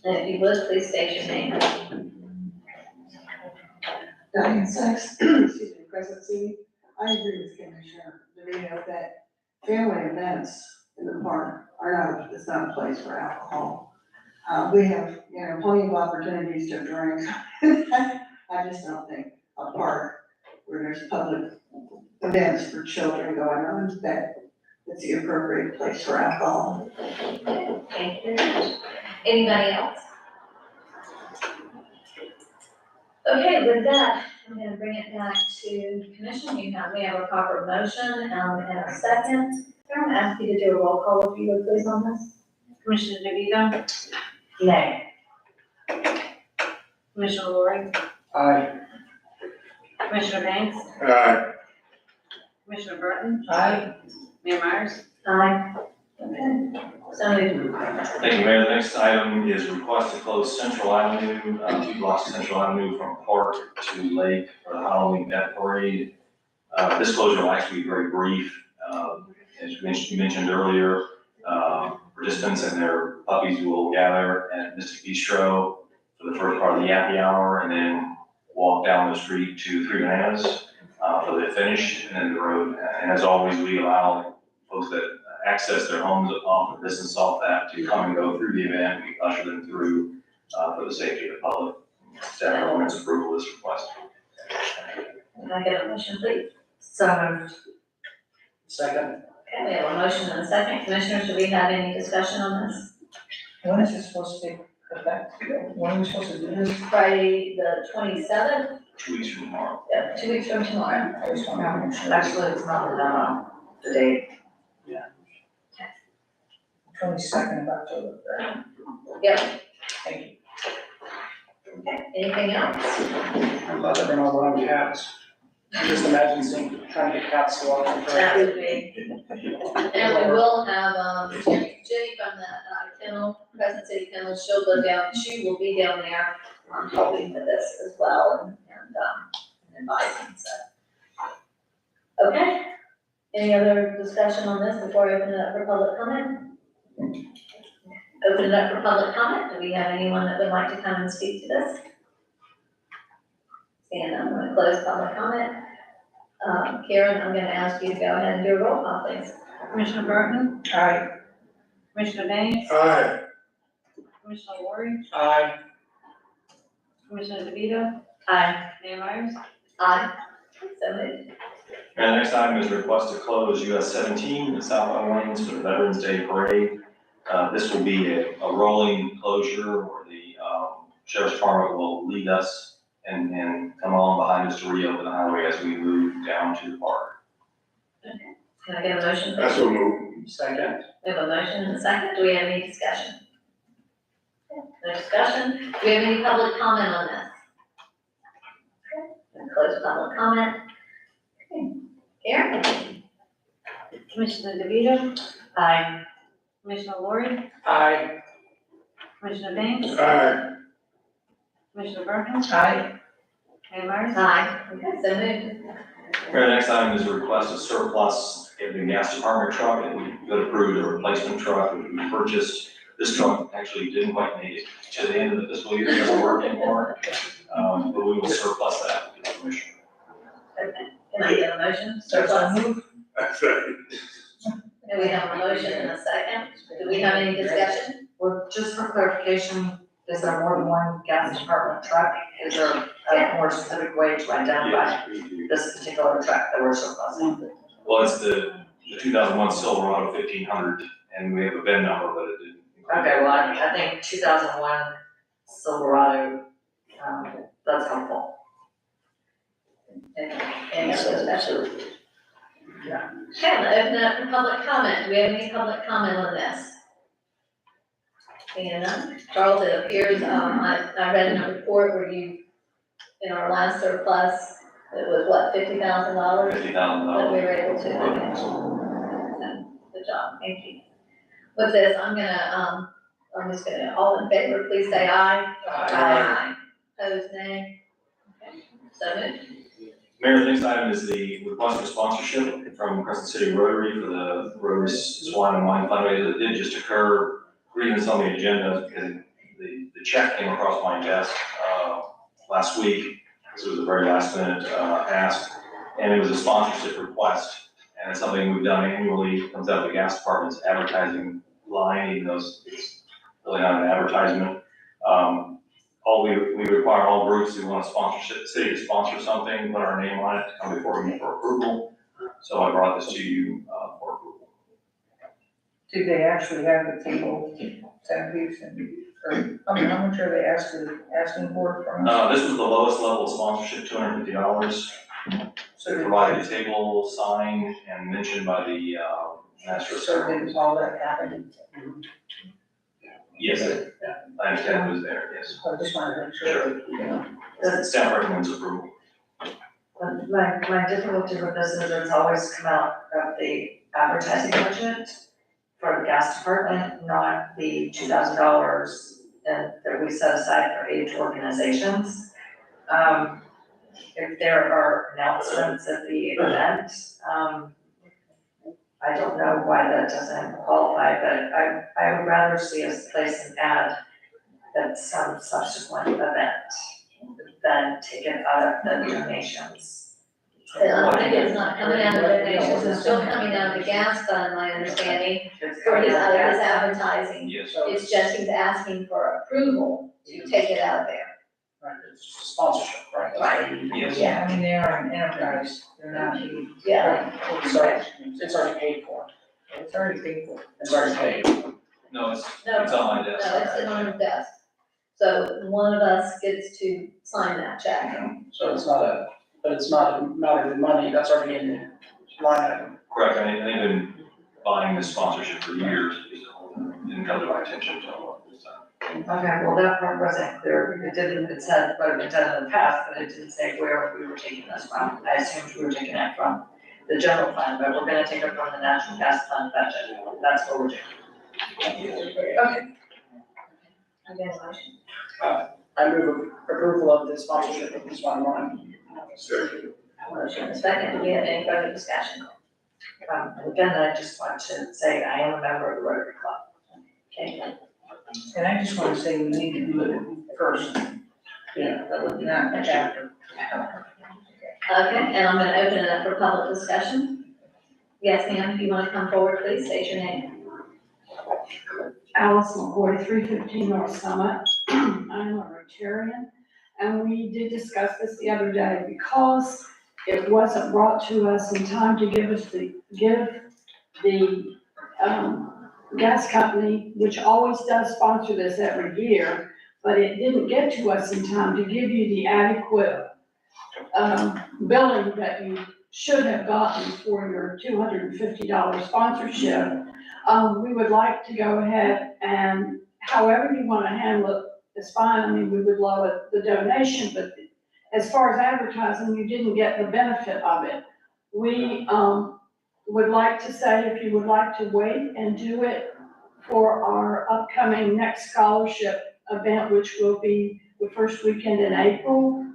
And if you would, please state your name. Diane Sykes, excuse me, Crescent City. I agree with Commissioner DeVito that family events in the park it's not a place for alcohol. We have, plenty of opportunities to drink. I just don't think a park where there's public events for children going on, that it's the appropriate place for alcohol. Thank you very much. Anybody else? Okay, with that, I'm gonna bring it back to commission. We have a proper motion, and a second. I'm gonna ask you to do a roll call, if you would, please, on this. Commissioner DeVito, Nay. Commissioner Loring, Aye. Commissioner Banks, Aye. Commissioner Burton, Aye. Mayor Myers. Aye. Okay. So moved. Thank you, Mayor. The next item is request to close Central Avenue, 2 blocks of Central Avenue from Park to Lake for the Halloween Death Parade. This closure will actually be very brief. As you mentioned earlier, participants and their puppies will gather at Mystic Bistro for the first part of the happy hour, and then walk down the street to Three Bananas for the finish, and then the road. And as always, we allow folks that access their homes off the business off that to come and go through the event. We usher them through for the safety of the public. Staff recommends approval of this request. Can I get a motion, please? So moved. Second. Okay, we have a motion and a second. Commissioners, do we have any discussion on this? When is this supposed to take effect? When are we supposed to do this? Friday, the 27th, 2 weeks from tomorrow. yeah, 2 weeks from tomorrow. I just want to make sure. Actually, it's not the memo, the date. 22nd of October, right? Yep. Thank you. Okay, anything else? I'm glad they're not allowing cats. Just imagine trying to get cats to walk in front That of would be, and we will have, Jenny from the kennel, Crescent City Kennel, she will be down there, helping with this as well and advising, so. Okay, any other discussion on this before I open it up for public comment? Open it up for public comment. Do we have anyone that would like to come and speak to this? Seeing none, I'm gonna close public comment. Karen, I'm gonna ask you to go ahead and do a roll call, please. Commissioner Burton, Aye. Commissioner Banks, Aye. Commissioner Lori, Aye. Commissioner DeVito, Aye. Mayor Myers. Aye. So moved. And the next item is a request to close US 17, the southbound lanes for the Veterans Day Parade. This will be a rolling closure where the Sheriff's Department will lead us and come along behind us to reopen the highway as we move down to the park. Can I get a motion? That's so moved. Second. We have a motion and a second. Do we have any discussion? No discussion. Do we have any public comment on this? Okay. Close public comment. Okay. Karen? Commissioner DeVito, Aye. Commissioner Lori, Aye. Commissioner Banks, Aye. Commissioner Burton, Aye. Mayor Myers. Aye. Okay, so moved. Our next item is a request of surplus in the gas department truck, and we got approved a replacement truck, which we purchased. This truck actually didn't quite make it to the end of the fiscal year, it doesn't work anymore, but we will surplus that with the commission. Okay. Can I get a motion? So Surplus. moved. That's right. Do we have a motion and a second? Do we have any discussion? Well, just for clarification, is there more than one gas department truck? Is there a more specific way to identify Yes, we do. this particular truck that we're surplusing? Well, it's the 2001 Silverado 1500, and we have a VIN number, but it didn't. Okay, well, I think 2001 Silverado, that's helpful. Any other discussion? Yeah. Okay, I'm gonna open it up for public comment. Do we have any public comment on this? Seeing none. Charles, it appears, I read in a report where you, in our last surplus, it was what, $50,000? That we $50,000. were able to, okay. So, good job, thank you. With this, I'm just gonna, all in favor, please say aye. Aye. Opposed, nay. Okay, so moved. Mayor, the next item is the request for sponsorship from Crescent City Rotary for the Rotary Swine and Wine fundraiser that did just occur. Reading some of the agenda, because the check came across my desk last week. This was a very last minute ask, and it was a sponsorship request. And it's something we've done annually, it comes out of the gas department's advertising line, even though it's really not an advertisement. We require all groups who want a sponsorship, city to sponsor something, put our name on it, to come before you for approval. So I brought this to you for approval. Do they actually have the table, 10 weeks and, or, how much are they asking for from us? This was the lowest level of sponsorship, $250. So They did- provided a table signed and mentioned by the master of So ceremonies. did all that happen? Yes, I understand it was there, yes. I just wanted to make sure, that, you know. Staff recommends approval. My difficulty with this is it's always come out of the advertising budget for the gas department, not the $2,000 that we set aside for aid to organizations. If there are announcements at the event, I don't know why that doesn't qualify, but I would rather see us place an ad that's some subsequent event than take it out of the donations. I don't think it's not coming out of donations, it's still coming out of the gas fund, my understanding, for his advertising. Yes. It's just he's asking for approval to take it out of there. Right, it's just a sponsorship, right? Right. Yes. Yeah, I mean, they are an enterprise, they're not a. Yeah. So it's already paid for. It's already paid for. It's already paid. No, it's No, on my desk. No, it's sitting on his desk. So one of us gets to sign that check. So it's not a matter of money, that's already in the line item. Correct, I mean, they've been buying this sponsorship for years, it didn't come to my attention until this time. Okay, well, that part wasn't clear, it said what had been done in the past, but it didn't say where we were taking this from. I assumed we were taking it from the general fund, but we're gonna take it from the natural gas fund budget, that's what we're doing. Okay. I get a motion. I move approval of the sponsorship of this one line. Second. Motion is second, do we have any further discussion? Again, I just want to say I am a member of the Rotary Club. Okay, And I just wanna say we need to do it first, Yeah, that would be. not after. Okay, and I'm gonna open it up for public discussion. Yes, ma'am, if you wanna come forward, please state your name. Alice McCoy, 315 North Summit. I'm a Rotarian, and we did discuss this the other day because it wasn't brought to us in time to give the gas company, which always does sponsor this every year, but it didn't get to us in time to give you the adequate billing that you should have gotten for your $250 sponsorship. We would like to go ahead and however you want to handle it, it's fine. I mean, we would love the donation, but as far as advertising, you didn't get the benefit of it. We, would like to say if you would like to wait and do it for our upcoming next scholarship event, which will be the first weekend in April,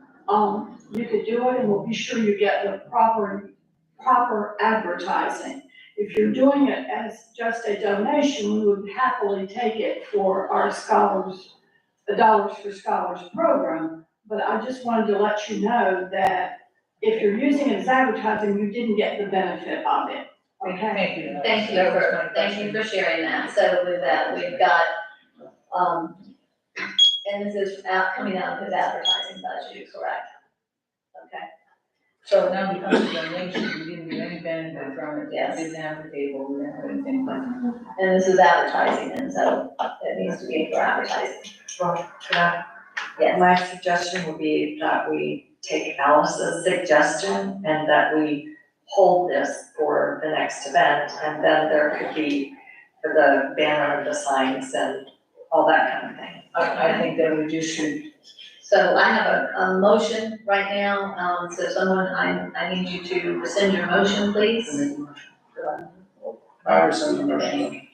you could do it and we'll be sure you get the proper advertising. If you're doing it as just a donation, we would happily take it for our scholars, the Dollars for Scholars program. But I just wanted to let you know that if you're using it as advertising, you didn't get the benefit of it, okay? Thank you. Thank you That was my thank you question. for sharing that. So with that, we've got, and this is coming out of his advertising budget, correct? Okay, So now because of donation, we didn't get any benefit from it. Yes. We didn't have the table, we didn't have anything. and this is advertising, and so it needs to be for advertising. well, could I Yes. my suggestion would be that we take Alice's suggestion and that we hold this for the next event, and then there could be the banner, the signs, and all that kind of thing. I think that we just should, So I have a motion right now, so someone, I need you to rescind your motion, please. I rescind the motion.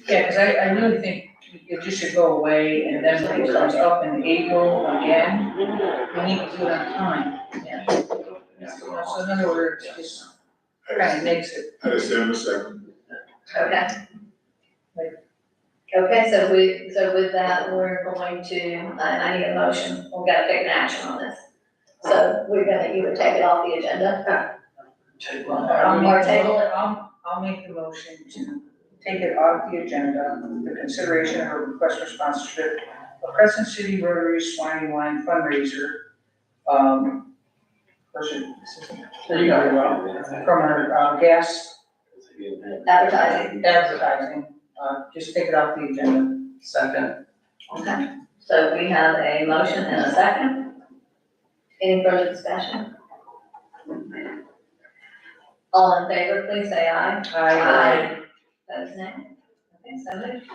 yeah, because I really think it just should go away, and then when it comes up in April again, we need to do it on time. Yeah. So in other words, just kind of makes it, I understand the second. Okay. Okay, so with that, we're going to, I need a motion, we've got to take an action on this. So we're gonna either take it off the agenda, or table it. I'll make the motion to take it off the agenda, the consideration of a request for sponsorship of Crescent City Rotary Swine Wine fundraiser. There you go, Rob. From our gas Advertising. advertising, just take it off the agenda. Second. Okay, so we have a motion and a second. Any further discussion? All in favor, please say aye. Aye. Opposed, nay. Okay, so moved.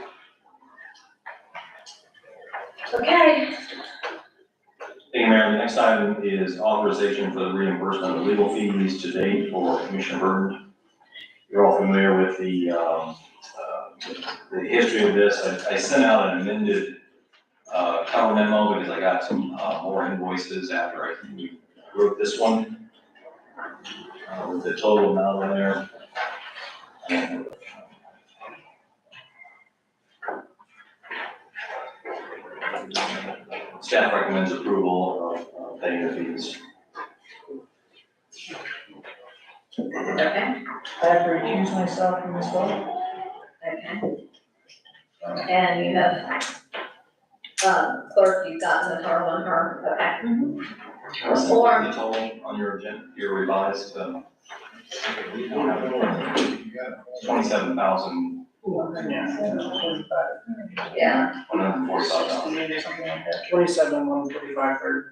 Okay, Thank you, Mayor. The next item is authorization for the reimbursement of legal fees to date for Commissioner Burton. You're all familiar with the history of this. I sent out an amended cover memo because I got some more invoices after we wrote this one with the total amount on there. Staff recommends approval of paying the fees. Okay, I have to recuse myself from this vote. okay. And you have, clerk, you've gotten the total on her, okay. The total on your agenda, your revised, 27,000, Yeah, $145. 27, 145, 30.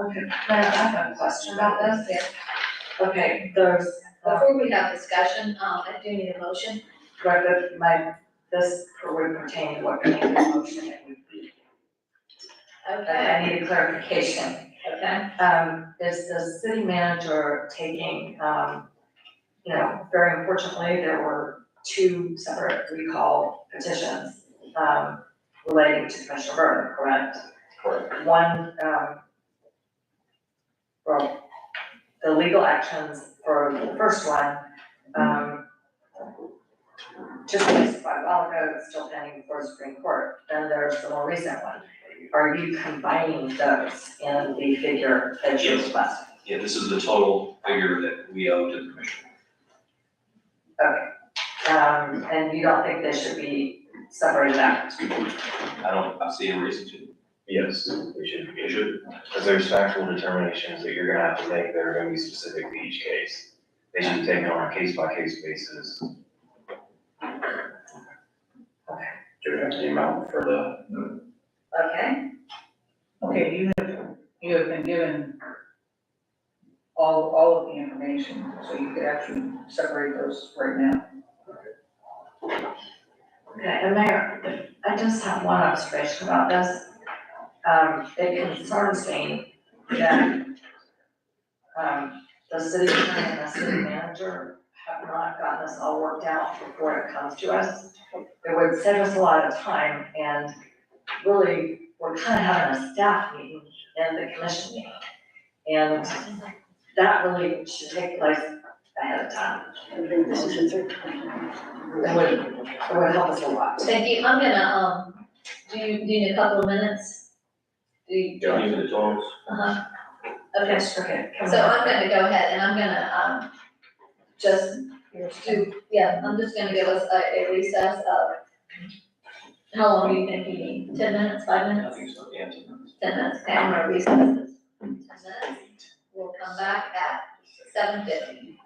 Okay, I have a question about this. Yeah. Okay, there's, before we have discussion, I do need a motion. this would pertain to what kind of motion it would be. Okay, I need a clarification. okay. Is the city manager taking, very unfortunately, there were two separate recall petitions, relating to Commissioner Burton, correct? Correct. One, the legal actions for the first one, just testified a while ago, it's still pending before the Supreme Court. Then there's the more recent one. Are you combining those in the figure that you Yes. requested? Yeah, this is the total figure that we owe to the commission. And you don't think they should be separated out? I see a reason to. Yes, we should, because there's factual determinations that you're gonna have to make that are gonna be specific to each case. They should be taken on a case-by-case basis. Do we have the amount for the? Okay, Okay, you have been given all of the information, so you could actually separate those right now. Okay, and Mayor, I just have one observation about this. It concerns me that, the city attorney and the city manager have not gotten this all worked out before it comes to us. It would save us a lot of time, and really, we're kind of having a staff meeting and the commission meeting. And that really should take place ahead of time. It would help us a lot. thank you. I'm gonna, do you need a couple of minutes? Do you? Don't even the totals. Uh-huh. Okay, Okay. so I'm gonna go ahead and I'm gonna, just I'm just gonna give us a recess of, how long do you think you need? 10 minutes, 5 I minutes? think so, yeah. 10 minutes, okay, I'm gonna recess this. 10 minutes. We'll come back at 7:50.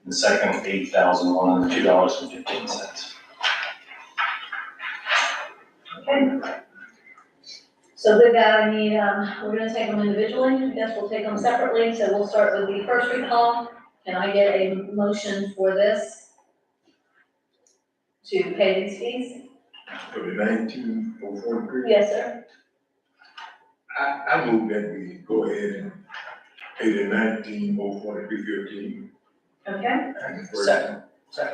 The second, $8,102.15. Okay. So with that, I need, we're gonna take them individually, I guess we'll take them separately, so we'll start with the first recall. Can I get a motion for this? To pay these fees? For the 19,043. Yes, sir. I move that we go ahead and pay the 19,043.15. Okay, Second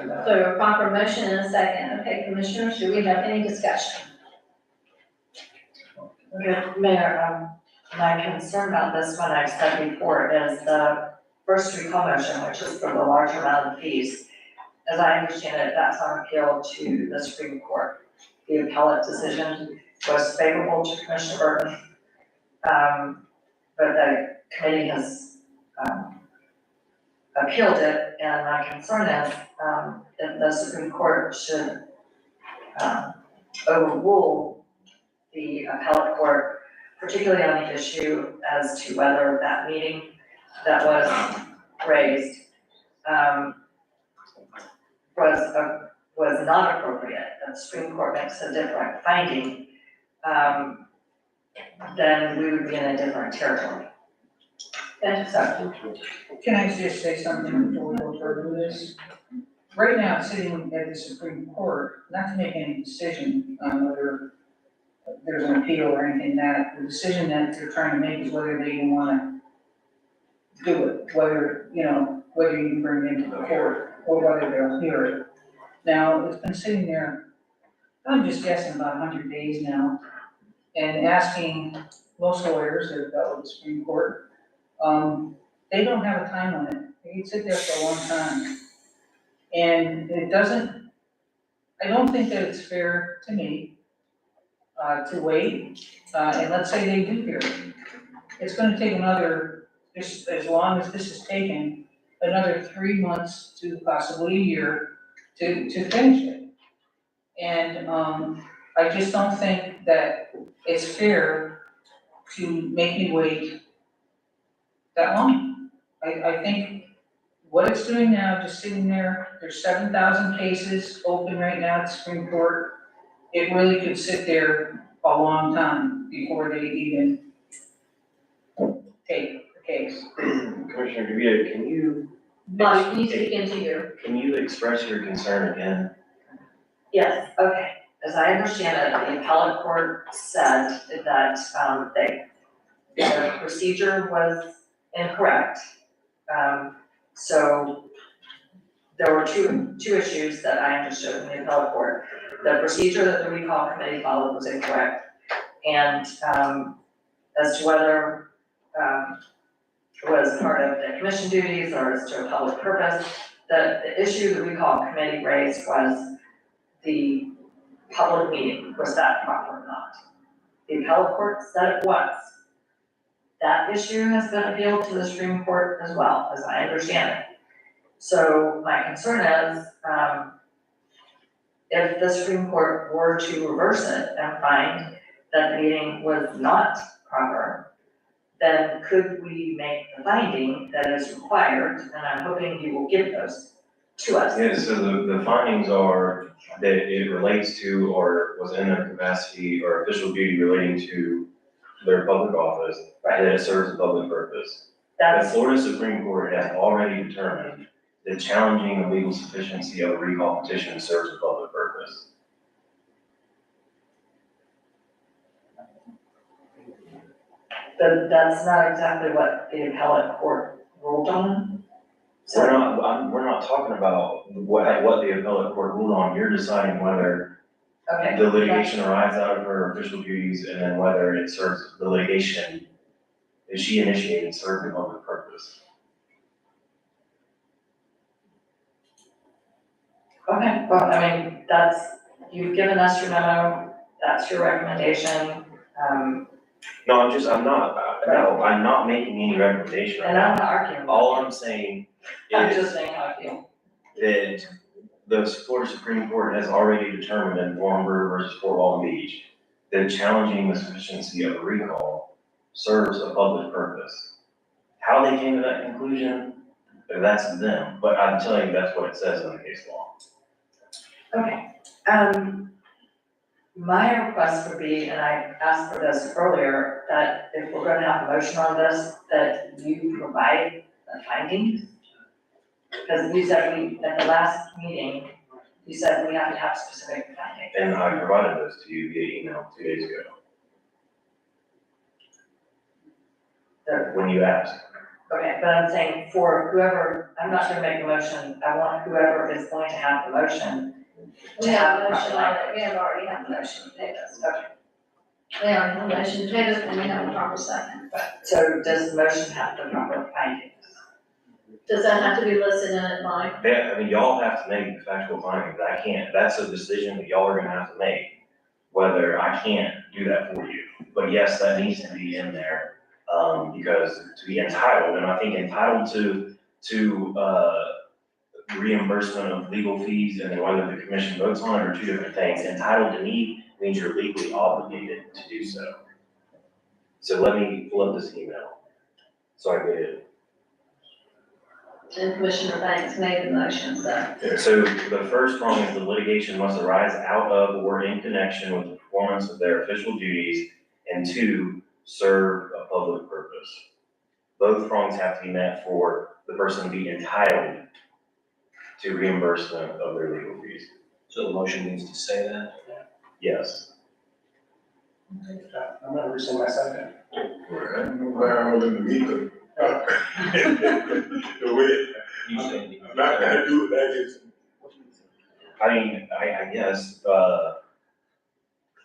that. so a proper motion and a second. Okay, commissioners, do we have any discussion? Good, Mayor, my concern about this one, I've said before, is the first recall motion, which is for the large amount of fees. As I understand it, that's on appeal to the Supreme Court. The appellate decision was favorable to Commissioner Burton. But the committee has, appealed it, and my concern is, if the Supreme Court should, overrule the appellate court, particularly on the issue as to whether that meeting that was raised, was not appropriate, and the Supreme Court makes a different finding, then we would be in a different territory. And so, Can I just say something before we go further with this? Right now, it's sitting at the Supreme Court, not to make any decision on whether there's an appeal or anything that, the decision that they're trying to make is whether they even wanna do it, whether, you know, whether you can bring it into the court or whether they'll hear it. Now, it's been sitting there, I'm just guessing about 100 days now, and asking most lawyers that have dealt with the Supreme Court, they don't have a time limit. They can sit there for a long time. And it doesn't, I don't think that it's fair to me, to wait, and let's say they do hear it. It's gonna take another, just as long as this is taken, another 3 months to possibly a year to finish it. And, I just don't think that it's fair to make me wait that long. I think what it's doing now, just sitting there, there's 7,000 cases open right now at the Supreme Court. It really could sit there a long time before they even take the case. Commissioner DeVito, can you, Bobby, can you speak into your, can you express your concern again? yes, okay, as I understand it, the appellate court said that, the procedure was incorrect. So there were two issues that I understood in the appellate court. The procedure that the recall committee followed was incorrect. And, as to whether, it was part of the commission duties or as to a public purpose, the issue the recall committee raised was the public meeting, was that proper or not? The appellate court said it was. That issue has been appealed to the Supreme Court as well, as I understand it. So my concern is, if the Supreme Court were to reverse it and find that the meeting was not proper, then could we make the finding that is required, and I'm hoping you will give those to us. Yeah, so the findings are that it relates to or was in their capacity or official duty relating to their public office, that it serves a public purpose. The Florida Supreme Court has already determined that challenging the legal sufficiency of a recall petition serves a public purpose. But that's not exactly what the appellate court ruled on. So We're not talking about what the appellate court ruled on. You're deciding whether okay, the litigation arises out of her official duties and then whether it serves the litigation that she initiated served a public purpose. okay, well, I mean, that's, you've given us your memo, that's your recommendation, No, I'm not making any recommendation. and I'm not arguing. All I'm saying I'm is just saying how I feel. that the Florida Supreme Court has already determined in Warrenburg versus Fort Walton Beach that challenging the sufficiency of a recall serves a public purpose. How they came to that conclusion, that's them, but I'm telling you, that's what it says in the case law. Okay, my request would be, and I asked for this earlier, that if we're gonna have a motion on this, that you provide the findings. Because you said at the last meeting, you said we have to have specific findings. And I provided those to you via email 2 days ago, when you asked. Okay, but I'm saying for whoever, I'm not gonna make a motion, I want whoever is going to have the motion We to have have a motion proper on it, we have already have a motion to take this. Okay. We already have a motion to take this, and we have a proper second. So does the motion have the proper findings? Does that have to be listed in it, Mike? Yeah, I mean, y'all have to make the factual findings, I can't, that's a decision that y'all are gonna have to make, whether I can't do that for you. But yes, that needs to be in there, because to be entitled, and I think entitled to reimbursement of legal fees and then whether the commission votes on it are two different things. Entitled to need means you're legally obligated to do so. So let me pull up this email, so I get it. And Commissioner Banks made the motion, so. So the first prong is the litigation must arise out of or in connection with the performance of their official duties, and 2, serve a public purpose. Both prongs have to be met for the person to be entitled to reimbursement of their legal fees. So the motion needs to say that? Yes. I'm gonna rescind my second. Well, I don't know why I was in the meeting. The way, I'm not gonna do it like this. I mean, I guess, I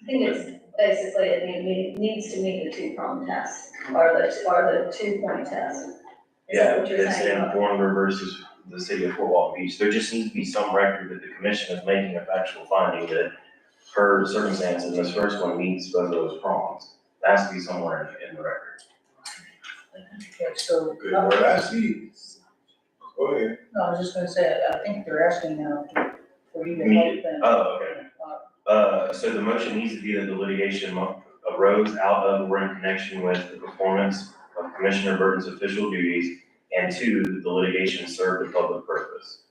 think it's basically, it needs to meet the 2-prong test, or the 2-point test. Is that yeah, what you're it's saying? in Thornburg versus the city of Fort Walton Beach. There just needs to be some record that the commission is making a factual finding that her circumstances, this first one meets both of those prongs. That has to be somewhere in the record. Okay, so, Good, what I see. Go ahead. no, I was just gonna say, I think they're asking now for you to Me- help them. Oh, okay. So the motion needs to be that the litigation arose out of or in connection with the performance of Commissioner Burton's official duties, and 2, that the litigation served a public purpose.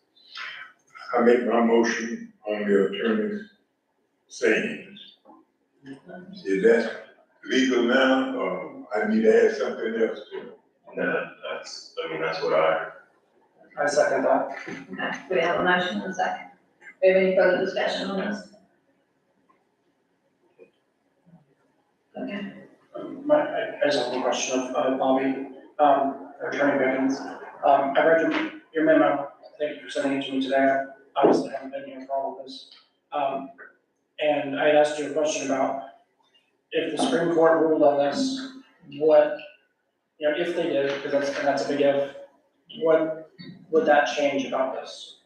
I make my motion on the attorney's sayings. Is that legal now, or I need to add something else to it? That's what I second that. Okay, we have a motion and a second. Do we have any further discussion on this? Okay. I just have one question of Bobby, Attorney Biggins. I read your memo, thank you for sending it to me today, I obviously haven't been here for all of this. And I had asked you a question about if the Supreme Court ruled on this, what, if they did, because that's a big if, what would that change about this?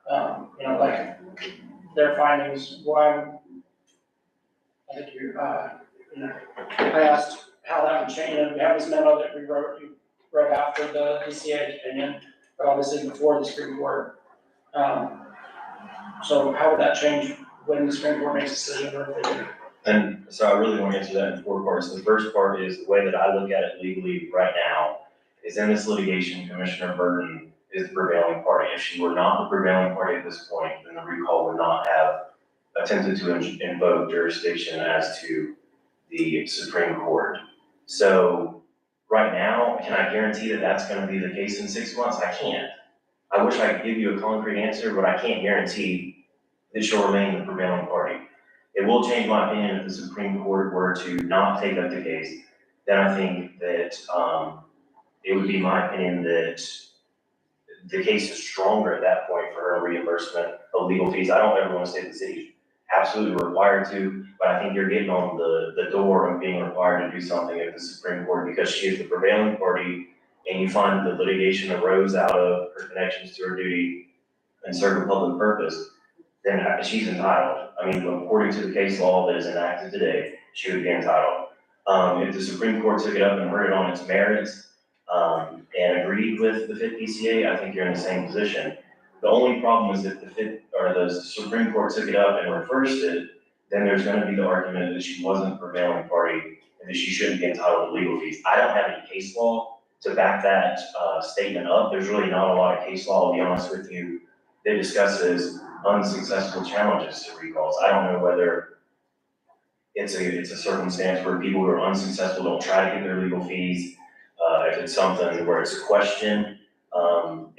Like their findings, why, I think I asked how that would change, we have this memo that you wrote after the DCA opinion, but obviously before the Supreme Court. So how would that change when the Supreme Court makes a decision or if they do? And so I really want to answer that in 4 parts. The first part is the way that I look at it legally right now is in this litigation, Commissioner Burton is the prevailing party. If she were not the prevailing party at this point, then the recall would not have attempted to invoke jurisdiction as to the Supreme Court. So right now, can I guarantee that that's going to be the case in 6 months? I can't. I wish I could give you a concrete answer, but I can't guarantee that she'll remain the prevailing party. It will change my opinion if the Supreme Court were to not take up the case. Then I think that it would be my opinion that the case is stronger at that point for her reimbursement of legal fees. I don't ever want to say the city's absolutely required to, but I think you're getting on the door of being required to do something at the Supreme Court because she is the prevailing party and you find that the litigation arose out of her connections to her duty and serve a public purpose, then she's entitled. I mean, according to the case law that is enacted today, she would be entitled. If the Supreme Court took it up and heard it on its merits, and agreed with the 5th PCA, I think you're in the same position. The only problem is if the Supreme Court took it up and reversed it, then there's gonna be the argument that she wasn't the prevailing party and that she shouldn't be entitled to legal fees. I don't have any case law to back that, statement up. There's really not a lot of case law, to be honest with you, that discusses unsuccessful challenges to recalls. I don't know whether it's a circumstance where people who are unsuccessful don't try to get their legal fees. If it's something where it's a question,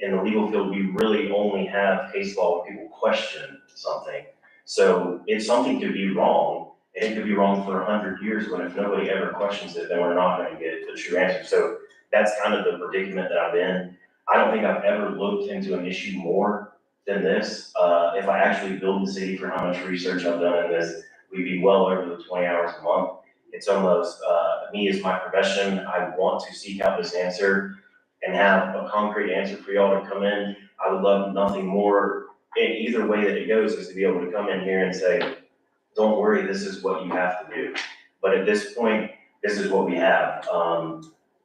in the legal field, we really only have case law where people question something. So if something could be wrong, and it could be wrong for 100 years, but if nobody ever questions it, then we're not gonna get the true answer. So that's kind of the predicament that I'm in. I don't think I've ever looked into an issue more than this. If I actually billed the city for how much research I've done in this, we'd be well over the 20 hours a month. It's almost, me as my profession, I want to seek out this answer and have a concrete answer for y'all to come in. I would love nothing more, in either way that it goes, is to be able to come in here and say, don't worry, this is what you have to do. But at this point, this is what we have.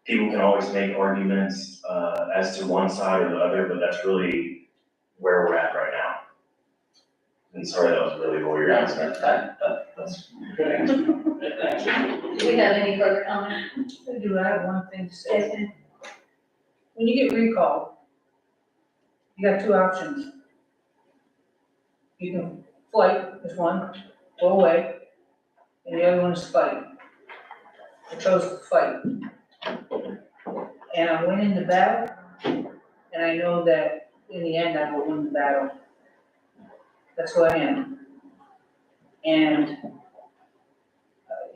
People can always make arguments, as to one side or the other, but that's really where we're at right now. And sorry, that was really lawyer answer. That's Good answer. Good answer. Do we have any further comment? I do have one thing to say. When you get recalled, you got two options. You can flight is one, go away, and the other one is fight. I chose to fight. And I went into battle, and I know that in the end I will win the battle. That's who I am. And,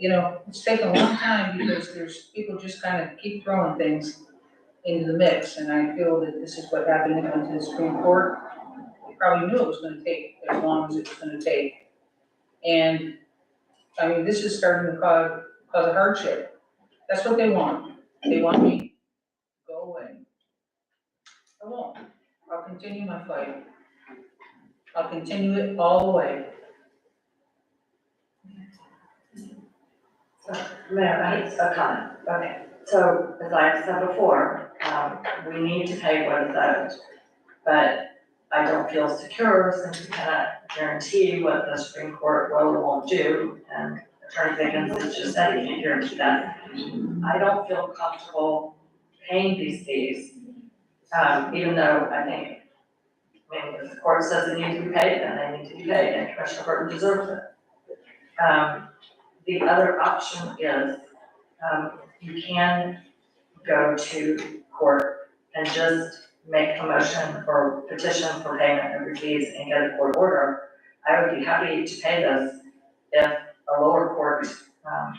it's taken a long time because there's people just kind of keep throwing things into the mix, and I feel that this is what happened when it went to the Supreme Court. They probably knew it was gonna take as long as it was gonna take. And, this is starting to cause a hardship. That's what they want. They want me to go away. I won't. I'll continue my fight. I'll continue it all the way. Mayor, I need a comment. Okay. So, as I said before, we need to pay what is owed. But I don't feel secure since we cannot guarantee what the Supreme Court will or won't do. And Attorney Higgins has just said he can't guarantee that. I don't feel comfortable paying these fees, even though I think, if the court says they need to be paid, then they need to be paid, and Commissioner Burton deserves it. The other option is, you can go to court and just make a motion or petition for payment of your fees and get a court order. I would be happy to pay this if a lower court,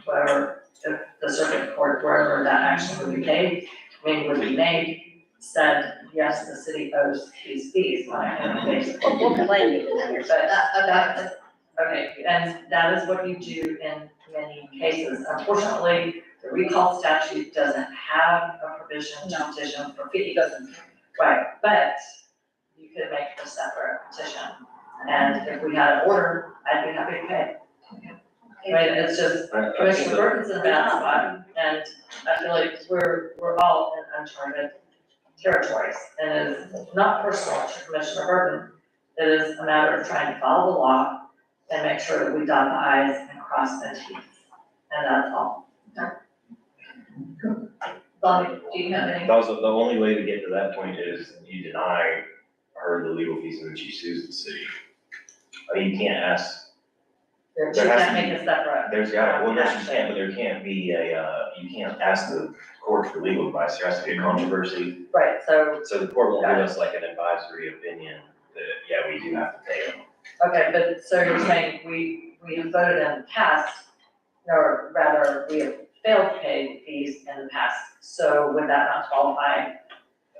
whatever, if the circuit court, wherever that action would be paid, would be made, said, yes, the city owes these fees on a annual basis. We'll claim it. But, okay, and that is what you do in many cases. Unfortunately, the recall statute doesn't have a provision to petition for fees. Right, but you could make a separate petition, and if we had an order, I'd be happy to pay. It's just, Commissioner Burton's in a bad spot, and I feel like we're all in uncharted territories, and it's not personal to Commissioner Burton. It is a matter of trying to follow the law and make sure that we dot the i's and cross the t's, and that's all. Bobby, do you have any? That was the only way to get to that point is you deny her the legal fees and then she sues the city. You can't ask. You There has can't to be- make a separate. There's got, well, yes, you can, but there can't be you can't ask the court for legal advice. There has to be a controversy. Right, so, So the court won't give us like an advisory opinion that, yeah, we do have to pay them. okay, but so you're saying we have voted in the past, or rather, we have failed to pay fees in the past, so would that not qualify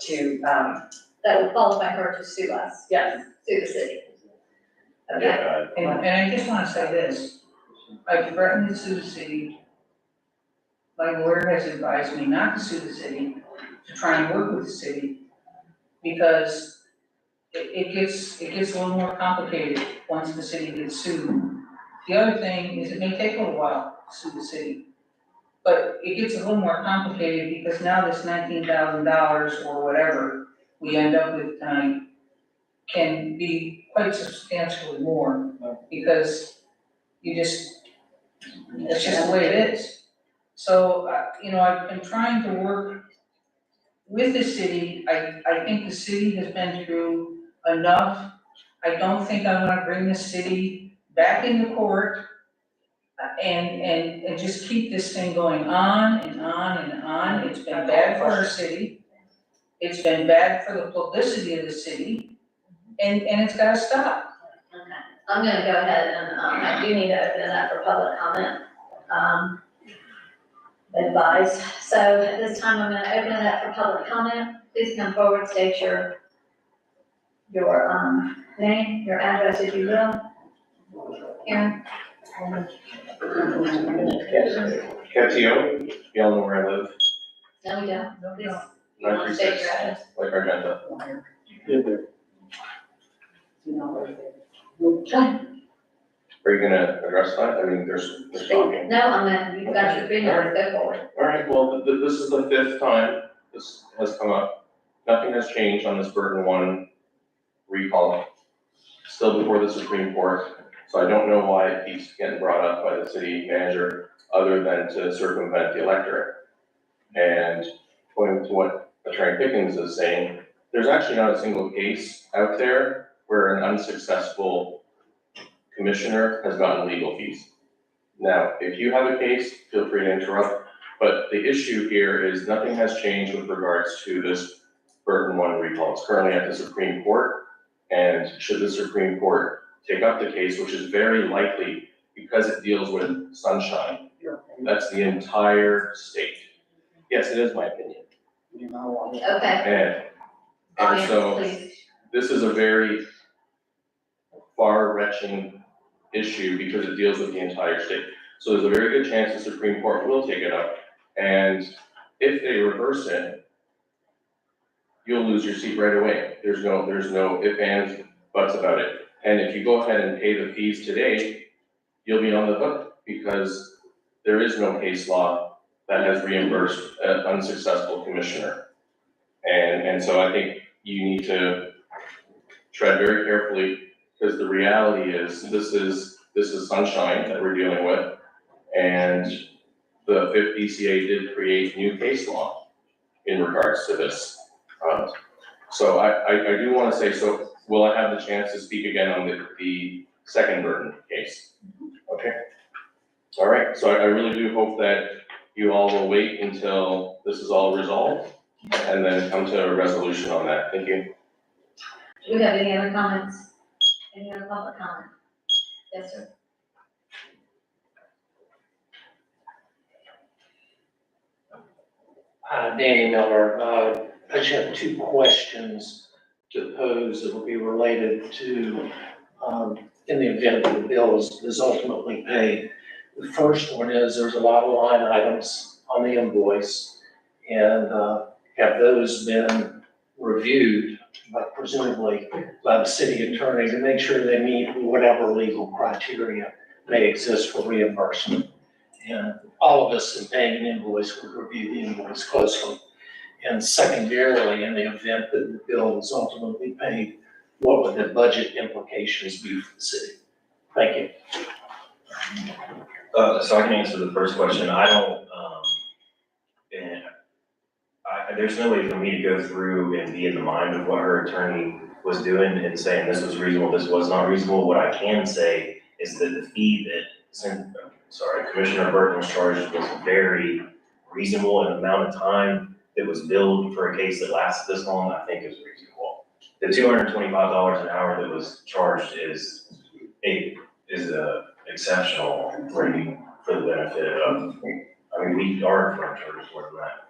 to, That would qualify her to sue us, yes, sue the city. Okay, Yeah, And I just wanna say this, I threatened to sue the city. My lawyer has advised me not to sue the city, to try and work with the city, because it gets a little more complicated once the city gets sued. The other thing is it may take a little while to sue the city, but it gets a little more complicated because now this $19,000 or whatever we end up with tonight can be quite substantially more, because it's just the way it is. So, I've been trying to work with the city, I think the city has been through enough. I don't think I wanna bring the city back into court and just keep this thing going on and on and on. It's been bad for our city. It's been bad for the publicity of the city, and it's gotta stop. Okay, I'm gonna go ahead and, I do need to open it up for public comment, advice. So at this time, I'm gonna open it up for public comment. Please come forward, state your name, your address, if you will. Aaron? Catio, y'all know where I live, No, we don't. Please, you nine want three to state six, your address? like Argenta. Are you gonna address that? I mean, there's talking. No, I'm not, you've got your 3 minutes, go forward. All right, well, this is the 5th time this has come up. Nothing has changed on this Burton 1 recall. Still before the Supreme Court, so I don't know why it keeps getting brought up by the city manager, other than to circumvent the electorate. And according to what Attorney Pickens is saying, there's actually not a single case out there where an unsuccessful commissioner has gotten legal fees. Now, if you have a case, feel free to interrupt, but the issue here is nothing has changed with regards to this Burton 1 recall. It's currently at the Supreme Court, and should the Supreme Court take up the case, which is very likely because it deals with Sunshine, that's the entire state. Yes, it is my opinion. Okay, And audience, so, please. this is a very far-reaching issue because it deals with the entire state. So there's a very good chance the Supreme Court will take it up, and if they reverse it, you'll lose your seat right away. There's no ifs, ands, buts about it. And if you go ahead and pay the fees today, you'll be on the hook because there is no case law that has reimbursed an unsuccessful commissioner. And so I think you need to tread very carefully, because the reality is, this is Sunshine that we're dealing with. And the 5th BCA did create new case law in regards to this. So I do want to say, so will I have the chance to speak again on the second Burton case? Okay. All right, so I really do hope that you all will wait until this is all resolved and then come to a resolution on that. Thank you. Do we have any other comments? Any other public comment? Yes, sir. Danny Miller, I just have 2 questions to pose that will be related to, in the event that the bill is ultimately paid. The first one is, there's a lot of line items on the invoice, and have those been reviewed, but presumably by the city attorney to make sure they meet whatever legal criteria may exist for reimbursement? And all of us in paying an invoice would review the invoice closely. And secondarily, in the event that the bill is ultimately paid, what would the budget implications be for the city? Thank you. So I can answer the first question. I don't, there's no way for me to go through and be in the mind of what her attorney was doing and saying this was reasonable, this was not reasonable. What I can say is that the fee that, Commissioner Burton was charged was very reasonable, and the amount of time that was billed for a case that lasted this long, I think is reasonable. The $225 an hour that was charged is exceptional rate for the benefit of, we are firm charges more than that.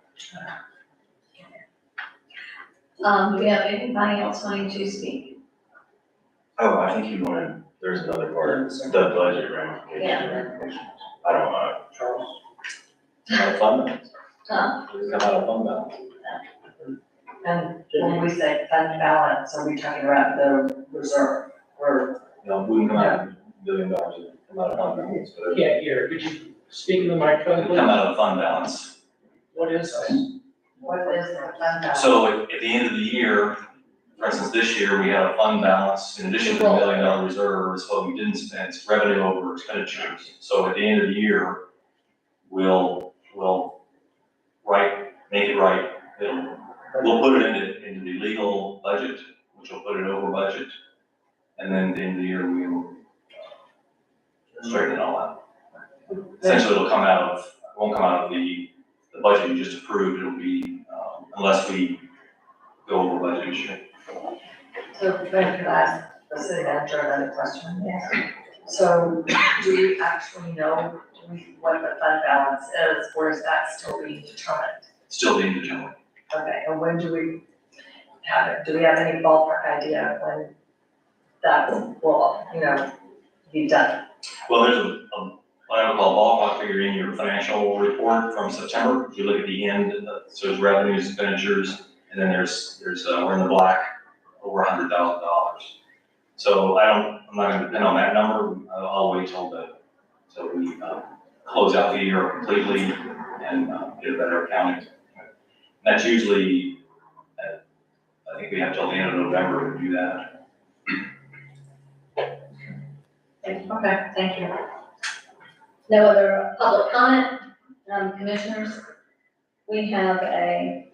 Do we have anybody else wanting to speak? Oh, I think you wanted, there's another part, the budget ramification. Yeah. I don't know. Charles? Come out of fund balance. Huh? Come out of fund balance. And when we say fund balance, are we talking about the reserve or? No, we can come out of $1 billion, come out of fund balance. but- Yeah, here, could you speak in the microphone, please? Come out of fund balance. What is that? What is the fund balance? So at the end of the year, for instance, this year, we had a fund balance, in addition to the $1 million reserve, is what we didn't spend, it's revenue over expenditures. So at the end of the year, we'll make it right, We'll put it into the legal budget, which will put it over budget. And then at the end of the year, we will straighten it all out. Essentially, it'll come out of, it won't come out of the budget you just approved. It'll be, unless we go over budget this year. So then could I ask the city manager another question? Yes. So do we actually know what the fund balance is, or is that still being determined? Still being determined. Okay, and when do we have it? Do we have any ballpark idea of when that will, be done? Well, there's what I would call ballpark figure in your financial report from September. If you look at the end, so there's revenues, expenditures, and then there's we're in the black, over $100,000. So I'm not gonna depend on that number. I'll wait till we close out the year completely and get a better accounting. That's usually, I think we have till the end of November to do that. Okay, thank you. No other public comment, commissioners? We have a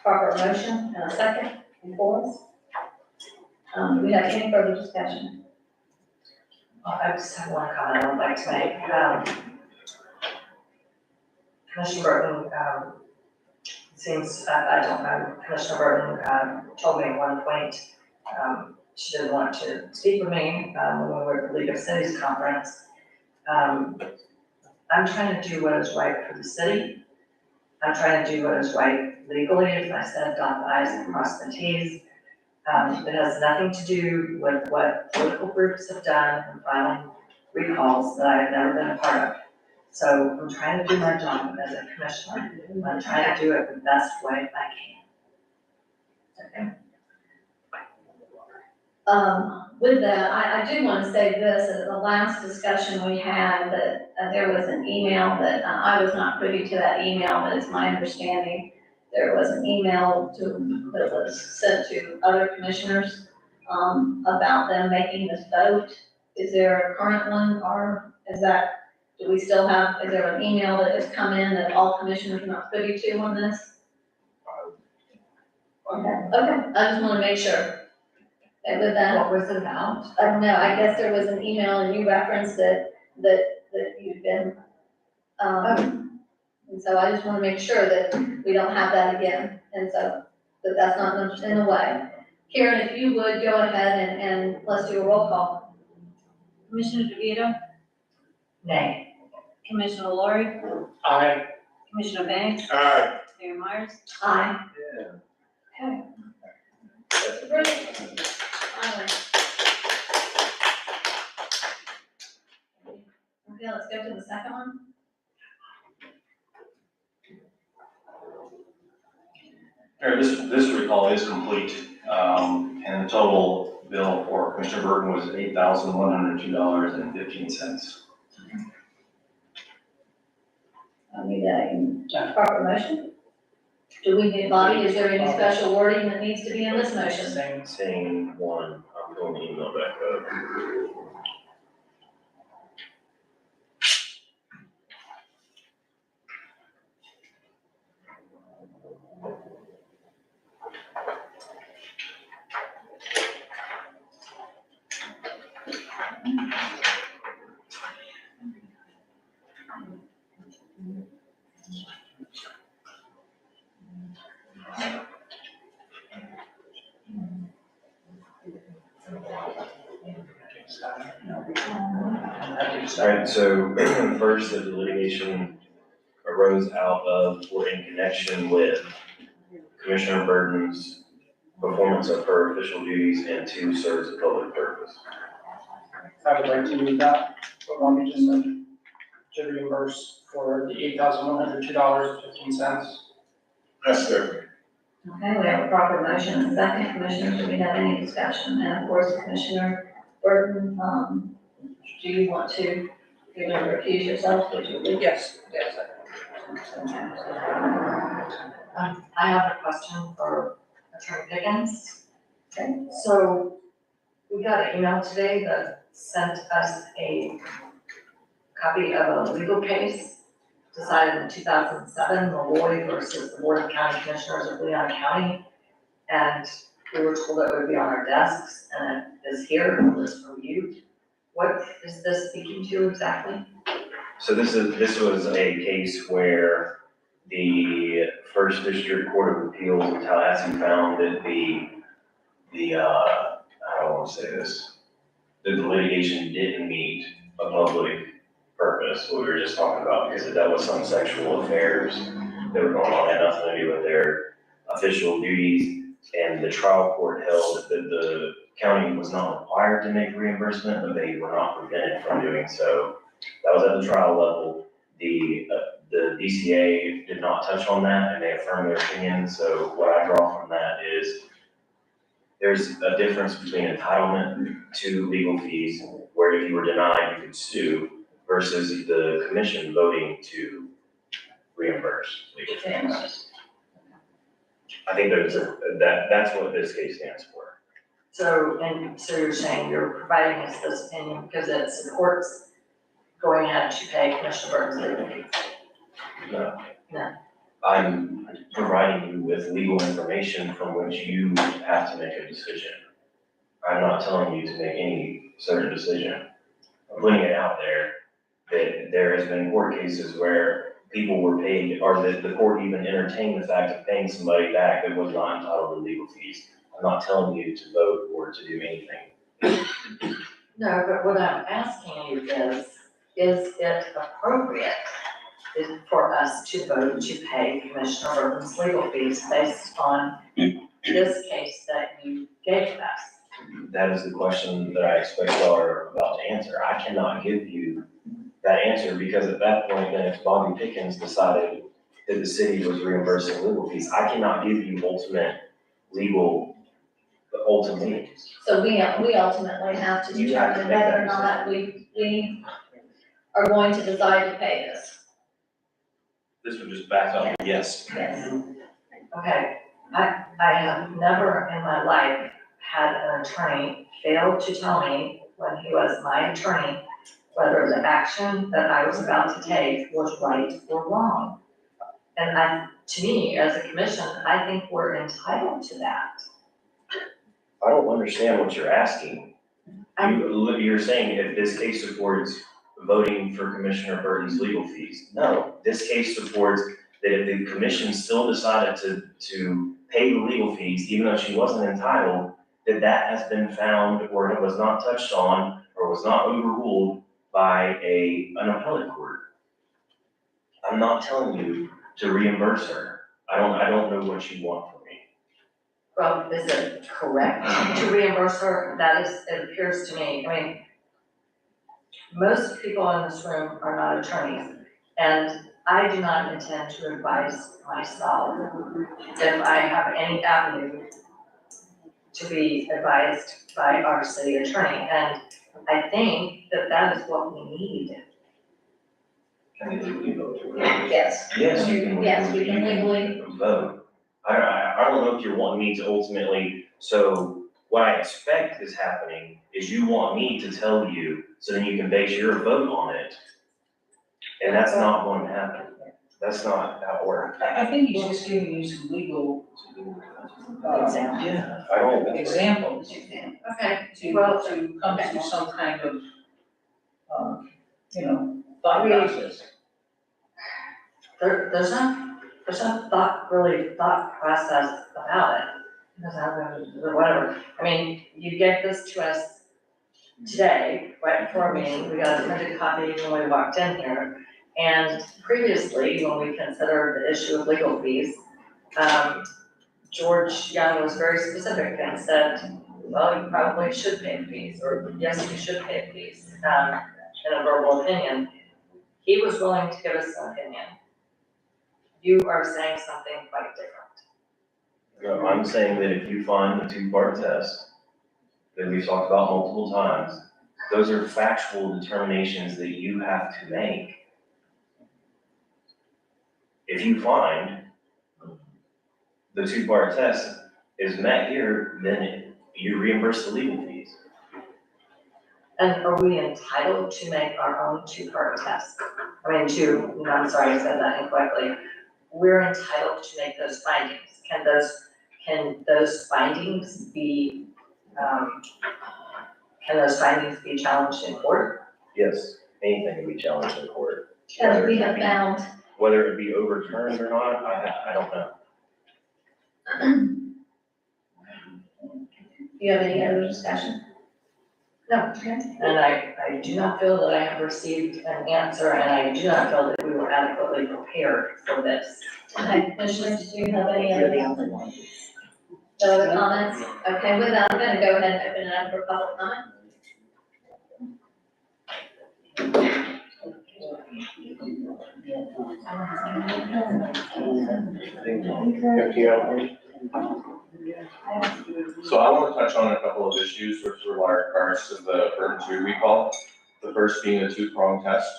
proper motion and a second before us. Do we have any further discussion? I just have one comment I'd like to make. Commissioner Burton, seems, I don't know, Commissioner Burton, told me at one point, she didn't want to speak with me, when we were at the League of Cities conference. I'm trying to do what is right for the city. I'm trying to do what is right legally, as I said, dot the i's and cross the t's. It has nothing to do with what political groups have done in filing recalls that I have never been a part of. So I'm trying to do my job as a commissioner. I'm trying to do it the best way I can. Okay. With that, I do want to say this, at the last discussion we had, that there was an email that, I was not privy to that email, but it's my understanding there was an email that was sent to other commissioners, about them making this vote. Is there a current one, or do we still have, is there an email that has come in that all commissioners are not privy to on this? Okay, I just want to make sure. And with that, What was it about? I don't know, I guess there was an email and you referenced that you've been, and so I just wanna make sure that we don't have that again, and so, that's not in the way. Karen, if you would go ahead and let's do a roll call. Commissioner DeVito, Nay. Commissioner Laurie, Aye. Commissioner Banks, Aye. Mayor Myers. Aye. Yeah. Okay. Brilliant. Finally. Okay, let's go to the second one. This recall is complete, and the total bill for Commissioner Burton was $8,102.15. I need a proper motion. Do we need, Bobby, is there any special wording that needs to be in this motion? Same one, I'm going to email back up. Alright, so first, the litigation arose out of or in connection with Commissioner Burton's performance of her official duties and to serve a public purpose. I would like to move that, but let me just to reimburse for the $8,102.15. That's it. Okay, we have a proper motion and a second. Commissioner, do we have any discussion? And of course, Commissioner Burton, do you want to, you're going to recuse yourself, would you? Yes. I have a question for Attorney Pickens. Okay. So we got an email today that sent us a copy of a legal case decided in 2007, Malloy versus the Board of County Commissioners of Leon County. And we were told it would be on our desks, and it is here, it was from you. What is this speaking to exactly? So this was a case where the First District Court of Appeals of Tallahassee found that I don't want to say this, that the litigation didn't meet a public purpose, what we were just talking about, because it dealt with some sexual affairs that were going on, had nothing to do with their official duties. And the trial court held that the county was not required to make reimbursement, but they were not prevented from doing so. That was at the trial level. The DCA did not touch on that, and they affirmed their opinion. So what I draw from that is there's a difference between entitlement to legal fees, where if you were denied, you could sue, versus the commission voting to reimburse legal fees. I think that's what this case stands for. So you're saying you're providing us this opinion because it supports going ahead to pay Commissioner Burton's legal fees? No. No. I'm providing you with legal information from which you have to make a decision. I'm not telling you to make any certain decision. I'm putting it out there that there has been court cases where people were paid, or that the court even entertained the fact of paying somebody back that was not entitled to legal fees. I'm not telling you to vote or to do anything. No, but what I'm asking you is it appropriate for us to vote to pay Commissioner Burton's legal fees based on this case that you gave us? That is the question that I expect y'all are about to answer. I cannot give you that answer, because at that point, then if Bobby Pickens decided that the city was reimbursing legal fees, I cannot give you ultimate legal ultimatums. So we ultimately have to You have to determine make that whether or not we are going to decide to pay this. This would just back up, yes. Yes. Okay, I have never in my life had an attorney fail to tell me when he was my attorney whether the action that I was about to take was right or wrong. And to me, as a commission, I think we're entitled to that. I don't understand what you're asking. You're saying if this case supports voting for Commissioner Burton's legal fees. No, this case supports that if the commission still decided to pay the legal fees, even though she wasn't entitled, that has been found, or it was not touched on, or was not overruled by an appellate court. I'm not telling you to reimburse her. I don't know what you want from me. Well, is it correct to reimburse her? That is, it appears to me, I mean, most people in this room are not attorneys, and I do not intend to advise myself if I have any avenue to be advised by our city attorney, and I think that is what we need. Can you legally vote? Yes. Yes, you can. Yes, we can legally. Vote. I don't know if you're wanting me to ultimately, so what I expect is happening is you want me to tell you, so then you can base your vote on it. And that's not going to happen. That's not how it works. I think he's just giving you some legal, Yeah, I don't. examples Okay, to come to some kind of, thought process. there's no thought process about it. Because I don't know, whatever, I mean, you get this to us today, right before me, we got a printed copy when we walked in here. And previously, when we considered the issue of legal fees, George Young was very specific and said, well, you probably should pay fees, or yes, you should pay fees, in a verbal opinion. He was willing to give us an opinion. You are saying something quite different. No, I'm saying that if you find the two-part test that we've talked about multiple times, those are factual determinations that you have to make. If you find the two-part test is met here, then you reimburse the legal fees. And are we entitled to make our own two-part test? I'm sorry I said that incorrectly. We're entitled to make those findings. Can those findings be, challenged in court? Yes, anything can be challenged in court. As we have found. Whether it be overturned or not, I don't know. Do you have any other discussion? No, okay. And I do not feel that I have received an answer, and I do not feel that we were adequately prepared for this. Okay, commissioners, do you have any You're other? the only one. Other comments? Okay, with that, I'm gonna go ahead and open it up for public comment. So I want to touch on a couple of issues with regards to the Burton 2 recall. The first being a two-prong test.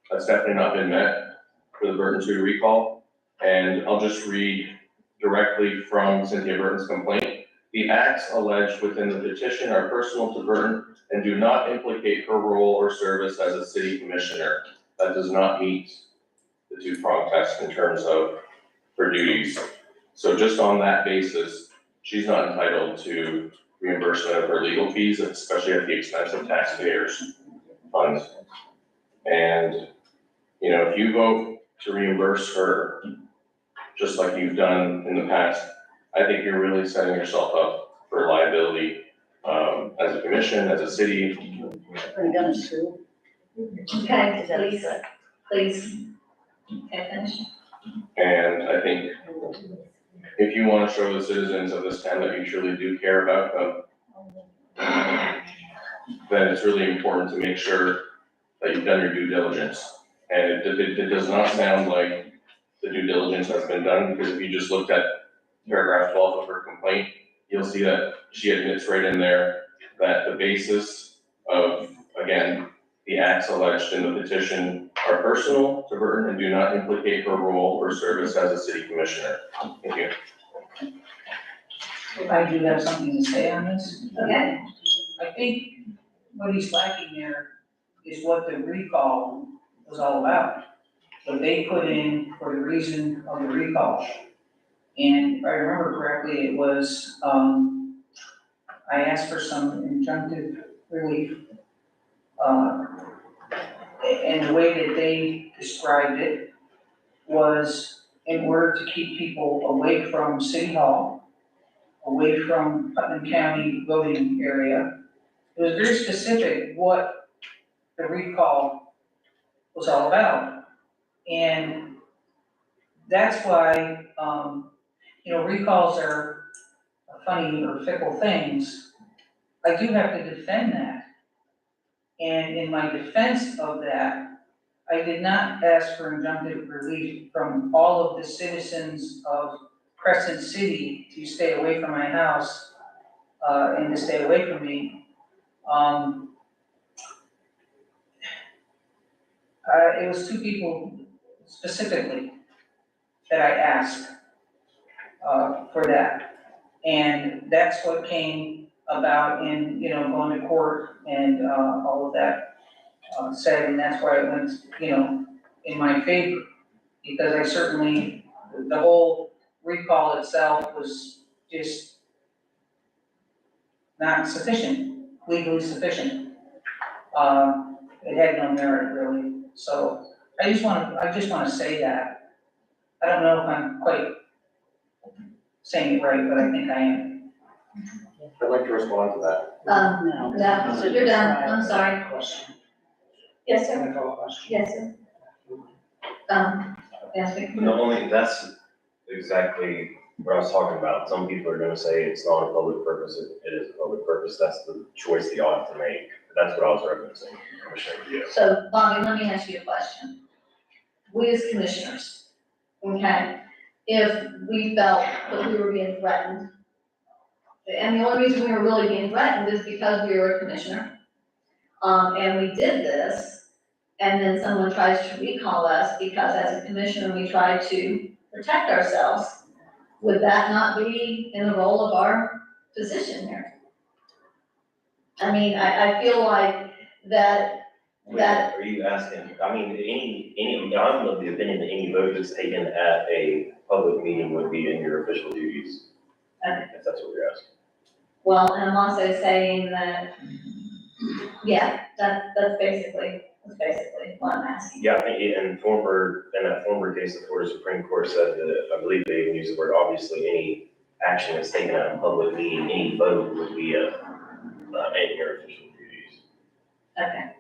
That's definitely not been met for the Burton 2 recall. And I'll just read directly from Cynthia Burton's complaint. The acts alleged within the petition are personal to Burton and do not implicate her role or service as a city commissioner. That does not meet the two-prong test in terms of her duties. So just on that basis, she's not entitled to reimbursement of her legal fees, especially at the expense of taxpayers' funds. And, you know, if you vote to reimburse her, just like you've done in the past, I think you're really setting yourself up for liability, as a commission, as a city. Are you gonna sue? Okay, please. Okay, finish. And I think if you want to show the citizens of this town that you truly do care about them, then it's really important to make sure that you've done your due diligence. And it does not sound like the due diligence has been done, because if you just looked at paragraph 12 of her complaint, you'll see that she admits right in there that the basis of, again, the acts alleged in the petition are personal to Burton and do not implicate her role or service as a city commissioner. Thank you. I do have something to say on this. Okay. I think what he's lacking there is what the recall was all about. What they put in for the reason of the recall. And if I remember correctly, it was, I asked for some injunctive relief. And the way that they described it was in order to keep people away from City Hall, away from Putnam County voting area. It was very specific what the recall was all about. And that's why, recalls are funny or fickle things. I do have to defend that. And in my defense of that, I did not ask for injunctive relief from all of the citizens of Crescent City to stay away from my house, and to stay away from me. It was two people specifically that I asked, for that. And that's what came about in, going to court and, all of that, said, and that's why it went, in my favor. Because I certainly, the whole recall itself was just not sufficient, legally sufficient. It had no merit really, so I just wanna say that. I don't know if I'm quite saying it right, but I think I am. I'd like to respond to that. No, you're done, I'm sorry. Yes, sir. Can I call a question? Yes, sir. Yes, sir. That's exactly what I was talking about. Some people are gonna say it's not a public purpose, it is a public purpose, that's the choice the auditor made. That's what I was referencing, Commissioner Diaz. So Bobby, let me ask you a question. We as commissioners, okay, if we felt that we were being threatened, and the only reason we were really being threatened is because we were a commissioner, and we did this, and then someone tries to recall us because as a commissioner, we try to protect ourselves, would that not be in the role of our position here? I mean, I feel like that That- Are you asking, I mean, I'm of the opinion that any vote that's taken at a public meeting would be in your official duties. Okay. If that's what you're asking. Well, and I'm also saying that, yeah, that's basically what I'm asking. Yeah, I think in that former case, the Florida Supreme Court said that, I believe they even used the word, obviously, any action that's taken at a public meeting, any vote would be in your official duties. Okay.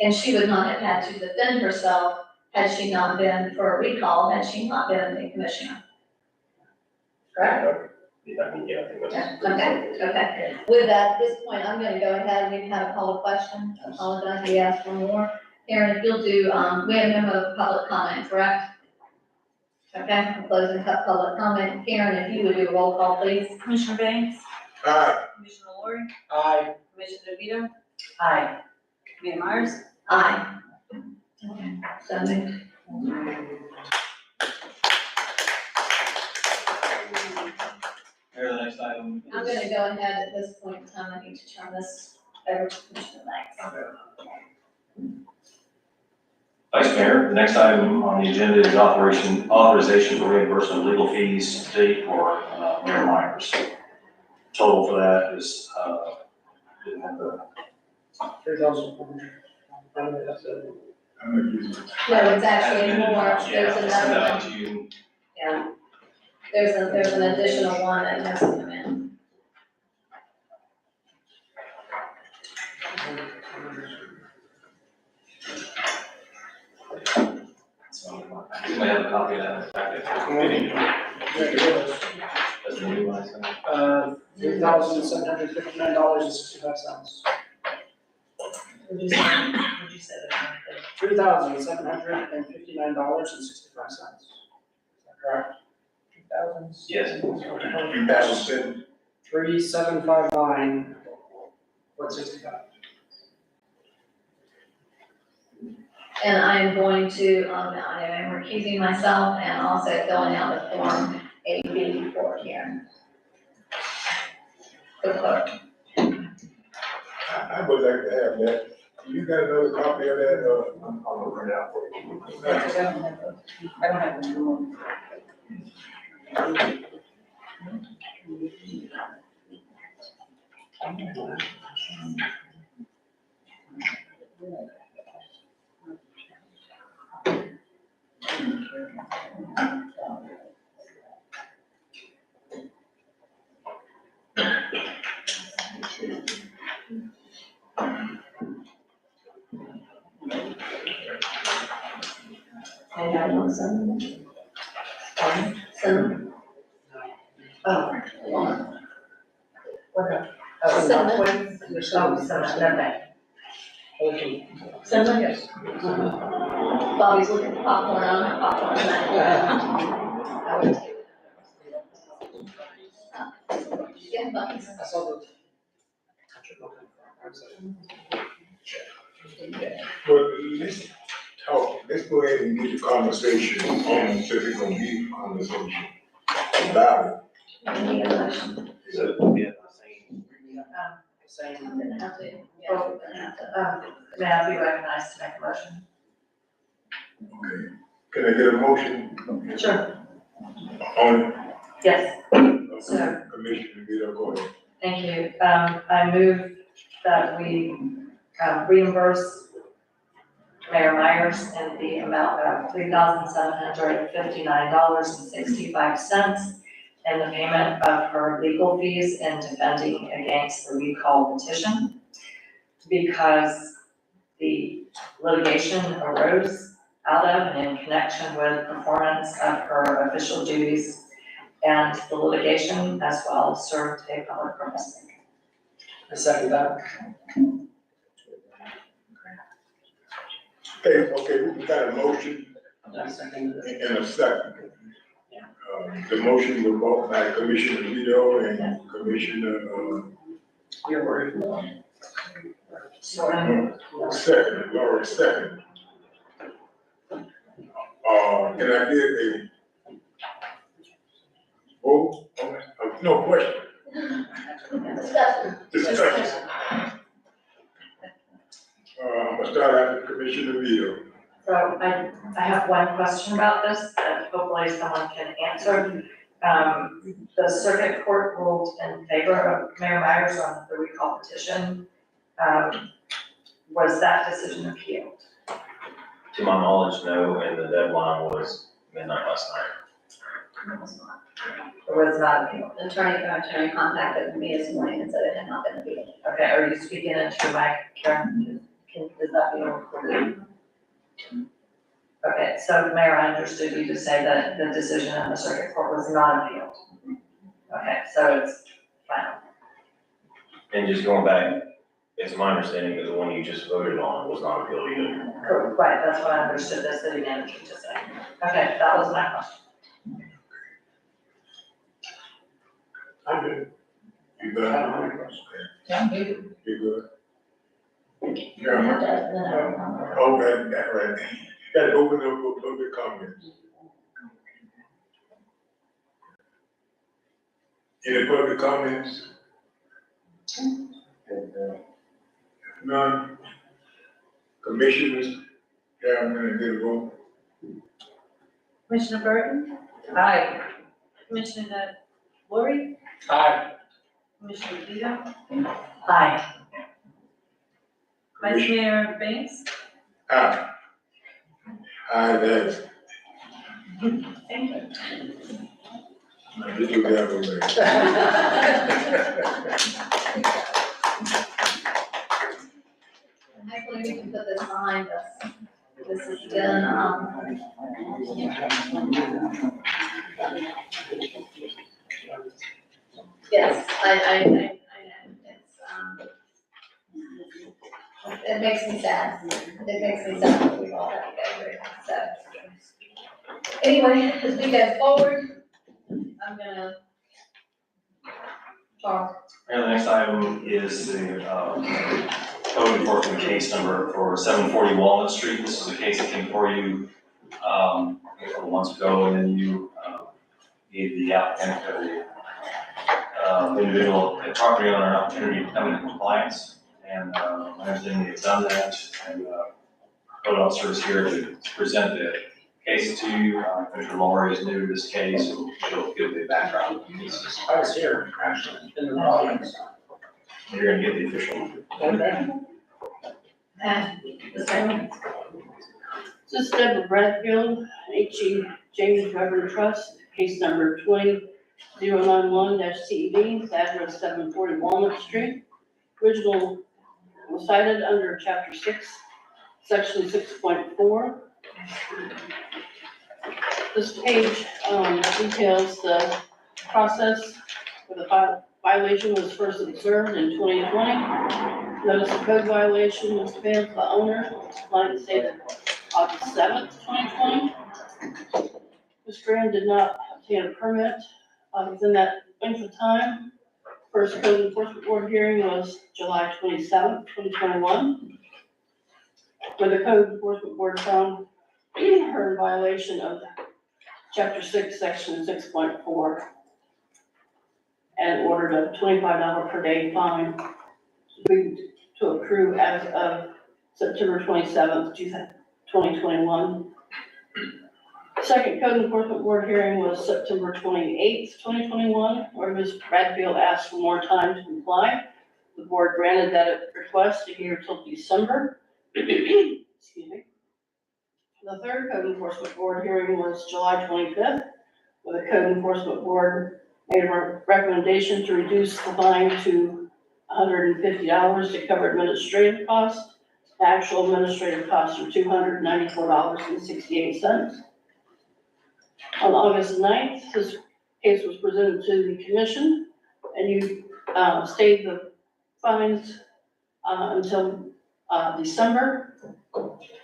And she would not have had to defend herself had she not been for a recall, had she not been a commissioner. Correct? Yeah, I mean, yeah, I think that's. Okay. With that, at this point, I'm gonna go ahead, we've had a call to question, I apologize, we asked for more. Karen, if you'll do, we have no more public comment, correct? Okay, I'm closing public comment. Karen, if you would do a roll call, please. Commissioner Banks? Aye. Commissioner Lori? Aye. Commissioner DeVito? Aye. Mayor Myers? Aye. Okay, so moved. Mayor, the next item I'm gonna go ahead at this point in time, I need to turn this over to Commissioner Banks. Vice Mayor, the next item on the agenda is authorization for reimbursement of legal fees to date for Mayor Myers. Total for that is, didn't have the. 3,400. I mean, that's it. I'm gonna use it. No, it's actually more, Yeah, there's I'll send that another out one, to you. yeah. There's an additional one that has to come in. So, you may have a copy of that in the packet. That's the new one, I sent. $3,759.65. Would you say that? $3,759.65. Is that correct? Yes. 3,007. 3,759, 65. And I am going to, I am recusing myself and also filling out the form AB for Karen. The clerk. I would like to have that. You got another copy of that, I'm gonna print it out for you. I don't have any more. I got one, seven. Seven. Oh. What the? Oh, Seven. okay. Seven? Yes. Bobby's looking for popcorn, I don't have popcorn tonight. I would take it. Yeah, Bobby's. I saw the. Well, let's go ahead and get the conversation on, so we're gonna be conversation about it. I need a motion. So it will be at the same. Same. I'm gonna have to, yeah, we're gonna have to. May I be recognized to make a motion? Okay. Can I get a motion Sure. on, Yes. So, Commissioner Vito, go ahead. thank you. I move that we reimburse Mayor Myers in the amount of $3,759.65 in the payment of her legal fees in defending against the recall petition, because the litigation arose out of and in connection with performance of her official duties, and the litigation as well served a public purpose. I second that. Okay, we got a motion I second it. and a second. The motion was brought by Commissioner Vito and Commissioner, You're worried. second, Laura, second. Can I get a vote on it? No question. Discussion. Discussion. Commissioner Vito. So I have one question about this that hopefully someone can answer. The circuit court ruled in favor of Mayor Myers on the recall petition. Was that decision appealed? To my knowledge, no, and the deadline was midnight last night. Or was not appealed? Attorney contacted me this morning and said it had not been appealed. Okay, are you speaking into your mic, Karen? Is that being recorded? Okay, so Mayor, I understood you to say that the decision in the circuit court was not appealed. Okay, so it's final. And just going back, it's my understanding that the one you just voted on was not appealed either. Correct, right, that's what I understood the city manager to say. Okay, that was my question. I'm good. You good? Yeah, I'm good. You good? Yeah. Oh, that right. Gotta open up for public comments. Any public comments? None. Commissioners, yeah, I'm gonna get a vote. Commissioner Burton, Aye. Commissioner Lori, Aye. Commissioner Vito, Aye. Vice Mayor Banks. Aye. Aye, that's. Thank you. You do that one, man. Hopefully we can put this behind us. This has been, yes, I know, it's, it makes me sad. It makes me sad that we've all had to go through, so. Anyway, as we go forward, I'm gonna, Charles. And the next item is the code enforcement case number for 740 Walnut Street. This is a case that came for you a couple months ago, and then you gave the applicant or the individual, the property owner, an opportunity to come into compliance. And I understand you've done that, and code officer is here to present the case to you. Commissioner Lawrie is new to this case, so she'll give the background. I was here, actually, in the audience. You're gonna get the official. Okay. The same. This is Deborah Bradfield, H.E. James Reverend Trust, case number 20091-CEB, address 740 Walnut Street. Original was cited under Chapter 6, Section 6.4. This page details the process where the violation was first observed in 2020. Notice of code violation was mailed to the owner, complaint dated August 7th, 2020. Ms. Graham did not obtain a permit within that length of time. First code enforcement board hearing was July 27th, 2021, where the code enforcement board found her in violation of Chapter 6, Section 6.4, and ordered a $25 per day fine to accrue as of September 27th, 2021. Second code enforcement board hearing was September 28th, 2021, where Ms. Bradfield asked for more time to comply. The board granted that request to hear till December. Excuse me. The third code enforcement board hearing was July 25th, where the code enforcement board made a recommendation to reduce the fine to $150 to cover administrative costs. The actual administrative costs are $294.68. On August 9th, this case was presented to the commission, and you stayed the fines until December.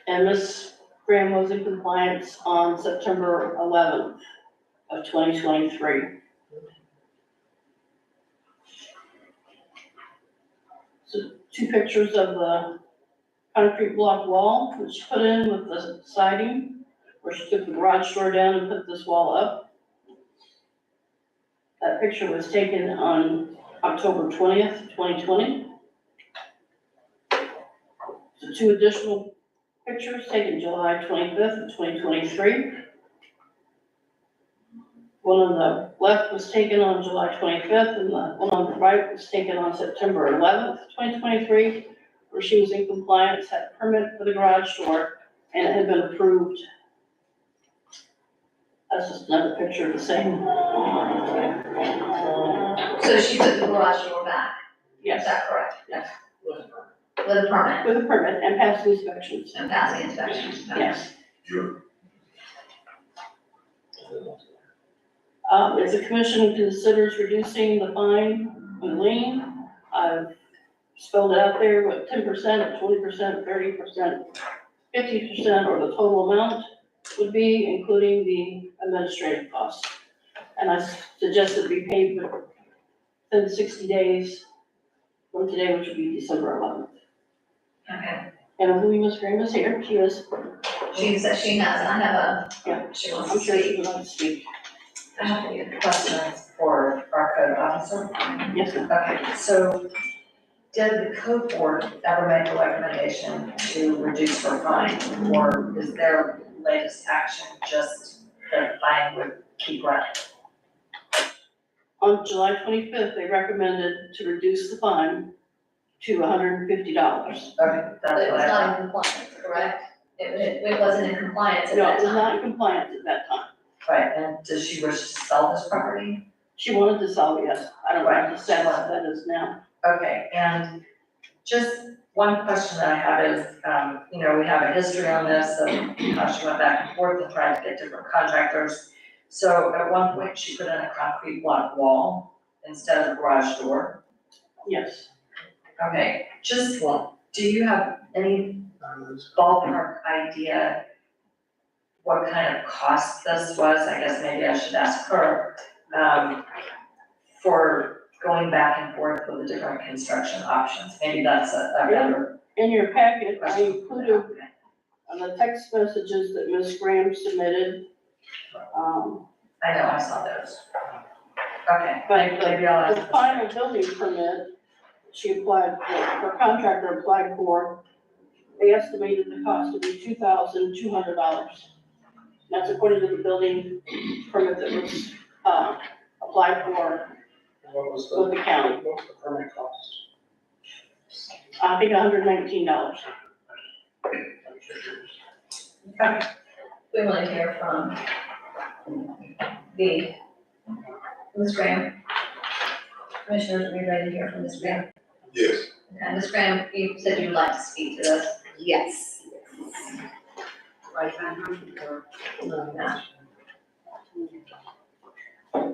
And Ms. Graham was in compliance on September 11th of 2023. So 2 pictures of the concrete block wall, which she put in with the siding, where she took the garage door down and put this wall up. That picture was taken on October 20th, 2020. So 2 additional pictures taken July 25th of 2023. One on the left was taken on July 25th, and the one on the right was taken on September 11th, 2023, where she was in compliance, had a permit for the garage door, and it had been approved. That's just another picture of the same. So she put the garage door back, is Yes, that correct? Yes. With a permit with a permit and passed the inspections. and passing inspections? Okay. Yes. Sure. If the commission considers reducing the fine and lien, I've spelled it out there, what 10%, 20%, 30%, 50%, or the total amount would be, including the administrative costs. And I suggest it be paid within 60 days from today, which would be December 11th. Okay, And I believe Ms. Graham is here, she is. she says she has, I have a, Yeah. she wants I'm to sure she speak. would like to speak. I have a question for our code officer. Yes, ma'am. Okay, so did the code board ever make a recommendation to reduce her fine? Or is their latest action just the fine would keep running? On July 25th, they recommended to reduce the fine to $150. Okay, that's But it what was I not thought. in compliance, correct? It wasn't in compliance at No, that it was time. not in compliance at that time. Right, and does she wish to sell this property? She wanted to sell, yes. I don't know what the status of that is now. Okay, and just one question that I have is, you know, we have a history on this of how she went back and forth and tried to get different contractors. So at one point, she put in a concrete block wall instead of a garage door. Yes. Okay, just, do you have any ballpark idea what kind of cost this was? I guess maybe I should ask her, for going back and forth with the different construction options. Maybe that's a better. In your packet, I question. included on the text messages that Ms. Graham submitted. I know, I saw those. Okay, But maybe I'll the ask. final building permit she applied, her contractor applied for, they estimated the cost to be $2,200. That's according to the building permit that was, applied for What was with the county. what was the permit cost? I think $119. We want to hear from the, Ms. Graham. Commissioners, are we ready to hear from Ms. Graham? Yes. Okay, Ms. Graham, you said you'd like to speak to this. Yes. Right, no.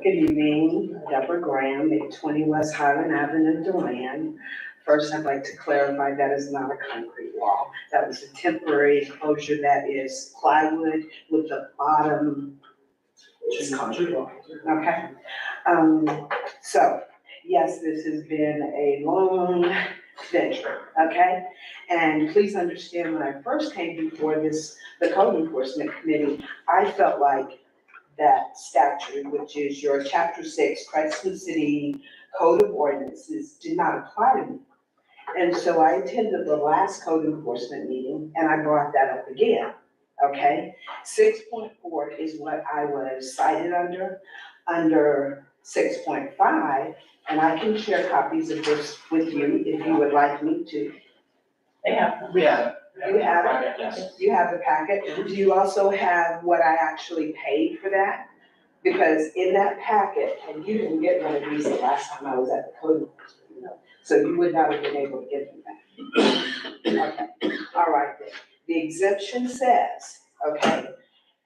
Good evening, Deborah Graham at 20 West Highland Avenue, Deland. First, I'd like to clarify that is not a concrete wall. That was a temporary closure that is plywood with the bottom. Just concrete wall. Okay. So, yes, this has been a long venture, okay? And please understand, when I first came before the code enforcement committee, I felt like that statute, which is your chapter 6 Crescent City Code of Ordinances, did not apply to me. And so I attended the last code enforcement meeting and I brought that up again, okay? 6.4 is what I was cited under 6.5, and I can share copies of this with you if you would like me to. They have. We have it. You have it? Yes. You have the packet. Do you also have what I actually paid for that? Because in that packet, and you didn't get one of these the last time I was at the code enforcement, you know, so you would not have been able to get them back. Okay, all right then. The exemption says, okay,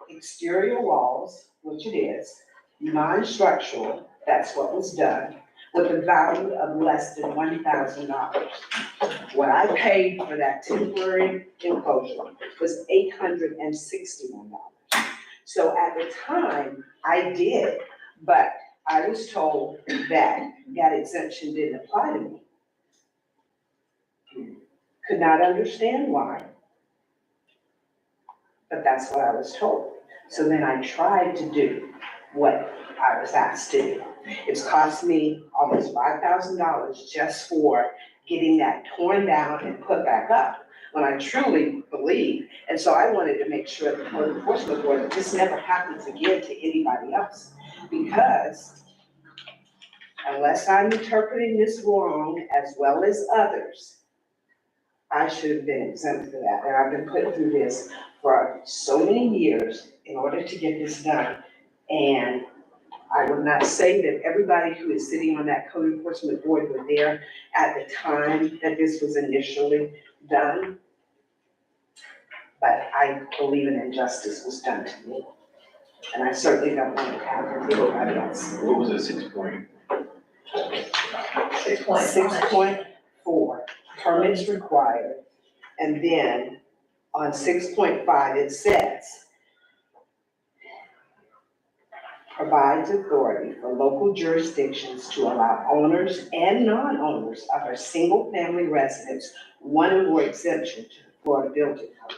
exterior walls, which it is, non-structural, that's what was done, with a value of less than $1,000. What I paid for that temporary enclosure was $861. So at the time, I did, but I was told that that exemption didn't apply to me. Could not understand why. But that's what I was told. So then I tried to do what I was asked to do. It's cost me almost $5,000 just for getting that torn down and put back up. when I truly believe. And so I wanted to make sure the code enforcement board, that this never happens again to anybody else. Because unless I'm interpreting this wrong as well as others, I should have been exempt for that. And I've been put through this for so many years in order to get this done. And I would not say that everybody who is sitting on that code enforcement board were there at the time that this was initially done. But I believe an injustice was done to me. And I certainly don't want it to happen to anybody else. What was it, 6.? 6.4, permits required. And then on 6.5, it says, provides authority for local jurisdictions to allow owners and non-owners of a single-family residence one or more exemption to the Florida Building Code.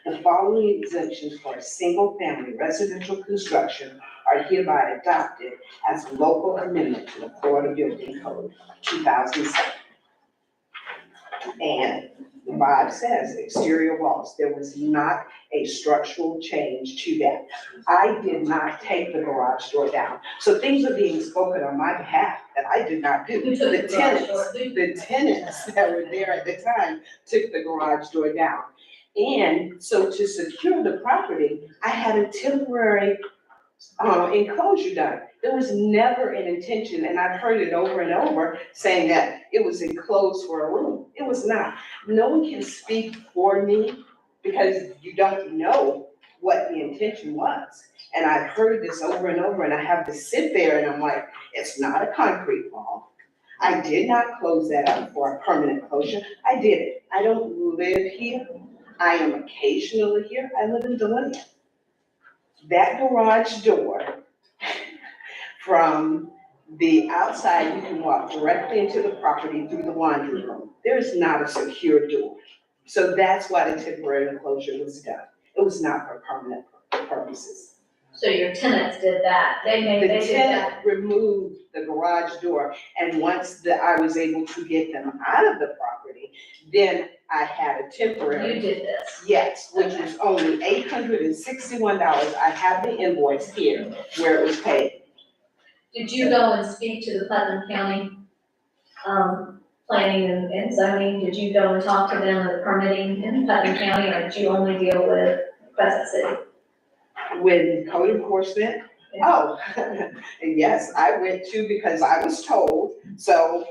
The following exemptions for a single-family residential construction are hereby adopted as a local amendment to the Florida Building Code 2007. And the 5 says exterior walls. There was not a structural change to that. I did not take the garage door down. So things are being spoken on my behalf that I did not do. Who took the garage door? The tenants that were there at the time took the garage door down. And so to secure the property, I had a temporary enclosure done. There was never an intention, and I've heard it over and over, saying that it was enclosed for a room. It was not. No one can speak for me because you don't know what the intention was. And I've heard this over and over, and I have to sit there and I'm like, it's not a concrete wall. I did not close that up for a permanent closure. I did it. I don't live here. I am occasionally here. I live in Delonia. That garage door, from the outside, you can walk directly into the property through the laundry room. There is not a secure door. So that's why the temporary enclosure was done. It was not for permanent purposes. So your tenants did that, they The did that. tenant removed the garage door, and once I was able to get them out of the property, then I had a temporary. You did this. Yes, which was only $861. I have the invoice here where it was paid. Did you go and speak to the Putnam County, planning and zoning? Did you go and talk to them of the permitting in Putnam County, or did you only deal with Crescent City? With code enforcement, oh, yes, I went to because I was told, so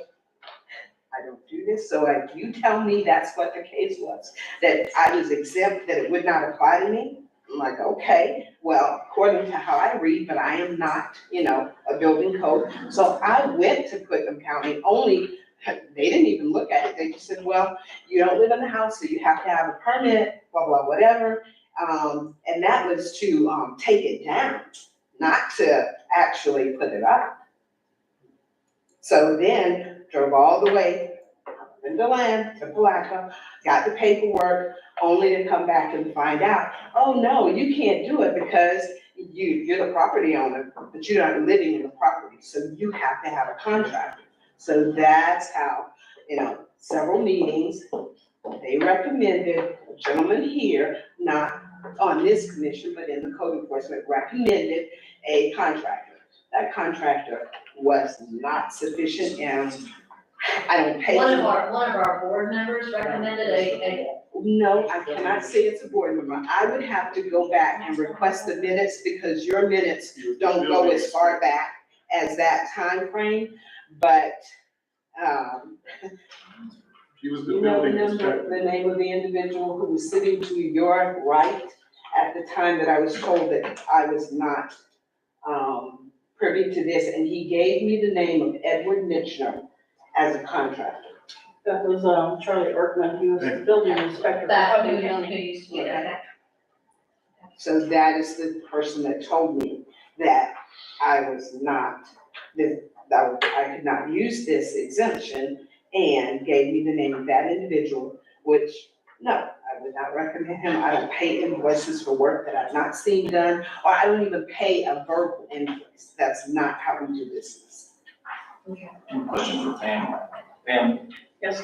I don't do this, so if you tell me that's what the case was, that I was exempt, that it would not apply to me, I'm like, okay, well, according to how I read, but I am not, a building code. So I went to Putnam County, only, they didn't even look at it, they just said, well, you don't live in the house, so you have to have a permit, blah, blah, whatever. And that was to take it down, not to actually put it up. So then drove all the way up in DeLand to Palaca, got the paperwork, only to come back and find out, oh no, you can't do it because you're the property owner, but you're not living in the property, so you have to have a contractor. So that's how, several meetings, they recommended, a gentleman here, not on this commission, but in the code enforcement, recommended a contractor. That contractor was not sufficient, and I don't pay. One of our board members recommended No, I cannot say it's a board member. I would have to go back and request the minutes because your minutes don't go as far back as that time frame. But, He was the you building remember inspector. the name of the individual who was sitting to your right at the time that I was told that I was not privy to this, and he gave me the name of Edward Mitchner as a contractor. That was, Charlie Erkman, he was the building inspector. that, who used to, okay. So that is the person that told me that I was not, that I could not use this exemption, and gave me the name of that individual, which, no, I would not recommend him. I don't pay invoices for work that I've not seen done, or I don't even pay a verbal invoice. That's not how we do business. Question for Pam. Pam, Yes.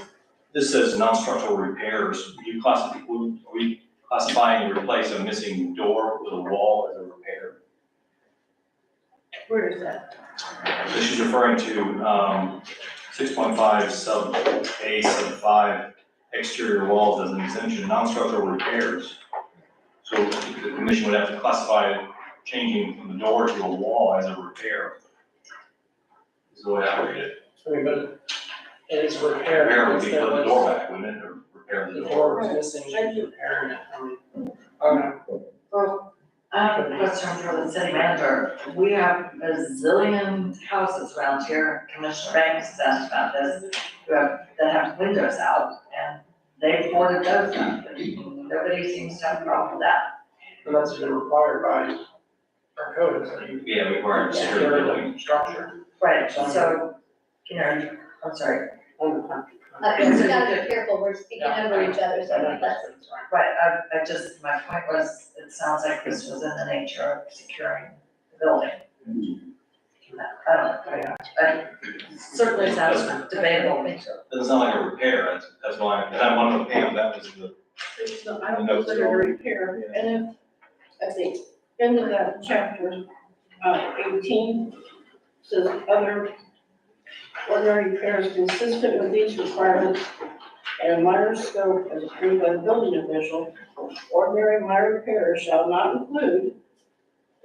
This says non-structural repairs. Are we classifying and replace a missing door with a wall as a repair? Where is that? So she's referring to 6.5 sub A sub 5 exterior walls as an exemption, non-structural repairs. So the commission would have to classify changing from the door to a wall as a repair. Is the way I read it. I mean, but it is repair. Repair would be because put there the door was- back, wouldn't it, or repair The the door door? was missing, she was repairing it, I mean, I don't know. Well, I have a question for the city manager. We have a zillion houses around here, Commissioner Banks has asked about this, that have windows out, and they've boarded those up. Nobody seems to have a problem with that. And that's been required by our code, so you Yeah, we require secure secure building. the structure. Right, so, I'm sorry. We gotta be careful, we're speaking over each other, so that's. Right, I just, my point was, it sounds like this was in the nature of securing the building. I don't know, certainly sounds debatable. Doesn't sound like a repair, that's why, and I wanted to Pam, that was the. So I don't consider it a repair, and if, at the end of that chapter, 18, says other ordinary repairs consistent with these requirements and a minor scope as approved by the building official, ordinary minor repairs shall not include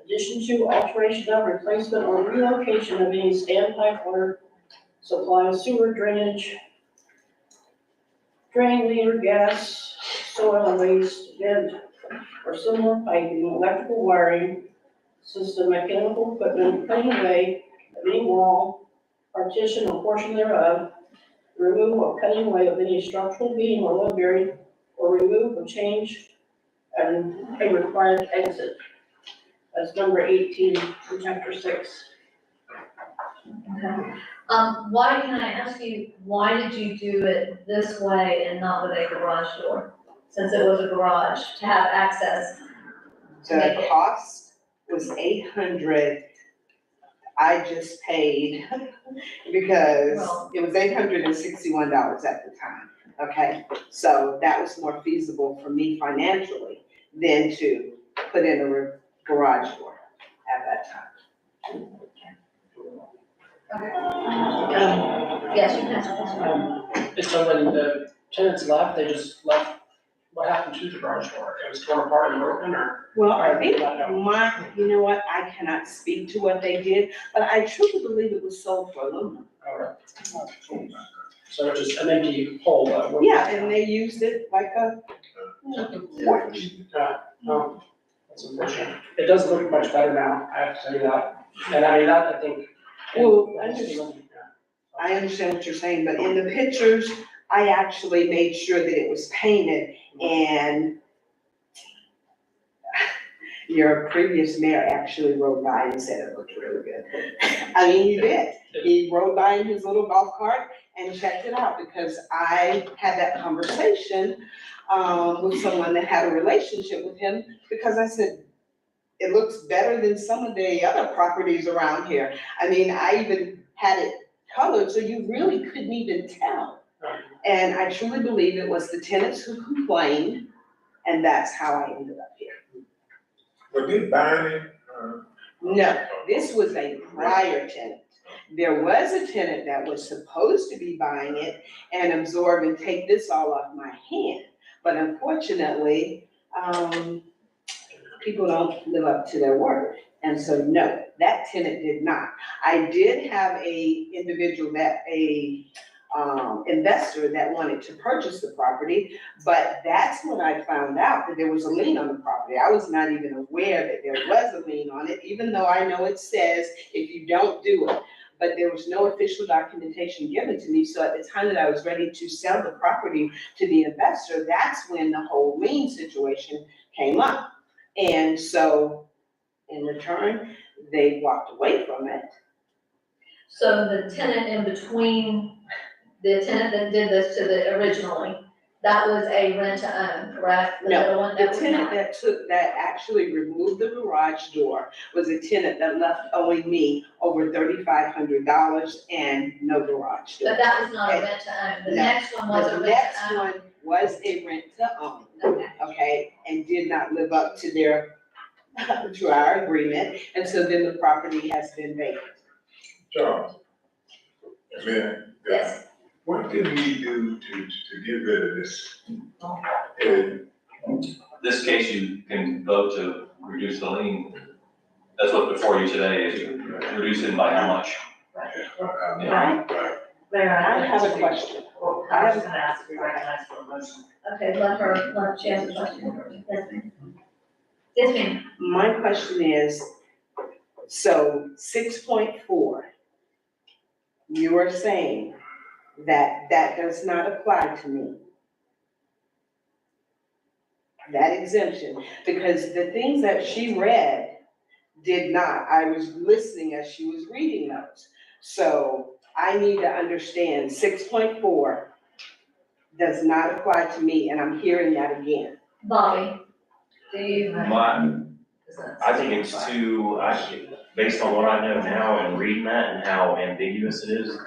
addition to, alteration of, replacement, or relocation of any standpipe, water supply, sewer drainage, drain leader, gas, soil and waste, vent, or similar piping, electrical wiring, system, mechanical equipment, cutting away of any wall, partition or portion thereof, removal or cutting away of any structural beam or load bearing, or remove or change and a required exit. That's number 18 in chapter 6. Why, can I ask you, why did you do it this way and not with a garage door? Since it was a garage, to have access. The cost was $800. I just paid because it was $861 at the time, okay? So that was more feasible for me financially than to put in a garage door at that time. Yes, you can ask a question. It's so when the tenants left, they just left, what happened to the garage door? It was torn apart and broken, or? Well, I think you know what, I cannot speak to what they did, but I truly believe it was sold for aluminum. Alright. So it's just an empty hole, but. Yeah, and they used it like a porch. No, that's unfortunate. It does look much better now, I have to tell you that. And I mean, that, I think. Well, I understand what you're saying, but in the pictures, I actually made sure that it was painted, and your previous mayor actually rode by and said it looked really good. I mean, he did. He rode by in his little golf cart and checked it out, because I had that conversation with someone that had a relationship with him, because I said, it looks better than some of the other properties around here. I mean, I even had it colored, so you really couldn't even tell. And I truly believe it was the tenants who complained, and that's how I ended up here. Were they buying it? No, this was a prior tenant. There was a tenant that was supposed to be buying it and absorb and take this all off my hand. But unfortunately, people don't live up to their word. And so, no, that tenant did not. I did have a individual investor that wanted to purchase the property, but that's when I found out that there was a lien on the property. I was not even aware that there was a lien on it, even though I know it says if you don't do it. But there was no official documentation given to me, so at the time that I was ready to sell the property to the investor, that's when the whole lien situation came up. And so, in return, they walked away from it. So the tenant in between, the tenant that did this to the originally, That was a rent to own, correct? The No, little one the that was tenant not. that actually removed the garage door was a tenant that left owing me over $3,500 and no garage door. But that was not a rent to own. The No. next one was a The rent next to own. one was a rent to own, Okay. okay, and did not live up to their, to our agreement, and so then the property has been vacant. Charles. Man, Yes. what can we do to get rid of this? And This case, you can vote to reduce the lien. That's what's before you today, is reduce it by how much? Mayor, I have a question. Well, I was gonna ask, we recognize for a motion. Okay, let she ask a question. Yes, ma'am. Yes, ma'am. My question is, so 6.4, you are saying that that does not apply to me? That exemption, because the things that she read did not. I was listening as she was reading those. So I need to understand 6.4 does not apply to me, and I'm hearing that again. Bobby, do you? I think it's too, based on what I know now and reading that and how ambiguous it is,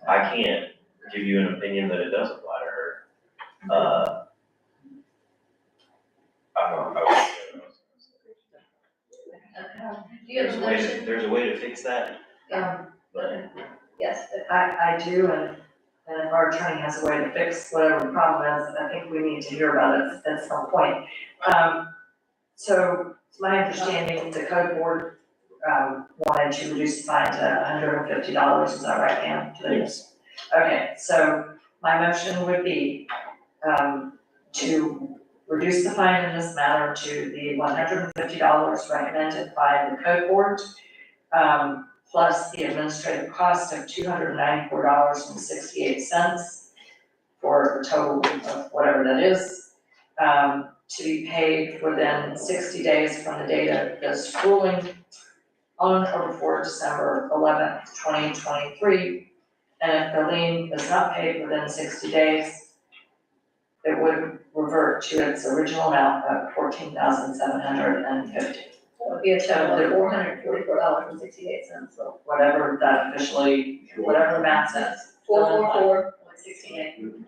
I can't give you an opinion that it does apply to her. I don't know. Do you have a motion? There's a way to fix that. Yes. I do, and if our attorney has a way to fix whatever the problem is, I think we need to hear about it at some point. So it's my understanding the code board, wanted to reduce the fine to $150, is that right, Pam? Yes. Okay, so my motion would be, to reduce the fine in this matter to the $150 recommended by the code board, plus the administrative cost of $294.68 for a total of whatever that is, to be paid within 60 days from the date of this ruling on or before December 11th, 2023. And if the lien is not paid within 60 days, it would revert to its original amount of $14,750. It would be a total of $444.68, so Whatever that officially, whatever the math says. 444.68.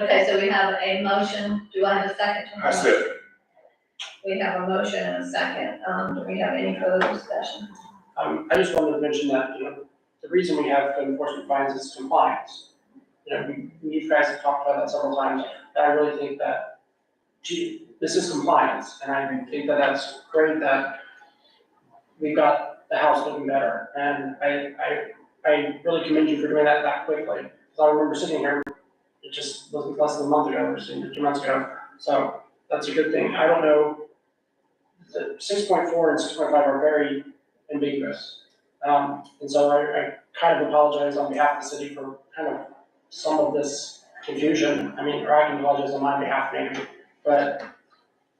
Okay, so we have a motion. Do I have a second? I said, We have a motion and a second. Do we have any further discussion? I just wanted to mention that, the reason we have code enforcement fines is compliance. You guys have talked about that several times, and I really think that, this is compliance, and I think that that's great that we've got the house looking better, and I really commend you for doing that quickly. Because I remember sitting here, it just wasn't less than a month ago, or 2 months ago, so that's a good thing. I don't know, the 6.4 and 6.5 are very ambiguous. And so I kind of apologize on behalf of the city for kind of some of this confusion. Or I can apologize on my behalf maybe, but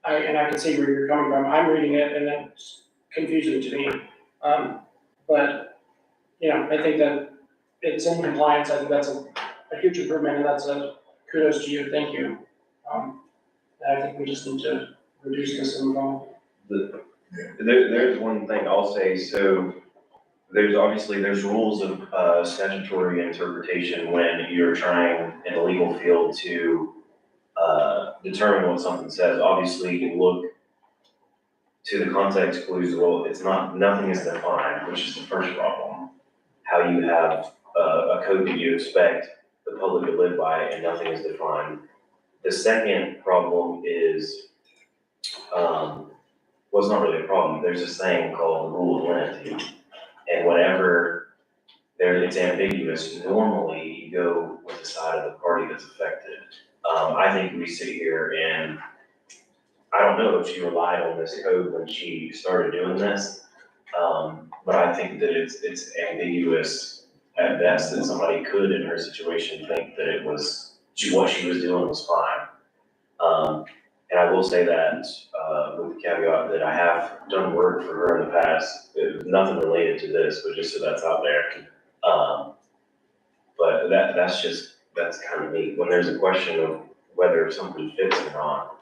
I can see where you're coming from. I'm reading it and it's confusing to me. But, I think that it's in compliance. I think that's a huge improvement, and that's a kudos to you. Thank you. And I think we just need to reduce this and move on. There's one thing I'll say, so there's rules of statutory interpretation when you're trying in a legal field to determine what something says. Obviously, you look to the context clues. Well, nothing is defined, which is the first problem. How you have a code that you expect the public to live by and nothing is defined. The second problem is, well, it's not really a problem. There's this thing called the rule of lenity. And whenever it's ambiguous, normally you go with the side of the party that's affected. I think we sit here and I don't know if she relied on this code when she started doing this, but I think that it's ambiguous at best that somebody could in her situation think that what she was doing was fine. And I will say that with the caveat that I have done work for her in the past, nothing related to this, but just so that's out there. But that's just that's kind of neat, when there's a question of whether something fits or not.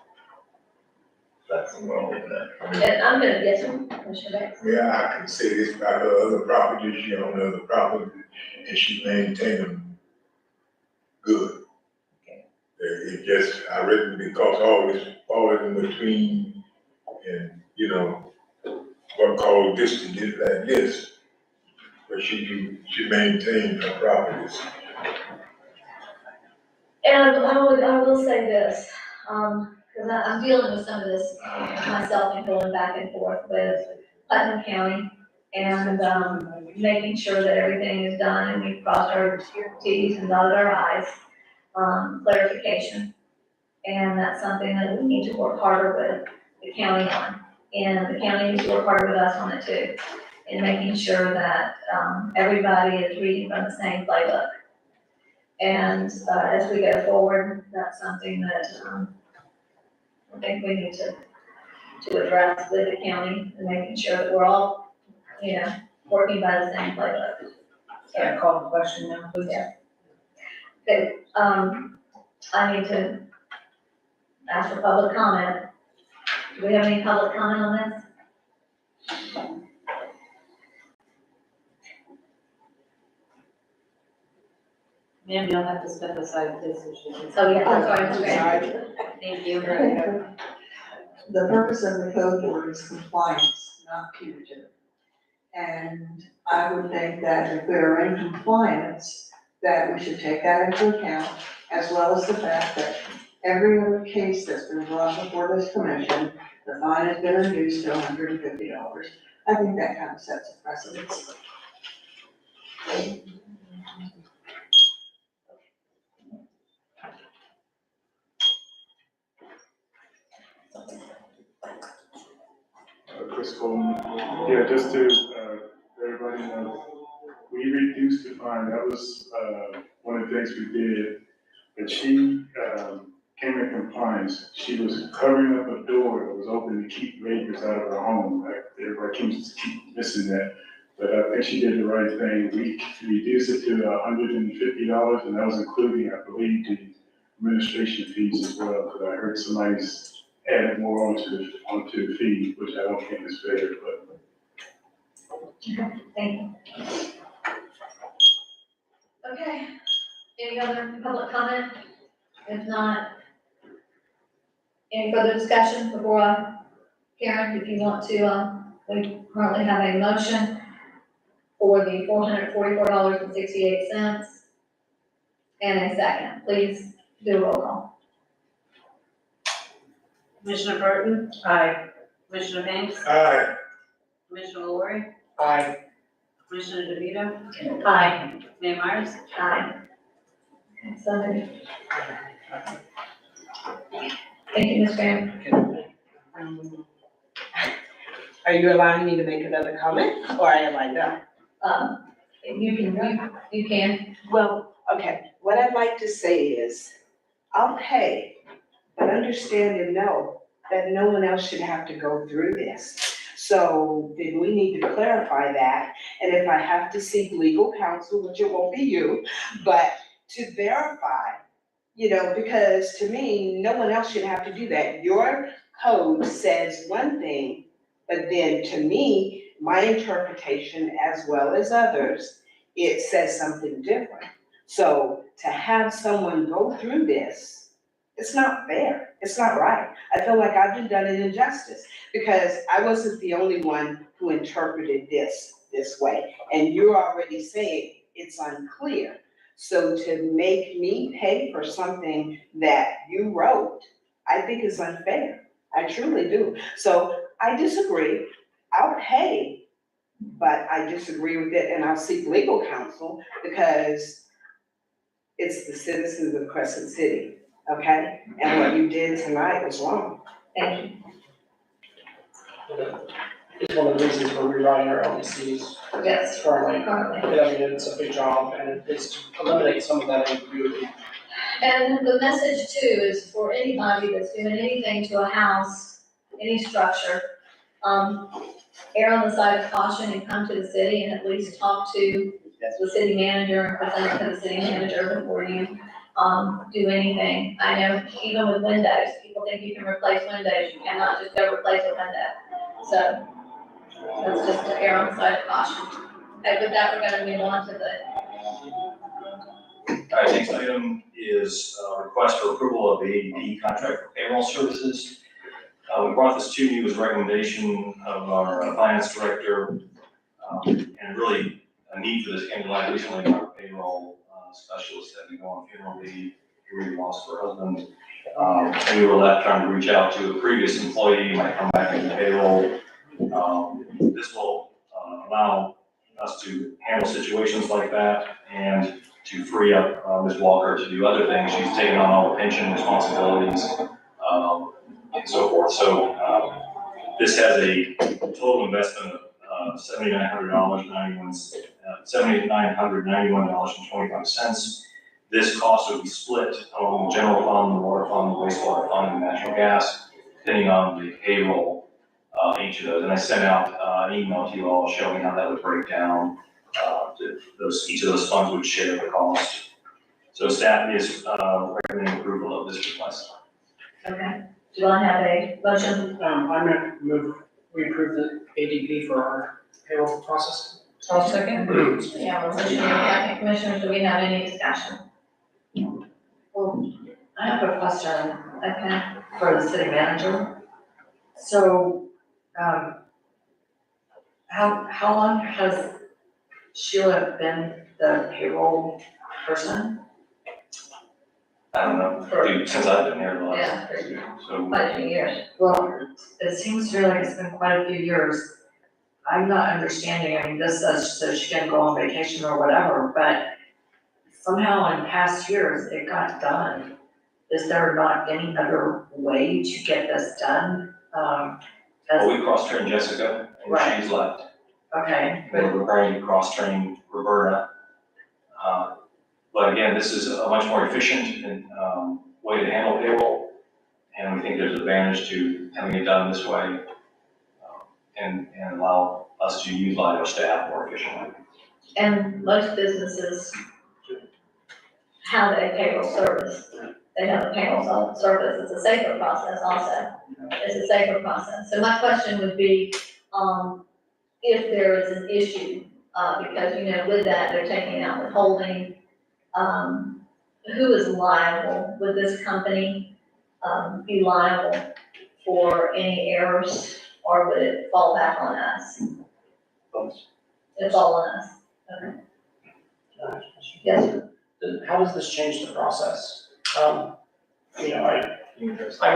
That's what I'm looking at. And I'm gonna get some, Commissioner Banks. Yeah, I can say this about her other properties, she own other properties, and she maintain them good. It just, I reckon because all this falling in between, and, you know, what called distant is like this, but she maintained her properties. And I will say this, because I'm dealing with some of this myself and going back and forth with Putnam County and, making sure that everything is done and we've crossed our T's and dotted our I's, clarification. And that's something that we need to work harder with the county on. And the county needs to work harder with us on it too, in making sure that, everybody is reading from the same playbook. And, as we go forward, that's something that, I think we need to address with the county and making sure that we're all, you know, working by the same playbook. Yeah, call the question now, please. Yeah. Okay, I need to ask for public comment. Do we have any public comment on this? Ma'am, you'll have to step aside this issue. Oh, yeah, I'm sorry. Thank you. The purpose of the code board is compliance, not punitive. And I would think that if we're in compliance, that we should take that into account, as well as the fact that every other case that's been brought before this commission, the fine has been reduced to $150. I think that kind of sets a precedence. Chris Coleman, yeah, just to, everybody know, we reduced the fine, that was, one of the things we did. But she, came in compliance, she was covering up a door that was open to keep raiders out of her home. Like, everybody keeps missing that, but I think she did the right thing. We reduced it to $150, and that was including, I believe, the administration fees as well, because I heard somebody's added more onto the fee, which I don't think is fair, but. Thank you. Okay, any other public comment? If not, any further discussion before, Karen, if you want to, we currently have a motion for the $444.68 and a second. Please do a roll call. Commissioner Burton? Aye. Commissioner Banks? Aye. Commissioner Lori? Aye. Commissioner DeVito? Aye. Mayor Myers? Aye. Okay, so moved. Thank you, Ms. Graham. Are you allowing me to make another comment, or am I done? You can. Well, okay, what I'd like to say is, I'll pay, but understand and know that no one else should have to go through this. So then we need to clarify that, and if I have to seek legal counsel, which it won't be you, but to verify, because to me, no one else should have to do that. Your code says one thing, but then to me, my interpretation as well as others, it says something different. So to have someone go through this, it's not fair, it's not right. I feel like I've been done an injustice because I wasn't the only one who interpreted this way. And you're already saying it's unclear. So to make me pay for something that you wrote, I think is unfair. I truly do. So I disagree. I'll pay, but I disagree with it and I'll seek legal counsel because it's the citizens of Crescent City, okay? And what you did tonight was wrong. Thank you. It's one of the reasons we're rewriting our LDCs. Yes. Currently. It's a big job, and it's to eliminate some of that ambiguity. And the message too is for anybody that's doing anything to a house, any structure, err on the side of caution and come to the city and at least talk to the city manager and present it to the city manager before you do anything. I know even with windows, people think you can replace windows, you cannot just go replace a window. So that's just to err on the side of caution. Okay, with that, we're gonna move on to the, All right, next item is a request for approval of the ADP contract for payroll services. We brought this to you as a recommendation of our finance director, and really a need for this came to light recently by our payroll specialist that we go on funeral leave, who we lost her husband. And we were left trying to reach out to a previous employee, might come back into payroll. This will allow us to handle situations like that and to free up Ms. Walker to do other things. She's taken on all the pension responsibilities, and so forth. So, this has a total investment of $7,991.25. This cost would be split on the general fund, the water fund, the wastewater fund, and natural gas, depending on the payroll, each of those. And I sent out an email to you all showing how that would break down. Each of those funds would share the cost. So staff is recommending approval of this request. okay. Do I have a motion? I'm gonna move, we approve the ADP for our payroll process. I'll second. Yeah, we're motion and second. Commissioners, do we have any discussion? Well, I have a question Okay. for the city manager. So, how long has Sheila been the payroll person? I don't know, dude, since I've been here the last, so. Quite a few years. Well, it seems to me like it's been quite a few years. I'm not understanding, I mean, this says so she can go on vacation or whatever, but somehow in past years, it got done. Is there not any other way to get this done? Well, we cross-trained Jessica, Right. and she's left. Okay, We're preparing to cross-train Roberta. But again, this is a much more efficient and, way to handle payroll. And we think there's an advantage to having it done this way, and allow us to utilize our staff more efficiently. And most businesses have a payroll service. They have a payroll service. It's a safer process also. It's a safer process. So my question would be, if there is an issue, because, with that, they're taking out withholding, who is liable? Would this company, be liable for any errors, or would it fall back on us? It's all on us. Okay. Yes, How does this change the process? I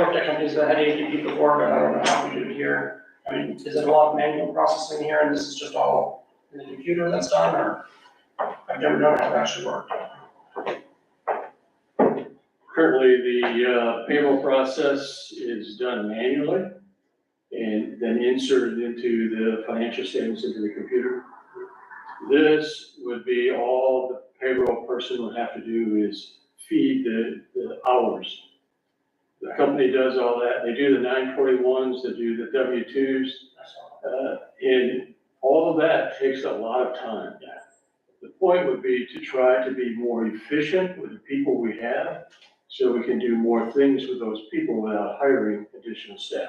worked at companies that had ADP before, but I don't know how we do it here. I mean, is it a lot of manual processing here, and this is just all in the computer that's done, or? I've never known how it actually worked. Currently, the payroll process is done manually and then inserted into the financial statements into the computer. This would be all the payroll person would have to do is feed the hours. The company does all that. They do the 941s, they do the W-2s. And all of that takes a lot of time. The point would be to try to be more efficient with the people we have, so we can do more things with those people without hiring additional staff.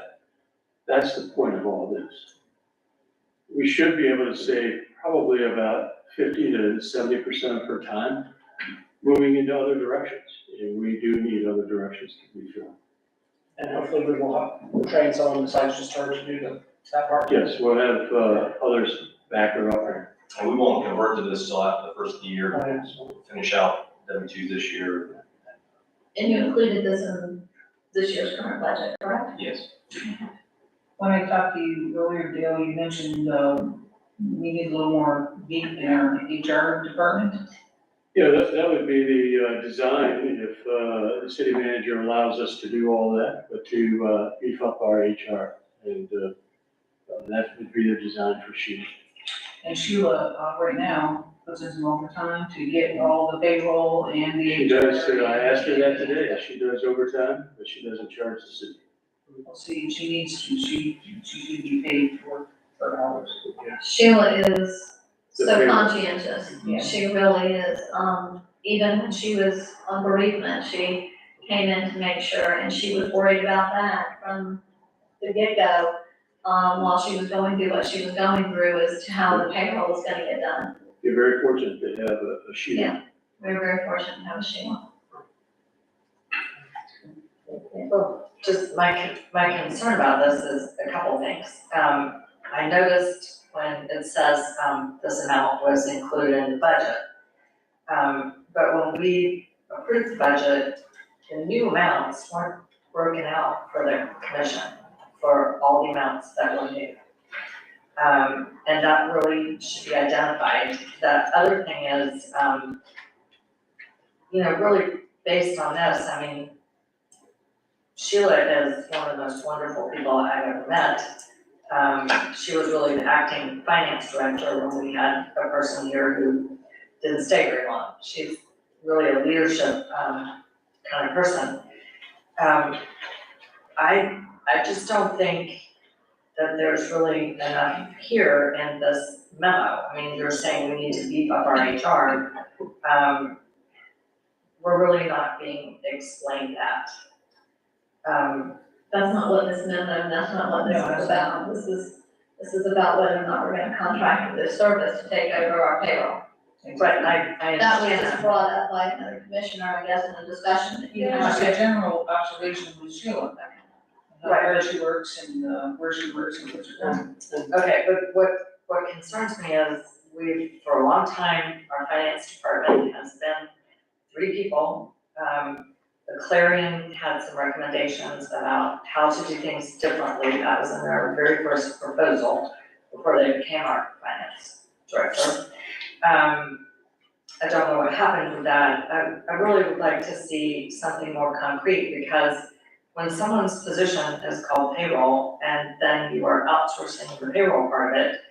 That's the point of all this. We should be able to save probably about 50 to 70% of her time moving into other directions. And we do need other directions to be filled. And hopefully we will train someone besides just her to do that part. Yes, we'll have others back her up there. And we won't convert to this till after the first of the year, finish out W-2 this year. and you included this in this year's current budget, correct? Yes. When I talked to you earlier, Dale, you mentioned, we need a little more meat in our HR department. Yeah, that would be the design, if the city manager allows us to do all that, but to beef up our HR. And that would be the design for Sheila. And Sheila, right now, puts in some overtime to get all the payroll and the She HR. does, I asked her that today, she does overtime, but she doesn't charge the city. We'll see, she needs to, she should be paid for her hours. Sheila is The so payroll. conscientious, she really is. even when she was on bereavement, she came in to make sure, and she was worried about that from the get-go, while she was going through what she was going through as to how the payroll was gonna get done. You're very fortunate to have a Sheila. Yeah. We're very fortunate to have a Sheila. Well, just my concern about this is a couple things. I noticed when it says, this amount was included in the budget. But when we approved the budget, the new amounts weren't broken out for the commission for all the amounts that were new. And that really should be identified. The other thing is, really based on this, I mean, Sheila is one of the most wonderful people I've ever met. She was really the acting finance director when we had a person here who didn't stay very long. She's really a leadership, kind of person. I just don't think that there's really enough here in this memo. I mean, you're saying we need to beef up our HR. We're really not being explained that. That's not what this memo, that's not what this is about. This is about whether or not we're gonna contract with this service to take over our payroll. But I That was understand just that. brought up by another commissioner, I guess, in the discussion that you Just had. a general observation with Sheila. Where she works and, where she works and what she's doing. Okay, but what concerns me is for a long time, our finance department has been 3 people. The Clarion had some recommendations about how to do things differently. That was in their very first proposal before they became our finance director. I don't know what happened with that. I really would like to see something more concrete, because when someone's position is called payroll and then you are outsourcing the payroll part of it,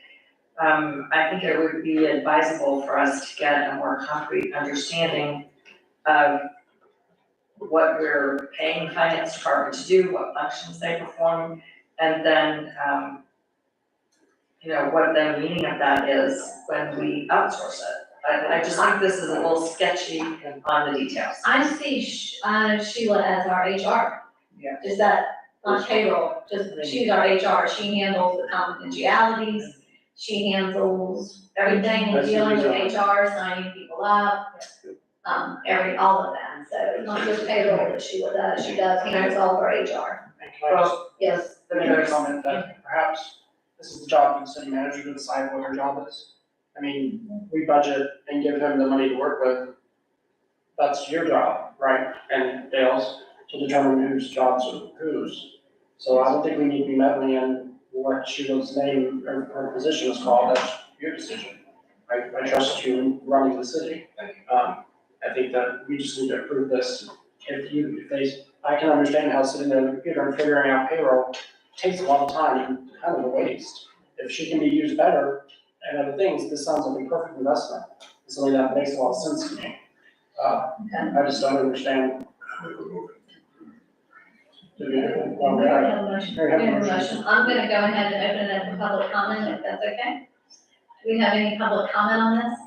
I think it would be advisable for us to get a more concrete understanding of what we're paying the finance department to do, what functions they perform, and then, what the meaning of that is when we outsource it. I just think this is a little sketchy on the details. I see Sheila as our HR. Yeah. Is that not payroll, just she's our HR, she handles the confidentialities, she handles everything dealing with HR, signing people up, all of that, so it's not just payroll that Sheila does, she does handles all of our HR. And can I just Yes. make a comment that perhaps this is the job of the city manager to decide what her job is? I mean, we budget and give him the money to work with. That's your job, right? And Dale's, to determine whose jobs are whose. So I don't think we need to be meddling in what Sheila's name or her position is called. That's your decision. I trust you in running the city. I think that we just need to approve this. I can understand how sitting at a computer and figuring out payroll takes a lot of time and kind of a waste. If she can be used better and other things, this sounds like a perfect investment. It's something that makes a lot of sense to me. I just don't understand. Do we have a- well, We we have have- a motion, we we have a have a motion. motion, I'm gonna go ahead and open it up for public comment, if that's okay. Do we have any public comment on this?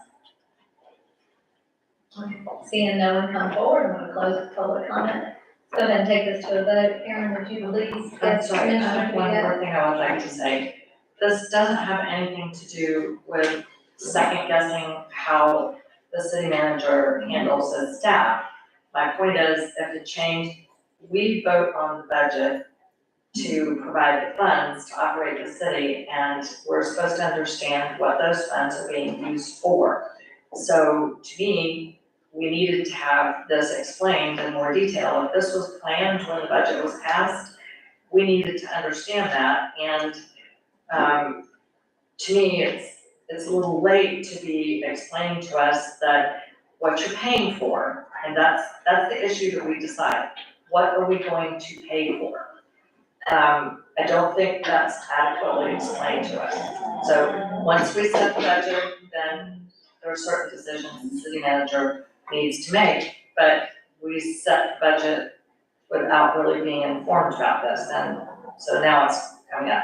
Seeing no one come forward, I'm gonna close the public comment. Go ahead and take this to a vote. Karen, would you please? I'm sorry, I Commissioner have one Vega? more thing I would like to say. This doesn't have anything to do with second guessing how the city manager handles his staff. My point is, we vote on the budget to provide the funds to operate the city, and we're supposed to understand what those funds are being used for. So to me, we needed to have this explained in more detail. If this was planned when the budget was passed, we needed to understand that, and to me, it's a little late to be explaining to us that what you're paying for, and that's the issue that we decide. What are we going to pay for? I don't think that's adequately explained to us. So once we set the budget, then there are certain decisions the city manager needs to make, but we set the budget without really being informed about this, and so now it's coming up.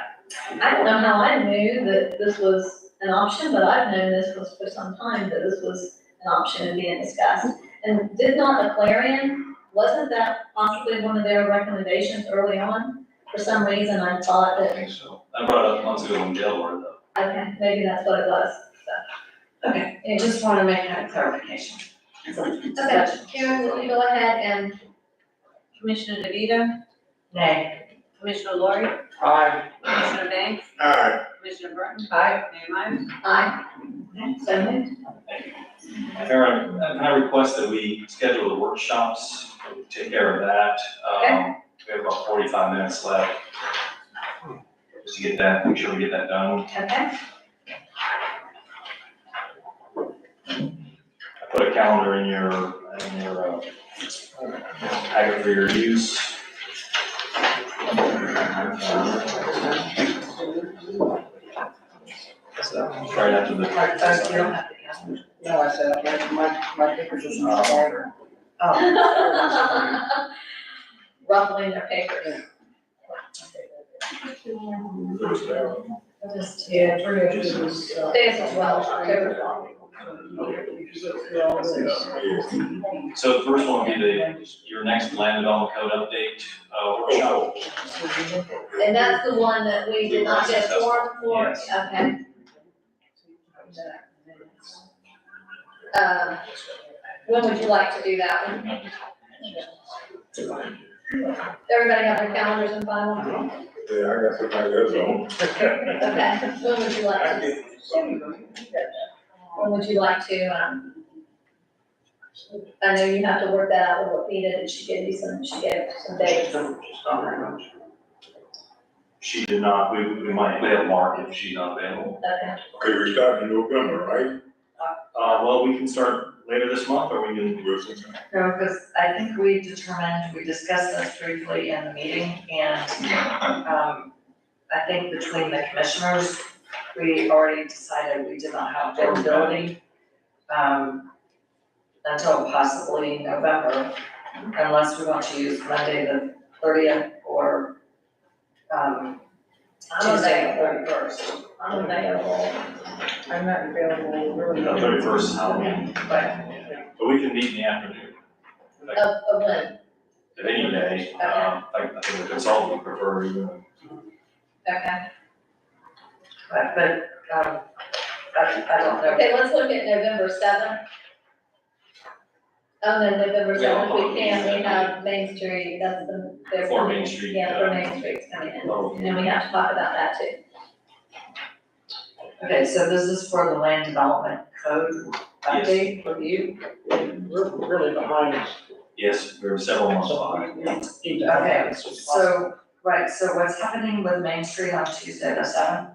I don't know how I knew that this was an option, but I've known this was for some time, that this was an option and being discussed. And did not the Clarion, wasn't that possibly one of their recommendations early on? For some reason, I thought I that, think so. I brought it up months ago in jail where the okay, maybe that's what it was, so. Okay, I just wanna make that clarification. okay, Karen, will you go ahead and, Commissioner DeVito, Nay. Commissioner Lori, Aye. Commissioner Banks, Alright, Commissioner Burton, Aye. Mayor Myers. aye. So moved. Aaron, can I request that we schedule the workshops, take care of that? We have about 45 minutes left. Just to get that, make sure we get that done. Okay, I put a calendar in your packet for your use. Right after the. You don't have to count. No, I said, my papers is not there. Oh. ruffling their papers. Just, Yeah, three of us. This as well, October 12th. So the first one will be your next land development code update, workshop. And that's the one that we did not get a form for, Yes. okay. When would you like to do that one? Everybody have their calendars in front of them? yeah, I got somebody else on. Okay, when would you like to, when would you like to, I know you have to work that out with Lupita, did she gave some dates? She did not, we might have Mark if she's not available. Okay, Okay, we start in November, right? Well, we can start later this month, or we can. no, because I think we discussed this briefly in the meeting, and, I think between the commissioners, we already decided we did not have availability, until possibly November, unless we want to use Monday the 30th or, Tuesday the 31st. I'm available. I'm not available, really. The 31st is Halloween, But but we can meet in the afternoon, Of when? at any day. I think the consultant would prefer even. Okay, But, I don't know. okay, let's look at November 7th. Oh, no, November We have 7th, we can, we have Main Street, that's the. For Main Street, Yeah, for Main Street's coming in, Oh. and then we have to talk about that too. Okay, so this is for the land development code update review? We're really behind. Yes, we're several months behind. Okay, so, right, so what's happening with Main Street on Tuesday the 7th?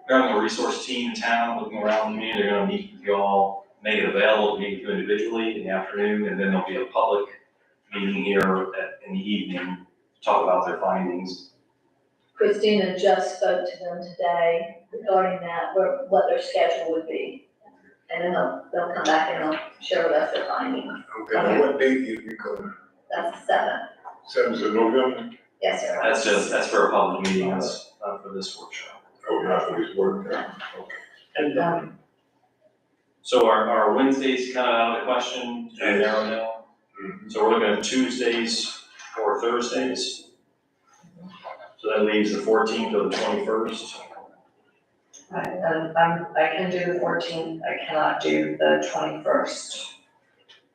We're having a resource team in town looking around the community, they're gonna meet with y'all, make it available to meet with you individually in the afternoon, and then there'll be a public meeting here in the evening to talk about their findings. Christina just spoke to them today regarding that, what their schedule would be. And then they'll come back and they'll share with us their findings. Okay, now what date is we coming? That's the 7th. 7th of November? Yes, sir. That's for a public meeting, that's not for this workshop. Oh, not for this work, okay. And, So our Wednesdays kind of out of the question, to narrow down. So we're looking at Tuesdays or Thursdays. So that leaves the 14th or the 21st. Right, and I can do the 14th, I cannot do the 21st.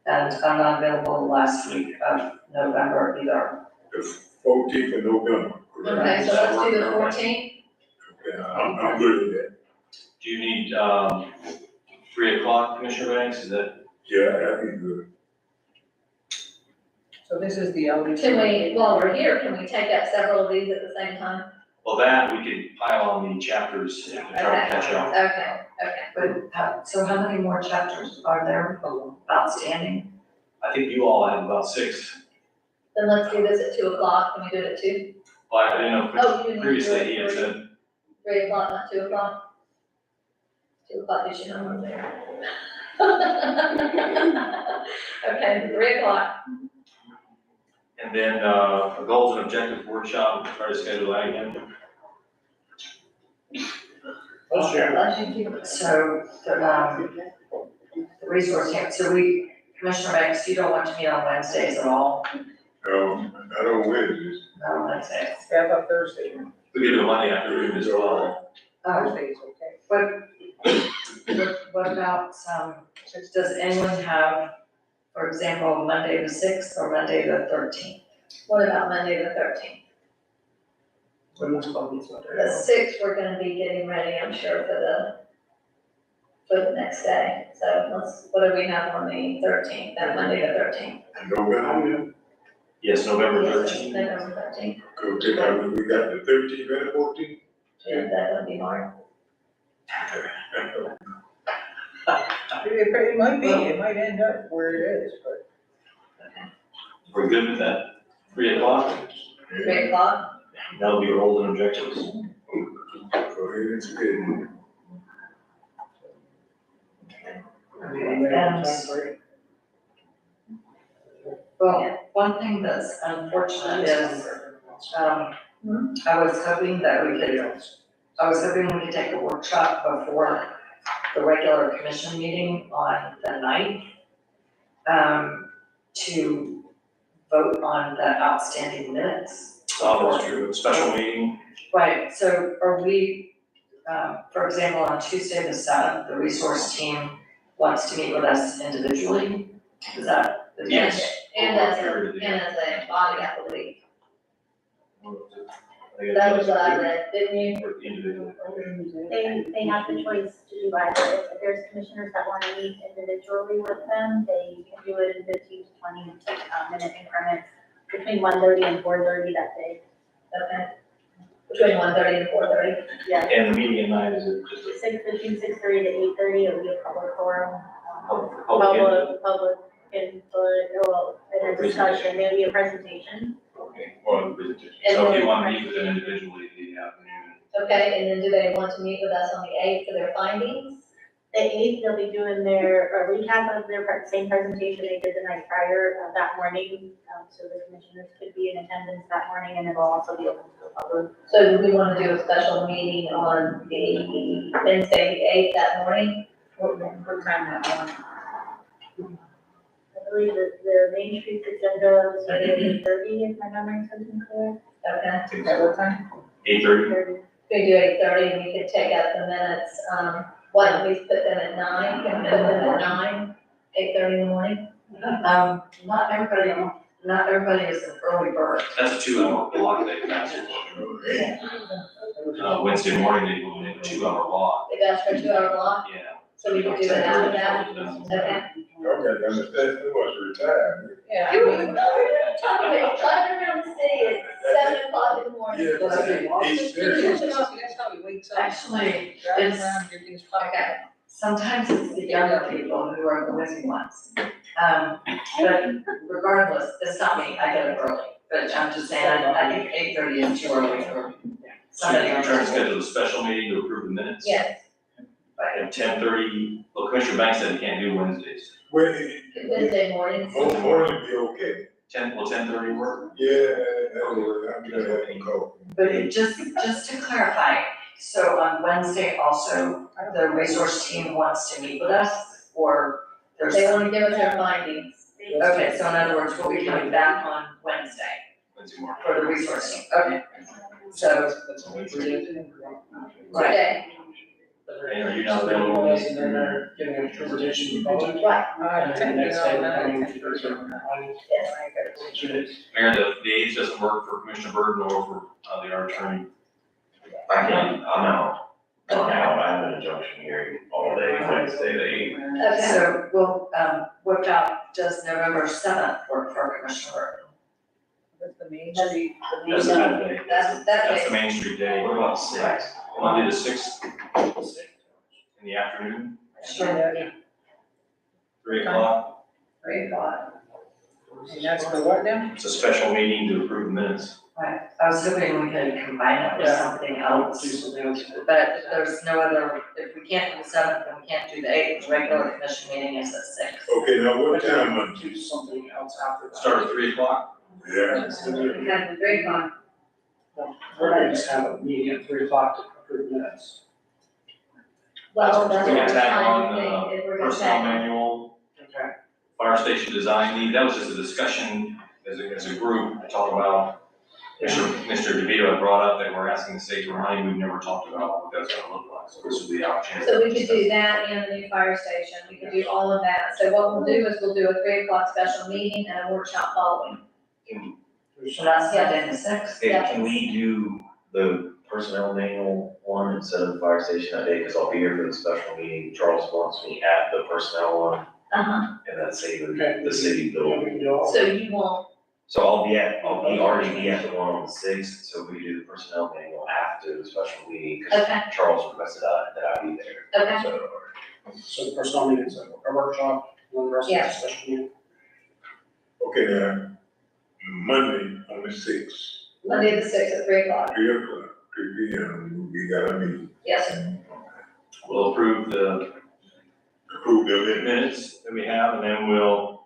And I'm not available the last week of November either. The 14th of November. Okay, so let's do the 14th. Okay, I'm good with that. Do you need 3 o'clock, Commissioner Banks, is that? Yeah, that'd be good. So this is the only. Can we, while we're here, can we take up several of these at the same time? Well, that, we could pile on the chapters to try to catch up. Okay. But, so how many more chapters are there outstanding? I think you all have about 6. Then let's do this at 2 o'clock. Can we do it at 2? Well, I didn't Oh, know, you need previously he had said, 3 o'clock, not 2 o'clock? 2 o'clock, you should know I'm there. Okay, 3 o'clock. and then a goals and objectives workshop, we'll try to schedule that again. let's share. So, the resource, so can Commissioner Banks, you don't want to meet on Wednesdays at all? Not on Wednesdays. Not on Wednesdays. Yeah, about Thursday. We could do a Monday afternoon as well. Thursday is okay. What about, does anyone have, for example, Monday the sixth or Monday the 13th? What about Monday the 13th? Women's club meets Monday. The 6th, we're gonna be getting ready, I'm sure, for the next day. So what do we have on the 13th, that Monday the 13th? November, Yes, November Yes, 13th. November 13th. go take out, we got the 13th and the 14th. Is that gonna be hard? It might be, it might end up where it is, but. We're good with that. 3 o'clock, 3 o'clock? that'll be our goals and objectives. Go ahead and spend. Well, one thing that's unfortunate is, I was hoping we could take a workshop before the regular commission meeting on the 9th, to vote on the outstanding minutes. Oh, that's true, a special meeting. Right, so are we, for example, on Tuesday the 7th, the resource team wants to meet with us individually? Is that the Yes. And as a body, I believe. That was what I read, didn't you? Individual. They have the choice to do either. If there's commissioners that want to meet individually with them, they can do it in 15 to 20 minute increments between 1:30 and 4:30 that day. Okay. Between 1:30 and 4:30. Yeah, And the meeting at night, is it just between 6:30 to 8:30, it'll be a public forum. a public? Public input, well, and a discussion, maybe a presentation. Okay, or a presentation. So if you want to meet with them individually in the afternoon. Okay, and then do they want to meet with us on the 8th for their findings? The 8th, they'll be doing a recap of their same presentation they did the night prior, that morning. So the commissioners could be in attendance that morning, and it'll also be open to the public. So do we want to do a special meeting on the Wednesday, the 8th that morning? What time that morning? I believe that the Main Street agenda was at 8:30, if my memory serves me correct. Okay. At what time? 8:30? We do 8:30, and we could take out the minutes, why don't we put them at 9, can we put them at 9, 8:30 in the morning? Not everybody is an early bird. That's a 2-hour block they passed. Wednesday morning, they will make a 2-hour block. They've asked for a 2-hour block, Yeah. so we could do it after that, okay? Y'all got to understand who was retired. Yeah. You know, we're talking about driving around the city at 7 o'clock in the morning. Yeah, that's it. 8:30. That's how we wake up. Actually, Drive it's- around, get things popped. Okay, sometimes it's the younger people who are the lazy ones. But regardless, it's not me, I get it early, but I'm just saying, I think 8:30 is too early for So somebody. you're trying to schedule a special meeting to approve the minutes? Yes, At 10:30, well, Commissioner Banks said he can't do Wednesdays. Well, Wednesday mornings. morning be okay. 10:30 work? Yeah, that'll work. I'm gonna have to call. But just to clarify, so on Wednesday also, the resource team wants to meet with us, or there's? They want to give us their findings. Okay, so in other words, we'll be coming back on Wednesday Wednesday morning. for the resource team, okay. So, right, Today. And are you not They're available? all and then they're giving a presentation. Right. And then the next day, they're coming to the. Yes. Mayor, the 8th doesn't work for Commissioner Burton or for our attorney. I can't, I'm out. I'm out, I have an injunction hearing all day Wednesday, the 8th. Okay. so we'll, what about, does November 7th work for Commissioner Burton? That's the Main Street. That's the bad day. That's That's the Main Street day. What about 6th? Monday the 6th? In the afternoon, Sure. 3 o'clock? 3 o'clock. And that's for what now? It's a special meeting to approve minutes. Right, I was hoping we could combine it with Yeah. something else, Do something else. but there's no other, if we can't do the 7th, then we can't do the 8th, the regular commission meeting is at 6. Okay, now what time on Do something else after that. Start at 3 o'clock? Yeah. We have the 3 o'clock. We're gonna just have a meeting at 3 o'clock to approve minutes. Well, that's We what can we're tag trying on to think, if we're gonna personnel tag. manual, Okay. fire fire station design need, that was just a discussion as a group to talk about. Mr. DeVito had brought up that we're asking the state for money, we've never talked about what that's gonna look like, so this would be the opportunity. So we could do that and the new fire station, we could do all of that. So what we'll do is we'll do a 3 o'clock special meeting and a workshop following. So that's Monday the sixth. Hey, can we do the personnel manual one instead of the fire station that day, because I'll be here for the special meeting, Charles wants me at the personnel one, and that's saving the city building. So you won't, So I'll be already be at the one on the sixth, so we do the personnel manual after the special meeting, because okay, Charles requested that I be there. okay, So, So the personnel meeting's a workshop, and then the rest of the Yes. special meeting. Okay, now, Monday on the sixth, Monday the 6th at 3 o'clock, 3 p.m., we got a meeting. yes, sir. We'll approve the minutes that we have, and then we'll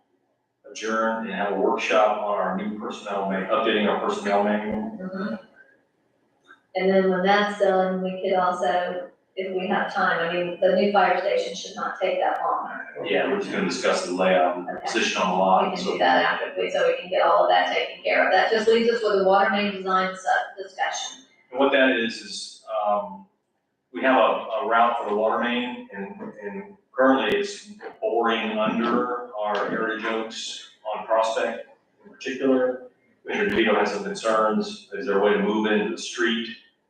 adjourn and have a workshop on our new updating our personnel manual. Mhm. And then when that's done, we could also, if we have time, I mean, the new fire station should not take that long. Yeah, we're just gonna discuss the layout and position on the lot. We can do that after, so we can get all of that taken care of. That just leaves us with a water main design discussion. And what that is, we have a route for the water main, and currently it's boring under our Heritage Oaks on Prospect in particular. Mr. DeVito has some concerns, is there a way to move into the street?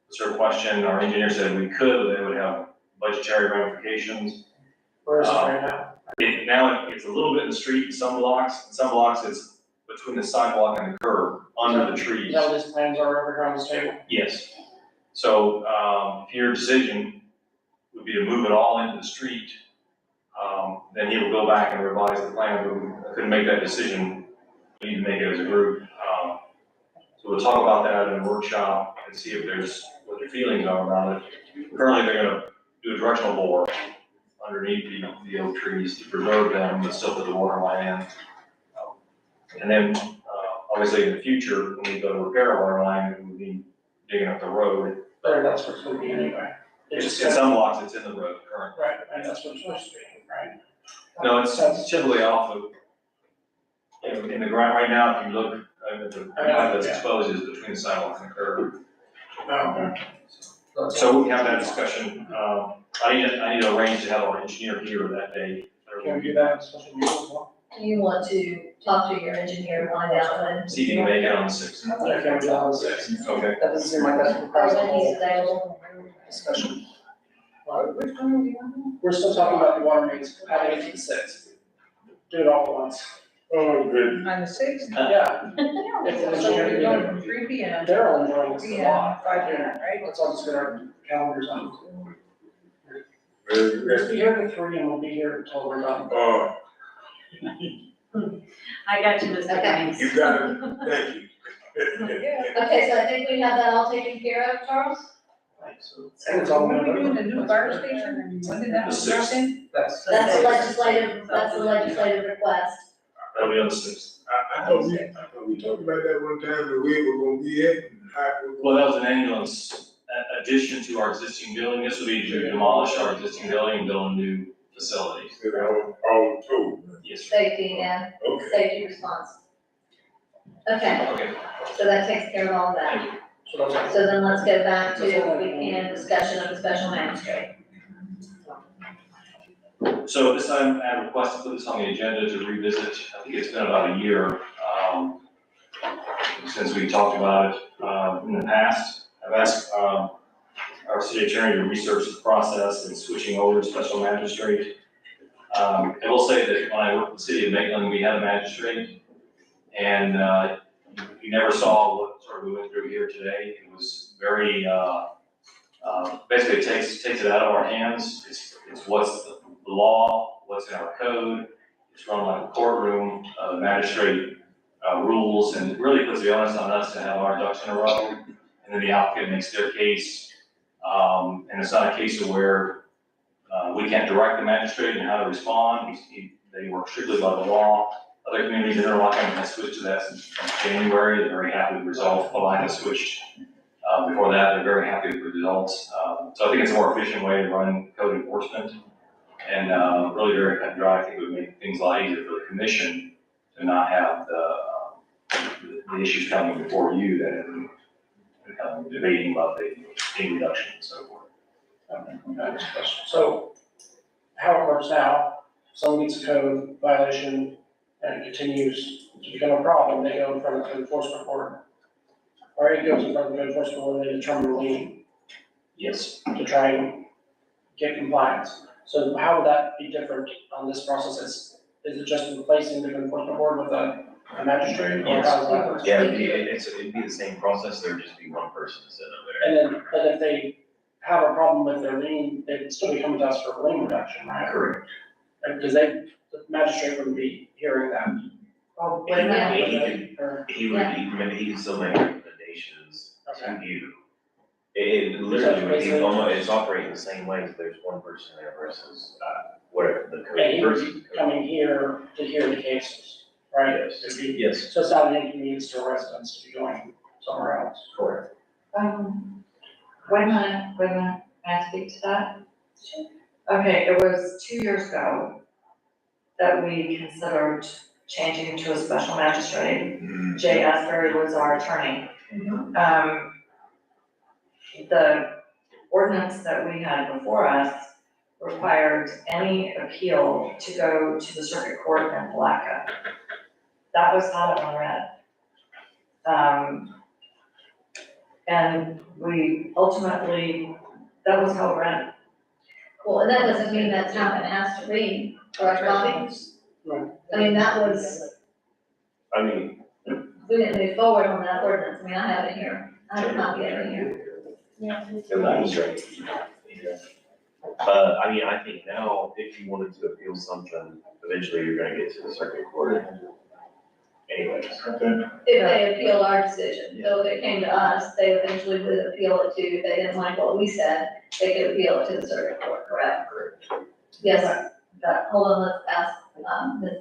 Sort of question, our engineer said we could, but it would have budgetary ramifications. Where is it right now? Now it's a little bit in the street in some blocks it's between the sidewalk and the curb, under the trees. Is that what these plans are over here on this table? Yes. So, if your decision would be to move it all into the street, then he will go back and revise the plan, but we couldn't make that decision. We need to make it as a group. So we'll talk about that in a workshop and see if what their feelings are about it. Currently, they're gonna do a directional bore underneath the oak trees to preserve them, but still put the water line in. And then, obviously, in the future, when we go to repair a water line, we would be digging up the road. There, that's where it's gonna be anyway. In some blocks, it's in the road currently. Right, and that's what it's supposed to be, right? No, it's typically off in the ground right now, if you look, the line that's exposed is between the sidewalk and the curb. So we have that discussion. I need to arrange to have our engineer here that day. Can we do that in special meeting as well? Do you want to talk to your engineer and find out when? See if you can make it on the sixth. Yeah, can we do that on the sixth? Okay. That doesn't seem like that's Or when he's available? discussion. We're still talking about the water mains, having it to the sixth. Do it all at once. Oh, good. On the 6th? Yeah. So we're going from 3 p.m. They're all enjoying this a 3 p.m. lot. 5 p.m., right? Let's all just get our calendars on. Very Let's good. be here at 3 and we'll be here until we're done. I got you, Mr. Banks. You got it, thank you. Okay, so I think we have that all taken care of, Charles? And it's all. When are we doing the new fire station? When did that The start 6th. in? That's the legislative request. That'll be on the sixth. I thought we talked about that one time, the way we're gonna be at, and how we're Well, gonna. that was an ambulance addition to our existing building. This would be to demolish our existing building and build a new facility. All told. Yes, sir. Safety, yeah, Okay. safety response. Okay, Okay, so that takes care of all of that. So then let's go back to, if we can, discussion of the special magistrate. so this time I requested to put this on the agenda to revisit. I think it's been about a year, since we talked about it, in the past. I've asked, our city attorney to research the process and switching over to special magistrate. I will say that when I worked with the city of Maitland, we had a magistrate, and you never saw what sort of we went through here today. It was very, basically takes it out of our hands. It's what's the law, what's in our code. It's run like a courtroom, magistrate rules, and really puts the onus on us to have our ducks in a row. And then the applicant makes their case, and it's not a case of where we can't direct the magistrate and how to respond. They work strictly by the law. Other communities in Interlochen have switched to that since January. They're very happy with the results. Palaka has switched before that. They're very happy with the results. So I think it's a more efficient way to run code enforcement. And really during cut and dry, I think it would make things a lot easier for the commission to not have the issues coming before you that have become debating about the fee reduction and so forth. So how it works now, someone gets a code violation and it continues to become a problem, they go in front of the code enforcement board. Or it goes in front of the code enforcement board, and they determine the lien Yes. to try and get compliance. So how would that be different on this process? Is it just replacing the code enforcement board with a magistrate, or how does that work? Yeah, it'd be the same process, there'd just be one person sitting over there. And then, but if they have a problem with their lien, they would still be coming to us for a lien reduction, right? Correct. Because the magistrate wouldn't be hearing that. Oh, He can still make recommendations to you. It literally, it's operating the same way, if there's one person there versus, whatever the And he would person. be coming here to hear the cases, right? Yes. To be- Yes, So it's not an inconvenience to residents to be going somewhere else. correct. Wait a minute, may I speak to that? Okay, it was 2 years ago that we considered changing to a special magistrate. Jay Asbury was our attorney. The ordinance that we had before us required any appeal to go to the circuit court in Palaca. That was how it read. And we ultimately, that was how it read. Well, and that doesn't mean that's how it has to read, correct, Bobby? Right. I mean, that was, I mean, we didn't move forward on that ordinance, I mean, I have it here, I have a copy of it here. the magistrate. I mean, I think now, if you wanted to appeal something, eventually you're gonna get to the circuit court. Anyways. If they appeal our decision, so if it came to us, they eventually would appeal it to, if they didn't like what we said, they could appeal it to the circuit court, correct? Yes, hold on, let's ask, Ms.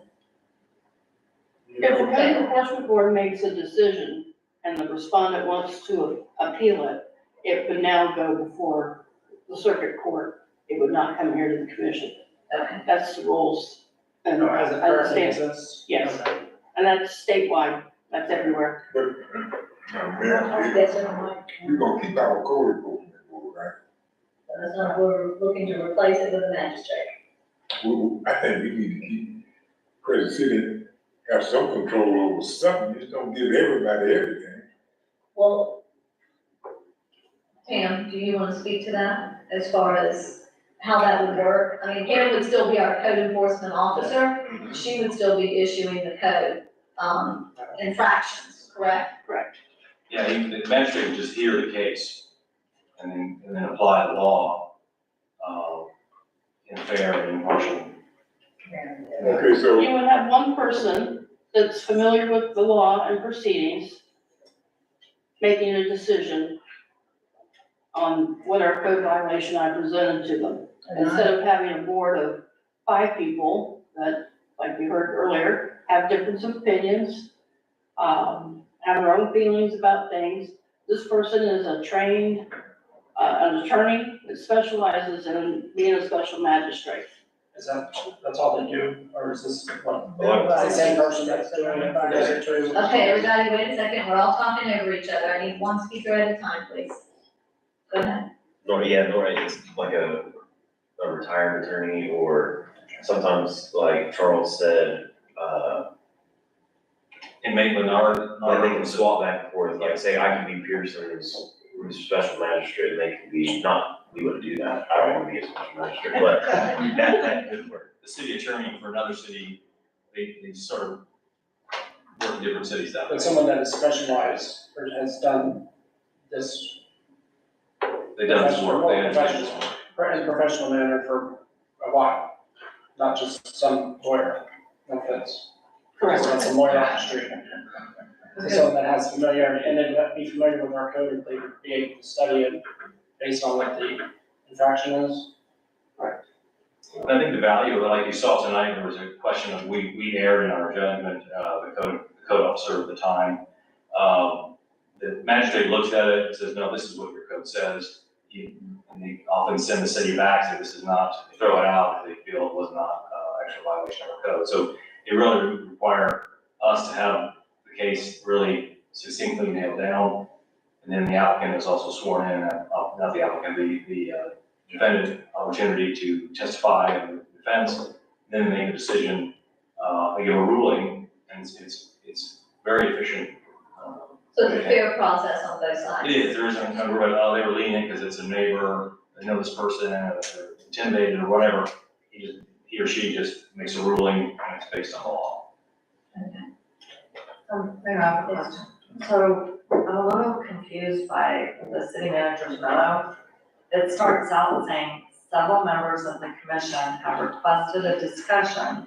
If the code enforcement board makes a decision and the respondent wants to appeal it, it would now go before the circuit court. It would not come here to the commission. Okay. That's the rules. And Or as it currently exists? Yes, and that's statewide, that's everywhere. Yes, sir. We're gonna keep our code enforcement board, right? That's not, we're looking to replace it with a magistrate. I think we need to keep Crescent City, have some control over something, just don't give everybody everything. Well, Pam, do you want to speak to that as far as how that would work? I mean, Karen would still be our code enforcement officer. She would still be issuing the code, infractions, correct? Correct. Yeah, the magistrate would just hear the case and then apply the law, in a fair and impartial. Okay, so. You would have one person that's familiar with the law and proceedings making a decision on whatever code violation I presented to them. Instead of having a board of 5 people that, like we heard earlier, have different opinions, have their own feelings about things. This person is a trained, an attorney that specializes in being a special magistrate. Is that's all they do, or is this what, it's the same person that's doing it for Desert Two? Okay, everybody, wait a second, we're all talking over each other. I need one speaker at a time, please. Go ahead. Nora, it's like a retired attorney, or sometimes, like Charles said, In Maitland, our. like they can swap back and forth, like say I can be Pearson who's special magistrate, and they can be, not, we wouldn't do that, I don't wanna be a special magistrate, but that could work. The city attorney for another city, they sort of work in different cities that way. But someone that is specialized or has done this They done this work, they understand this work. in a professional manner for a while, not just some lawyer, no offense. Correct. So it's a lawyer on the street. So someone that has familiarity, and then be familiar with our code, they would be able to study it based on what the infraction is. And I think the value of it, like you saw tonight, there was a question of we erred in our judgment, the code officer at the time. The magistrate looks at it and says, no, this is what your code says. And they often send the city back, say this is not, throw it out if they feel it was not, actual violation of our code. So it really would require us to have the case really succinctly nailed down. And then the applicant is also sworn in, not the applicant, the defendant, opportunity to testify in the defense, then make a decision, they give a ruling, and it's very efficient. So it's a fair process on both sides. It is, there isn't kind of, they were lenient because it's a neighbor, they know this person, or they're intimidated or whatever. He or she just makes a ruling, and it's based on the law. Mayor, I have a question. So I'm a little confused by the city manager's memo. It starts out saying, several members of the commission have requested a discussion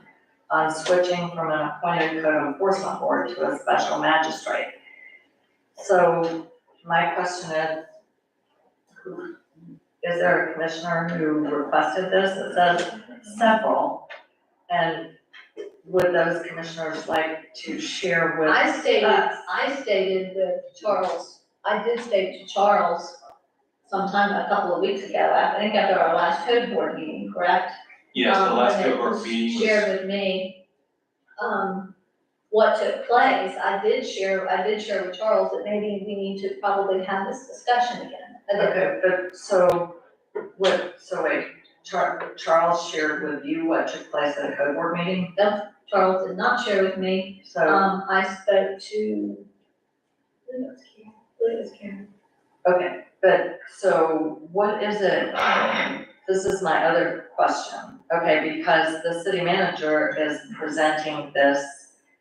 on switching from an appointed code enforcement board to a special magistrate. So my question is there a commissioner who requested this? It says several, and would those commissioners like to share with I us? stated with Charles, I did state to Charles sometime a couple of weeks ago, I think after our last code board meeting, correct? Yes, the last When it code board was meeting was. shared with me, what took place. I did share with Charles that maybe we need to probably have this discussion again. Okay, but so wait, Charles shared with you what took place at a code board meeting? Charles did not share with me. So, I spoke to, I believe it was Karen. okay, but so what is it, this is my other question. Okay, because the city manager is presenting this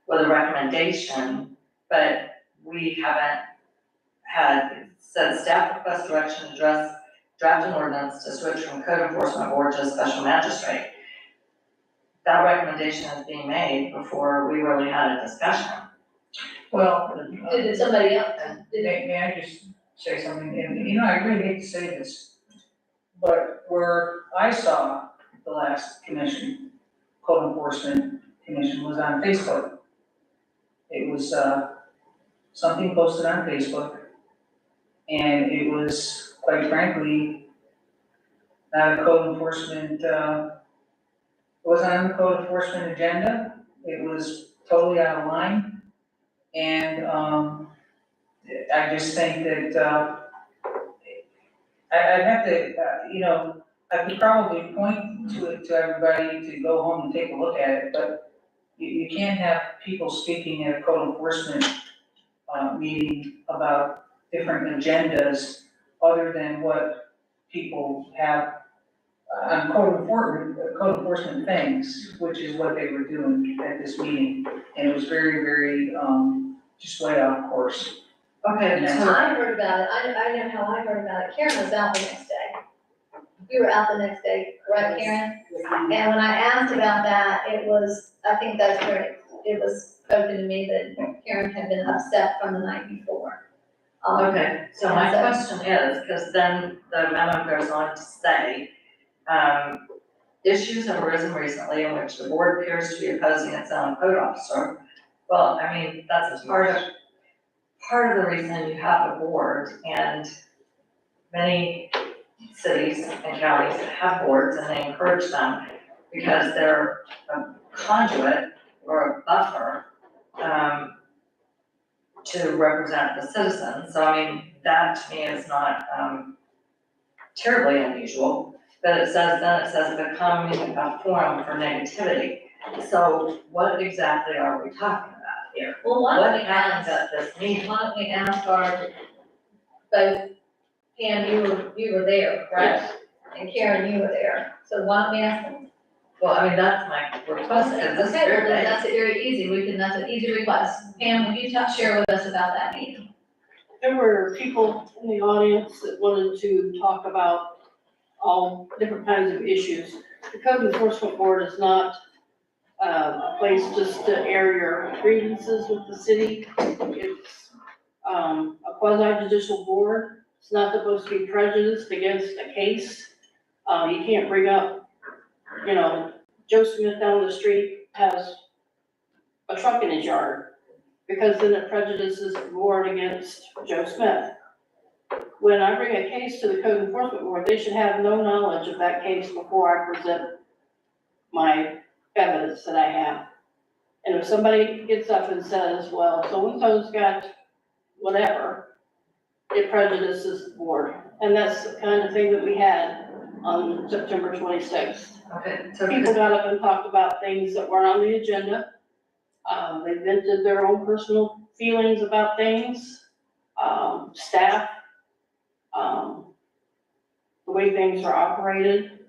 with a recommendation, but we haven't said staff request direction to draft an ordinance to switch from code enforcement board to a special magistrate. That recommendation is being made before we really had a discussion. Well, Did somebody else, may I just say something? And, I really hate to say this, but where I saw the last commission, code enforcement commission, was on Facebook. It was, something posted on Facebook, and it was, quite frankly, not a code enforcement, it wasn't on the code enforcement agenda. It was totally out of line. And, I just think that, I'd have to, I could probably point to it to everybody to go home and take a look at it, but you can't have people speaking at a code enforcement, meeting about different agendas other than what people have on code enforcement things, which is what they were doing at this meeting. And it was very, very, just way off course. Okay, so I heard about it, I know how I heard about it, Karen was out the next day. You were out the next day, correct, Karen? And when I asked about that, I think that's where it was spoken to me that Karen had been upset from the night before. Okay, so my question is, because then the memo goes on to say, issues have arisen recently in which the board appears to be opposing its own code officer. Well, I mean, that's part of the reason you have a board, and many cities and counties have boards and they encourage them because they're a conduit or a buffer, to represent the citizens. So I mean, that to me is not, terribly unusual, but it says becoming a forum for negativity. So what exactly are we talking about here? Well, What happens at this meeting? why don't we ask both, Pam, you were there, correct? And Karen, you were there, so why don't we ask them? Well, I mean, that's my request, because this is Okay, well, very then that's a very easy, that's an easy request. Pam, will you share with us about that meeting? There were people in the audience that wanted to talk about all different kinds of issues. The code enforcement board is not a place just to air your grievances with the city. It's a quasi judicial board. It's not supposed to be prejudiced against a case. You can't bring up, Joe Smith down the street has a truck in his yard, because then it prejudices the board against Joe Smith. when I bring a case to the code enforcement board, they should have no knowledge of that case before I present my evidence that I have. And if somebody gets up and says, well, so-and-so's got whatever, it prejudices the board. And that's the kind of thing that we had on September 26th. Okay, so People got up and talked about things that weren't on the agenda. They vented their own personal feelings about things, staff, the way things are operated.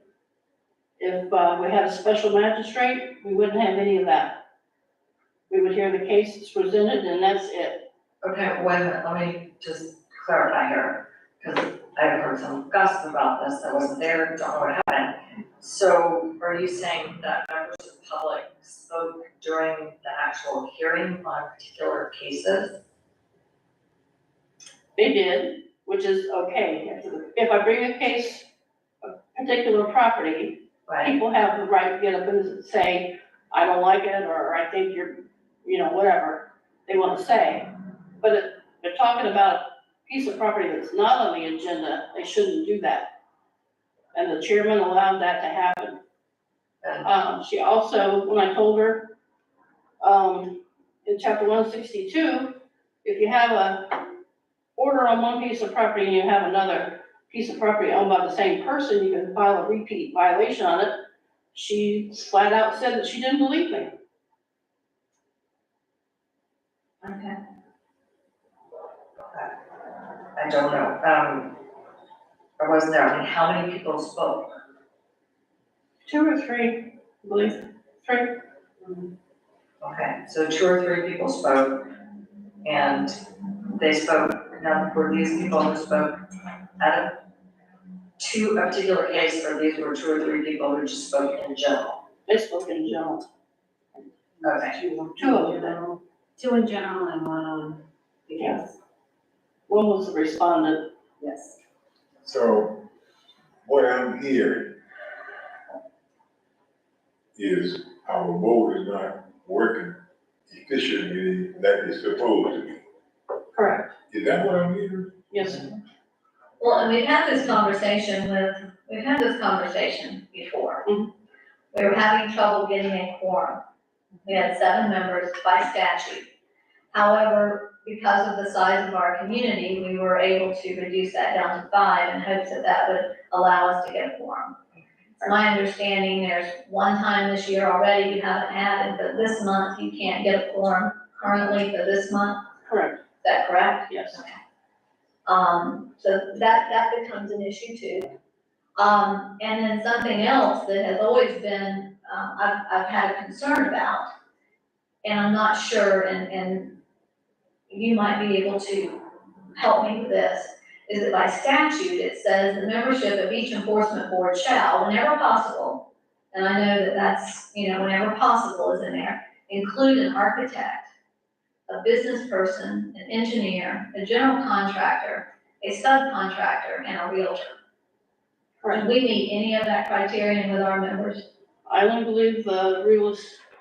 If we had a special magistrate, we wouldn't have any of that. We would hear the case that's presented and that's it. okay, wait a minute, let me just clarify here, because I've heard some gossip about this, I wasn't there, don't know what happened. So are you saying that members of the public spoke during the actual hearing on particular cases? They did, which is okay. If I bring a case, a particular property, people have the right to get up and say, I don't like it, or I think you're, whatever they want to say. But if they're talking about a piece of property that's not on the agenda, they shouldn't do that. And the chairman allowed that to happen. She also, when I told her, in chapter 162, if you have a order on one piece of property and you have another piece of property owned by the same person, you can file a repeat violation on it. She flat out said that she didn't believe me. Okay. I don't know, I wasn't there, I mean, how many people spoke? 2 or 3, I believe, 3. Okay, so 2 or 3 people spoke, and they spoke, now, were these people who spoke to a particular case, or these were 2 or 3 people who just spoke in general? They spoke in general. Okay. 2 of them. 2 in general and 1 on the case. Yes. One was the respondent. Yes. So what I'm hearing is our board is not working efficiently like it's supposed to be. Correct. Is that what I'm hearing? Yes, sir. Well, and we've had this conversation before. Mhm. We were having trouble getting a quorum. We had 7 members by statute. However, because of the size of our community, we were able to reduce that down to 5 in hopes that that would allow us to get a quorum. From my understanding, there's 1 time this year already you haven't had it, but this month you can't get a quorum currently for this month. Correct. Is that correct? Yes. So that becomes an issue too. And then something else that has always been, I've had a concern about, and I'm not sure, and you might be able to help me with this, is that by statute, it says the membership of each enforcement board shall, whenever possible, and I know that that's, whenever possible is in there, include an architect, a business person, an engineer, a general contractor, a subcontractor, and a realtor. Correct. Do we meet any of that criterion with our members? I only believe the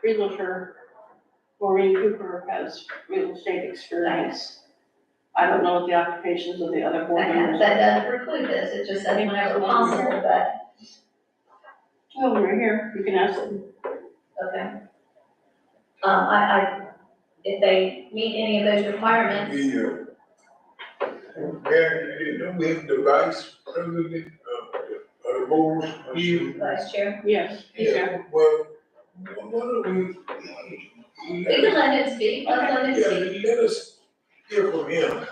realtor, Maureen Cooper, has real estate experience. I don't know what the occupations of the other board members. That doesn't preclude this, it just says whenever possible, but, Oh, right here, you can ask them. okay. If they meet any of those requirements, We have the vice president of the board here. Vice Chair, Yes, he's here. Yeah, well, why don't we can let him speak, let's let him speak. let us hear from him.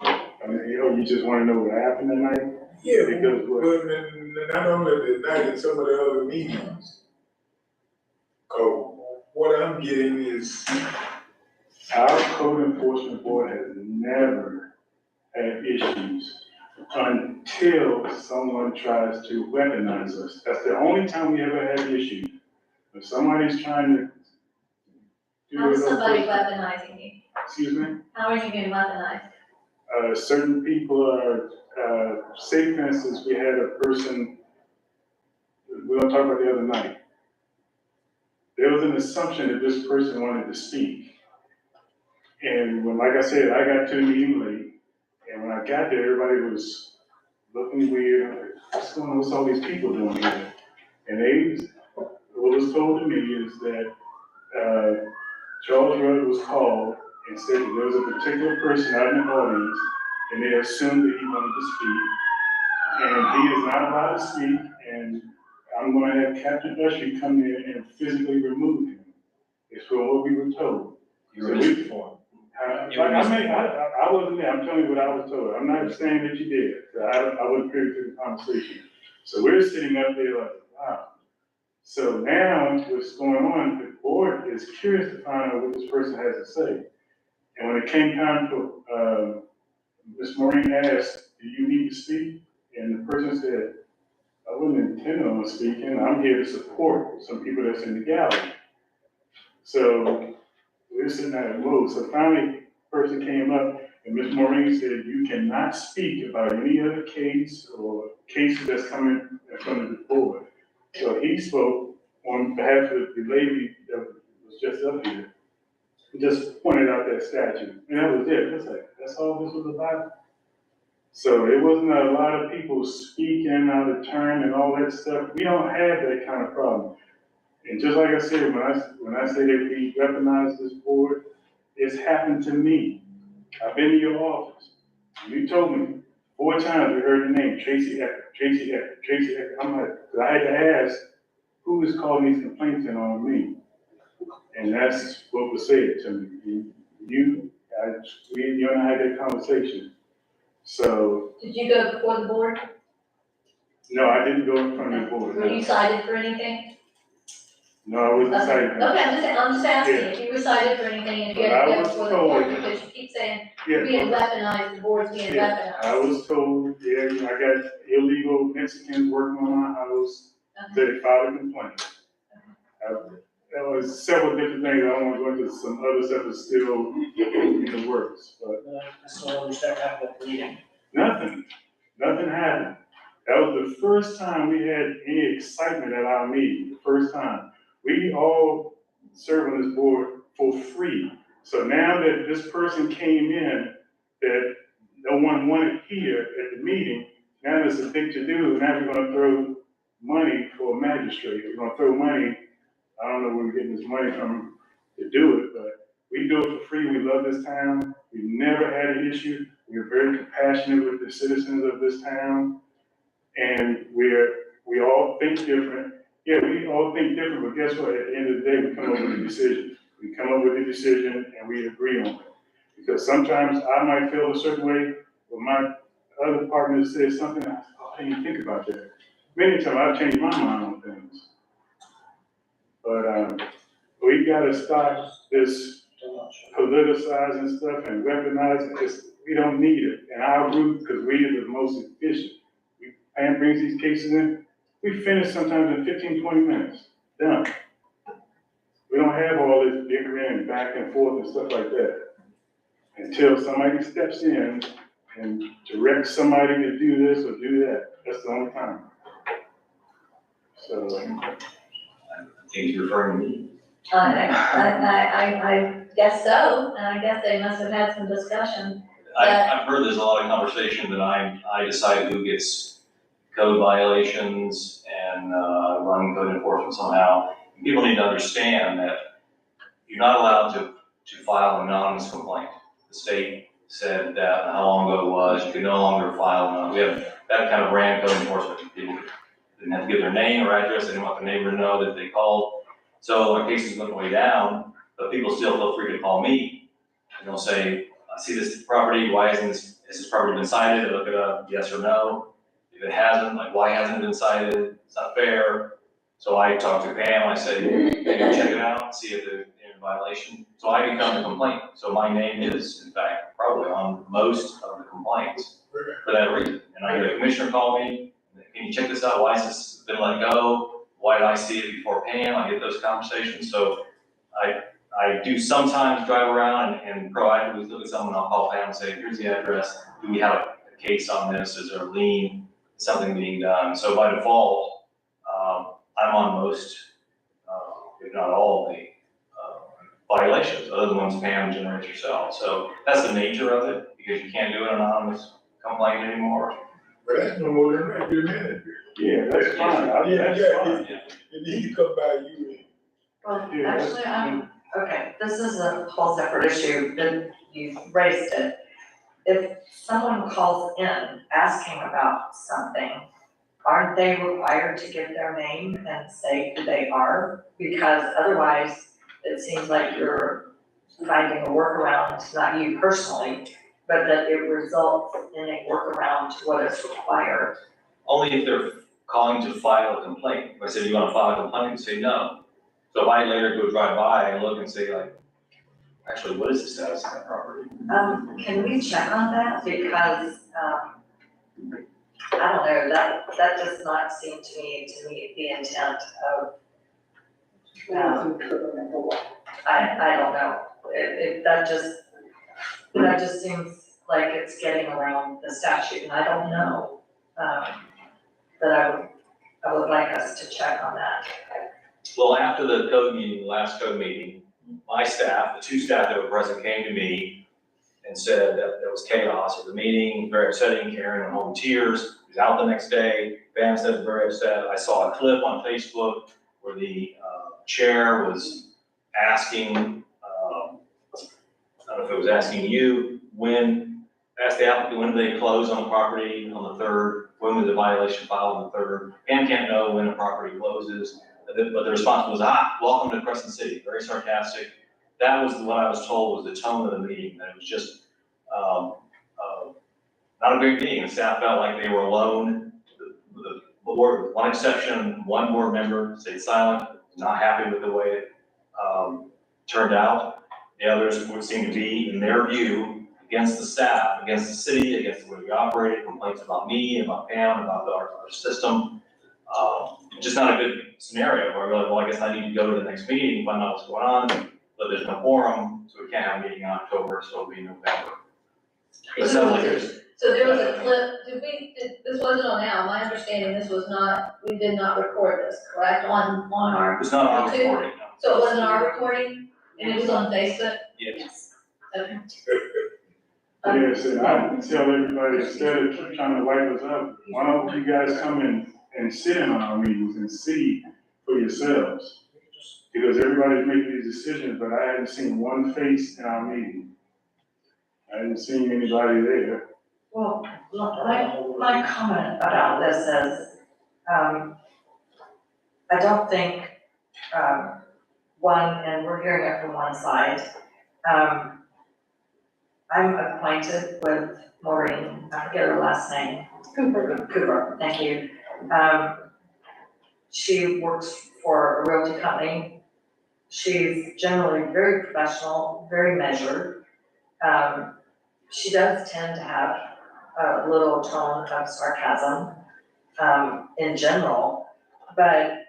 I mean, you just wanna know what happened tonight? Yeah, Because what? but not only tonight, in some of the other meetings. What I'm getting is, Our code enforcement board has never had issues until someone tries to weaponize us. That's the only time we ever had issues. If somebody's trying to do How is it on somebody purpose- weaponizing you? Excuse me? How are you being weaponized? Certain people are, say for instance, we had a person we're gonna talk about the other night. There was an assumption that this person wanted to speak. And when, like I said, I got to the meeting late, and when I got there, everybody was looking weird. I'm like, what's going on, what's all these people doing here? And what was told to me is that, Charles Rudd was called and said that there was a particular person out in the audience, and they assumed that he wanted to speak. And he is not allowed to speak, and I'm gonna have Captain Usher come in and physically remove him. It's from what we were told. You were misinformed. I wasn't there, I'm telling you what I was told. I'm not saying that you did, I wasn't privy to the conversation. So we're sitting up there like, wow. So now what's going on, the board is curious to find out what this person has to say. And when it came time for, Ms. Maureen asked, do you need to speak? And the person said, I wasn't intending on speaking, I'm here to support some people that's in the gallery. So we're sitting there at move. So finally, a person came up and Ms. Maureen said, you cannot speak about any other case or cases that's coming in front of the board. So he spoke on behalf of the lady that was just up here. He just pointed out that statue, and that was it. It's like, that's all this was about. So it wasn't a lot of people speaking out of turn and all that stuff. We don't have that kind of problem. And just like I said, when I say that we weaponize this board, it's happened to me. I've been to your office. You told me 4 times we heard the name, Tracy Ecker, Tracy Ecker, Tracy Ecker. I'm like, 'cause I had to ask, who is calling these complaints in on me? And that's what was said to me. You and I had that conversation. So. Did you go before the board? No, I didn't go in front of the board. Were you cited for anything? No, I wasn't cited. Okay, I'm just asking if you were cited for anything, if you had to go before the board, because you keep saying you're being weaponized, the board's being weaponized. I was told, I got illegal Mexicans working on my house, that they filed a complaint. There was several different things, I don't want to go into some other stuff that's still in the works, but. I still don't understand what happened at the meeting. Nothing happened. That was the first time we had any excitement at our meeting, the first time. We all serve on this board for free. So now that this person came in that no one wanted here at the meeting, now there's a thing to do. Now we're gonna throw money for a magistrate. We're gonna throw money, I don't know where we're getting this money from to do it, but we do it for free. We love this town. We've never had an issue. We're very compassionate with the citizens of this town. And we all think different. Yeah, we all think different, but guess what? At the end of the day, we come up with a decision. We come up with a decision and we agree on it. Because sometimes I might feel a certain way, but my other partner says something, I didn't think about that. Many times I've changed my mind on things. But we gotta stop this politicizing stuff and weaponizing this. We don't need it. And our group, because we are the most efficient. Pam brings these cases in, we finish sometimes in 15, 20 minutes, done. We don't have all this bickering and back and forth and stuff like that. Until somebody steps in and directs somebody to do this or do that, that's the only time. So. I think you're referring to me. I guess so, and I guess they must have had some discussion. I've heard there's a lot of conversation that I decide who gets code violations and run code enforcement somehow. People need to understand that you're not allowed to file an anonymous complaint. The state said that how long ago it was, you could no longer file we have that kind of ran code enforcement. People didn't have to give their name or address, they didn't want the neighbor to know that they called. So our cases went way down, but people still feel free to call me. And they'll say, I see this property, has this property been cited? I look it up, yes or no. If it hasn't, like, why hasn't it been cited? It's not fair. So I talk to Pam, I say, maybe check it out, see if they're in violation. So I become the complaint. So my name is, in fact, probably on most of the complaints for that reason. And I get a commissioner call me, can you check this out? Why has this been let go? Why did I see it before Pam? I get those conversations. So I do sometimes drive around and proactively look at someone, I'll call Pam and say, here's the address. Do we have a case on this? Is there a lien? Something being done. So by default, I'm on most, if not all of the, violations, other than ones Pam generates herself. So that's the nature of it, because you can't do an anonymous complaint anymore. But that's no more than that, you're manager. Yeah, that's fine. Yeah, That's yeah, fine. it need to come by you. Well, Yeah, that's actually, okay, this is a whole separate issue, and you raised it. If someone calls in asking about something, aren't they required to give their name and say who they are? Because otherwise, it seems like you're finding a workaround, not you personally, but that it results in a workaround to what is required. Only if they're calling to file a complaint. If I said, you wanna file a complaint, you say no. So if I later go drive by and look and say like, actually, what is the status of that property? Can we check on that? Because, I don't know, that does not seem to meet the intent of, I don't know. That just seems like it's getting around the statute, and I don't know. But I would like us to check on that. Well, after the code meeting, the last code meeting, my staff, the two staff that were present came to me and said that there was chaos at the meeting, very upsetting, Karen went home in tears, was out the next day, Bam said was very upset. I saw a clip on Facebook where the chair was asking, I don't know if it was asking you, asked the applicant, when do they close on the property on the 3rd? When was the violation filed on the 3rd? Pam can't know when a property closes, but the response was, welcome to Crescent City, very sarcastic. That was what I was told was the tone of the meeting, that it was just not a great meeting. The staff felt like they were alone. The board, with one exception, one board member stayed silent, not happy with the way it turned out. The others would seem to be, in their view, against the staff, against the city, against the way we operated, complaints about me, about Pam, about our system. Just not a good scenario where we're like, well, I guess I need to go to the next meeting, find out what's going on, but there's no quorum, so we can't have a meeting in October, so it'll be in November. It sounds like there's. So there was a clip, this wasn't on now, my understanding, we did not record this, correct, on our. It's not our YouTube? recording, no. So it wasn't our recording, and it was on Facebook? Yes. Okay. Yes, and I tell everybody, instead of keep trying to wipe us up, why don't you guys come in and sit in on our meetings and see for yourselves? Because everybody's making these decisions, but I haven't seen one face in our meeting. I haven't seen anybody there. Well, my comment about this is, I don't think, and we're hearing it from one side, I'm acquainted with Maureen, I forget her last name. Cooper, thank you. She works for a realty company. She's generally very professional, very measured. She does tend to have a little tone of sarcasm, in general. But,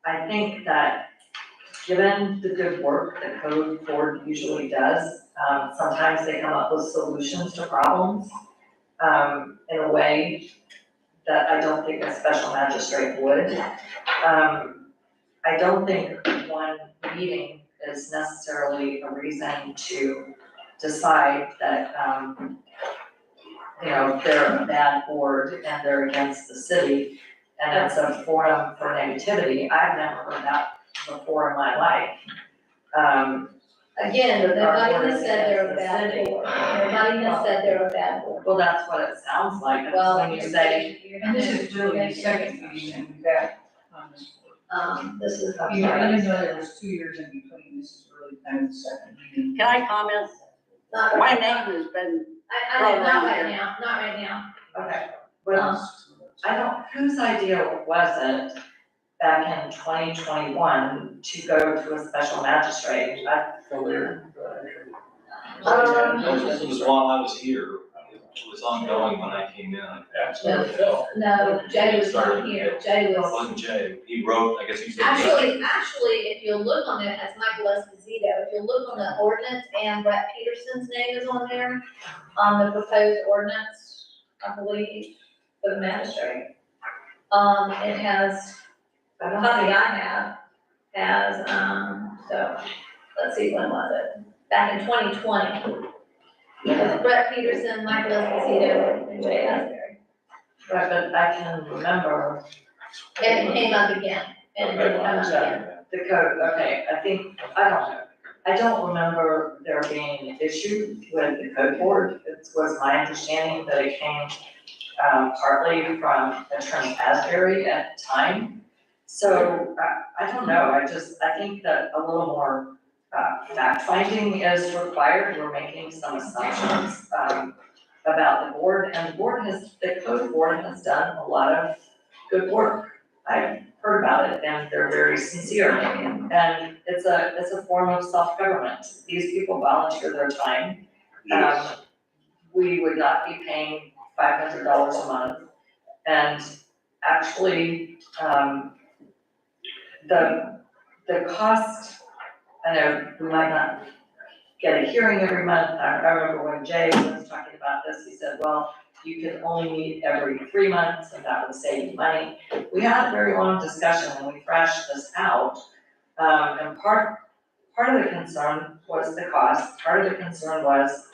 I think that given the good work that Code Board usually does, sometimes they come up with solutions to problems, in a way that I don't think a special magistrate would. I don't think one meeting is necessarily a reason to decide that, they're a bad board and they're against the city, and it's a forum for negativity. I've never heard that before in my life. Again, nobody Our board has is said they're a against the bad city. board, nobody has said they're a bad board. Well, that's what it sounds like, that's Well, when you say, And this is really the second meeting that we've had on this board. This is. Even though there was 2 years in between, this is really kind of the second meeting. Can I comment? Not My right name now. has been, Not right now, not right now. okay, well, I don't, whose idea was it back in 2021 to go to a special magistrate? This was while I was here, it was ongoing when I came in. No, Jay was not here, Jay It was. wasn't Jay, he wrote, I guess he said. Actually, if you look on it, as Michael Esposito, if you look on the ordinance, and Brett Peterson's name is on there, on the proposed ordinance, I believe, for the magistrate. It has, the copy I have has, so, let's see, when was it? Back in 2020. It was Brett Peterson, Michael Esposito, and Jay Asbury. Right, but I can remember. And it came up again, and it didn't come up again. The code, okay, I don't know. I don't remember there being an issue with the code board. It was my understanding that it came partly from Attorney Asbury at the time. So I don't know, I think that a little more fact finding is required. We're making some assumptions about the board, and the code board has done a lot of good work. I've heard about it, and they're very sincere, and it's a form of self-government. These people volunteer their time. We would not be paying $500 a month, and actually, the cost, I know we might not get a hearing every month. I remember when Jay was talking about this, he said, well, you can only meet every 3 months, and that would save you money. We had a very long discussion and we thrashed this out. And part of the concern was the cost. Part of the concern was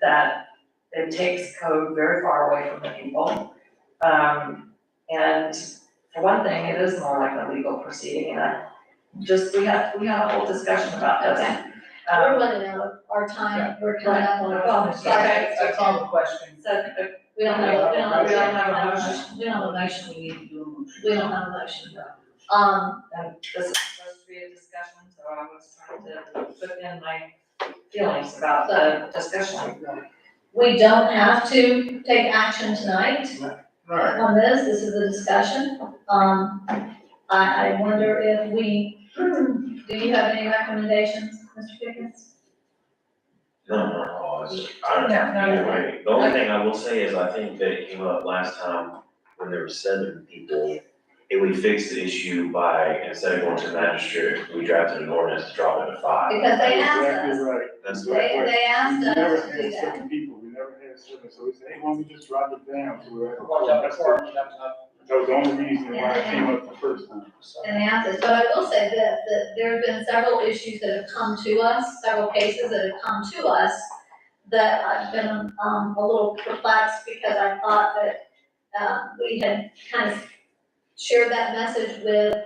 that it takes code very far away from the people. And for one thing, it is more like a legal proceeding, and we had a whole discussion about this. Okay. We're running out of our time, we're coming up on our. I call the question. So, We don't have a motion. we don't have a motion, We need to do a motion. we don't have a motion. And this is supposed to be a discussion, so I was trying to put in my feelings about the discussion. We don't have to take action tonight on this, this is a discussion. I wonder if do you have any recommendations, Mr. Pickens? No, either way. The only thing I will say is I think that it came up last time when there were 7 people. And we fixed the issue by, instead of going to the magistrate, we drafted an ordinance to drop it to 5. Because they asked Exactly us, right. That's they asked We us never to do had that. 7 people, we never had 7, so we said, hey, why don't we just drop it down to where. That was the only reason why it came up the first time. And they asked us, but I will say this, that there have been several issues that have come to us, several cases that have come to us that I've been, a little perplexed because I thought that, we had kind of shared that message with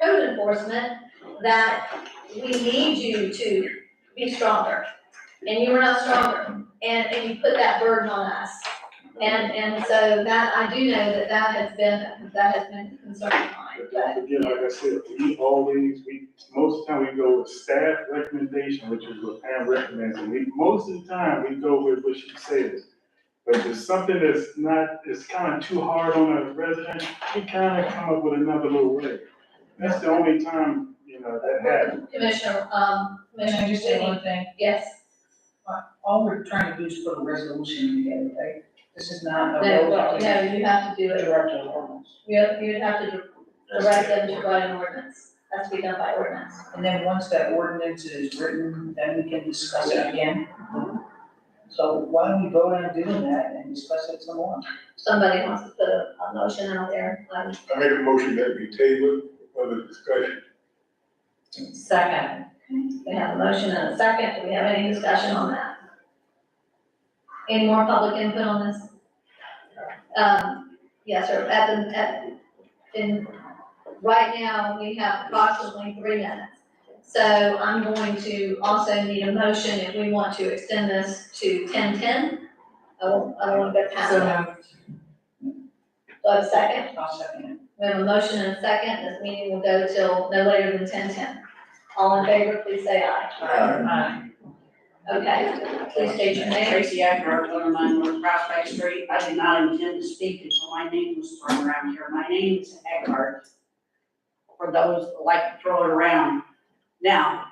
code enforcement that we need you to be stronger, and you were not stronger, and you put that burden on us. And so that, I do know that has been a concern of mine, But but. don't forget, like I said, most of the time we go with staff recommendation, which is what Pam recommends, and most of the time we go with what she says. But if there's something it's kind of too hard on a resident, we kind of come up with another little way. That's the only time, that happens. Commissioner, Can I just say one thing? Yes. All we're trying to do is put a resolution together, right? This is not a. No, you have to do it, Direct an ordinance. you'd have to direct them to write an ordinance, has to be done by ordinance. And then once that ordinance is written, then we can discuss it again. So why don't we go on doing that and discuss it some more? Somebody wants to put a motion out there, I make a motion that we table for the discussion. Second. we have a motion and a second, do we have any discussion on that? Any more public input on this? Yes, sir, right now, we have approximately 3 minutes. So I'm going to also need a motion if we want to extend this to 10:10. I don't want to go past that. Do I have a second? I'll second it. We have a motion and a second, this meeting will go till no later than 10:10. All in favor, please say aye. Aye. Okay, please state your name. Tracy Eckert, 109 North Prospect Street. I did not intend to speak until my name was thrown around here. My name is Eckert, for those that like to throw it around. Now,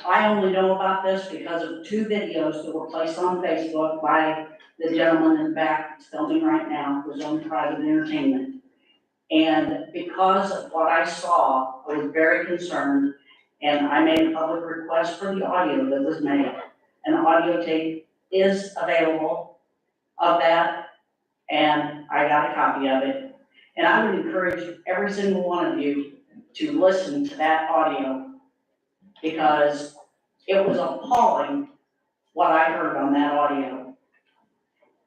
I only know about this because of 2 videos that were placed on Facebook by the gentleman in the back that's filming right now, who's on private entertainment. And because of what I saw, I was very concerned, and I made a public request for the audio that was made. An audio tape is available of that, and I got a copy of it. And I would encourage every single one of you to listen to that audio, because it was appalling what I heard on that audio.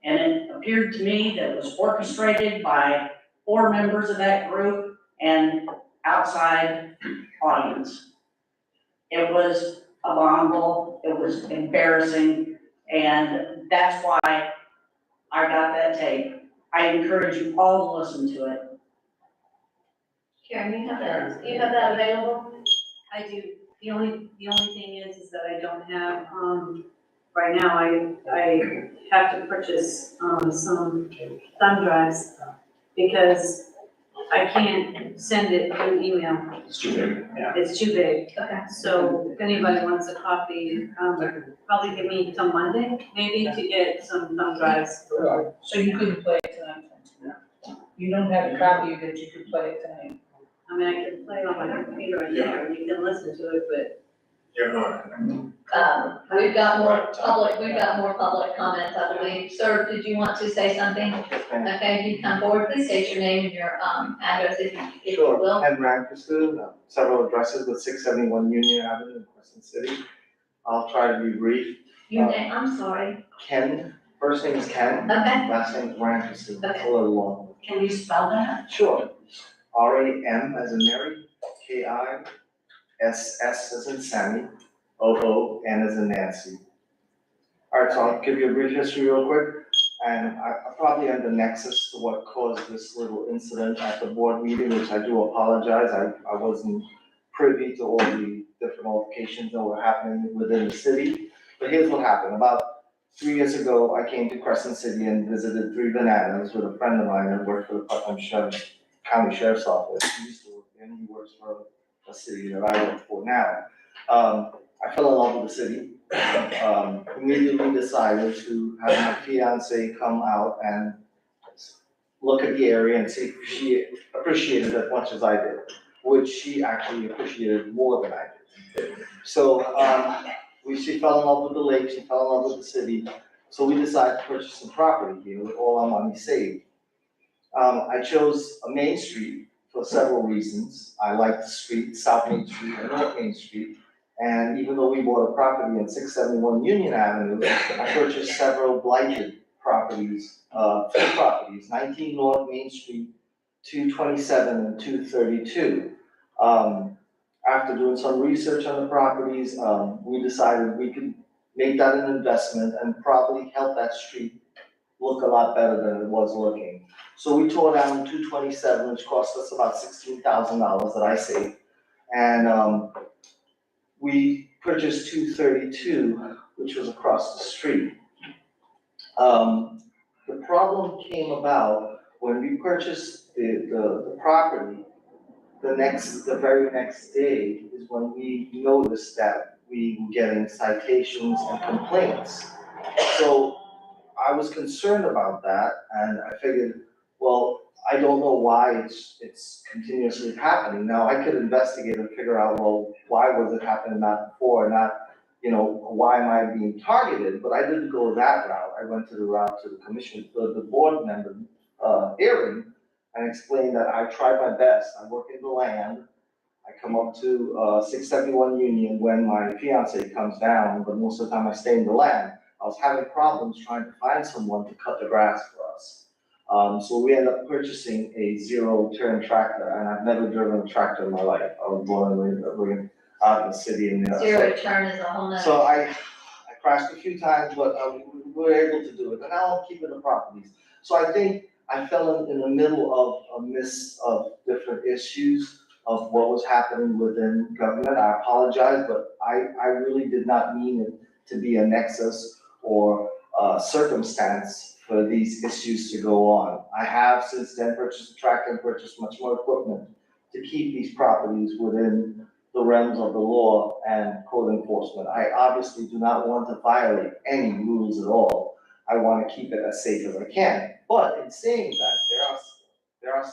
And it appeared to me that it was orchestrated by 4 members of that group and outside audience. It was abominable, it was embarrassing, and that's why I got that tape. I encourage you all to listen to it. Karen, you have that available? I do. The only thing is that I don't have, right now, I have to purchase, some thumb drives because I can't send it through email. It's too big. It's too big. Okay. So if anybody wants a copy, probably give me till Monday, maybe, to get some thumb drives. So you couldn't play it tonight? You don't have a copy that you could play it tonight? I mean, I can play it on my computer right there, and you can listen to it, but Your Honor. We've got more public comments, I believe. Sir, did you want to say something? Okay, you come forward, please state your name and your, address if you will. Ken Rankerson, several addresses with 671 Union Avenue in Crescent City. I'll try to be brief. Your name, I'm sorry. Ken, first name is Ken. Okay. Last name is Rankerson. Okay. A little long. Can you spell that? Sure. RAM as in Mary, KISS as in Sammy, OON as in Nancy. All right, so I'll give you a brief history real quick, and I probably am the nexus to what caused this little incident at the board meeting, which I do apologize. I wasn't privy to all the different altercations that were happening within the city. But here's what happened. About 3 years ago, I came to Crescent City and visited Three Bananas with a friend of mine that worked for the Putnam County Sheriff's Office. He used to work there, and he works for a city that I work for now. I fell in love with the city. Immediately decided to have my fiance come out and look at the area and see if she appreciated it as much as I did, which she actually appreciated more than I did. So she fell in love with the lake, she fell in love with the city, so we decided to purchase some property here with all our money saved. I chose a Main Street for several reasons. I like the street, South Main Street and North Main Street. And even though we bought a property in 671 Union Avenue, I purchased several blighted properties, 2 properties, 19 North Main Street, 227 and 232. After doing some research on the properties, we decided we could make that an investment and probably help that street look a lot better than it was looking. So we tore down 227, which cost us about $16,000 that I saved. And we purchased 232, which was across the street. The problem came about when we purchased the property. The very next day is when we noticed that we were getting citations and complaints. So I was concerned about that, and I figured, well, I don't know why it's continuously happening. Now, I could investigate and figure out, well, why was it happening not before, not, why am I being targeted? But I didn't go that route. I went to the route to the commission, the board member hearing, and explained that I tried my best. I work in the land. I come up to 671 Union when my fiance comes down, but most of the time I stay in the land. I was having problems trying to find someone to cut the grass for us. So we ended up purchasing a zero-turn tractor, and I've never driven a tractor in my life. I was born and raised out in the city. Zero turn is a whole nother. So I crashed a few times, but we were able to do it, and now I'm keeping the properties. So I think I fell in the middle of a mist of different issues of what was happening within government. I apologize, but I really did not mean it to be a nexus or a circumstance for these issues to go on. I have since then purchased a tractor and purchased much more equipment to keep these properties within the realms of the law and code enforcement. I obviously do not want to violate any rules at all. I want to keep it as safe as I can. But in saying that, there are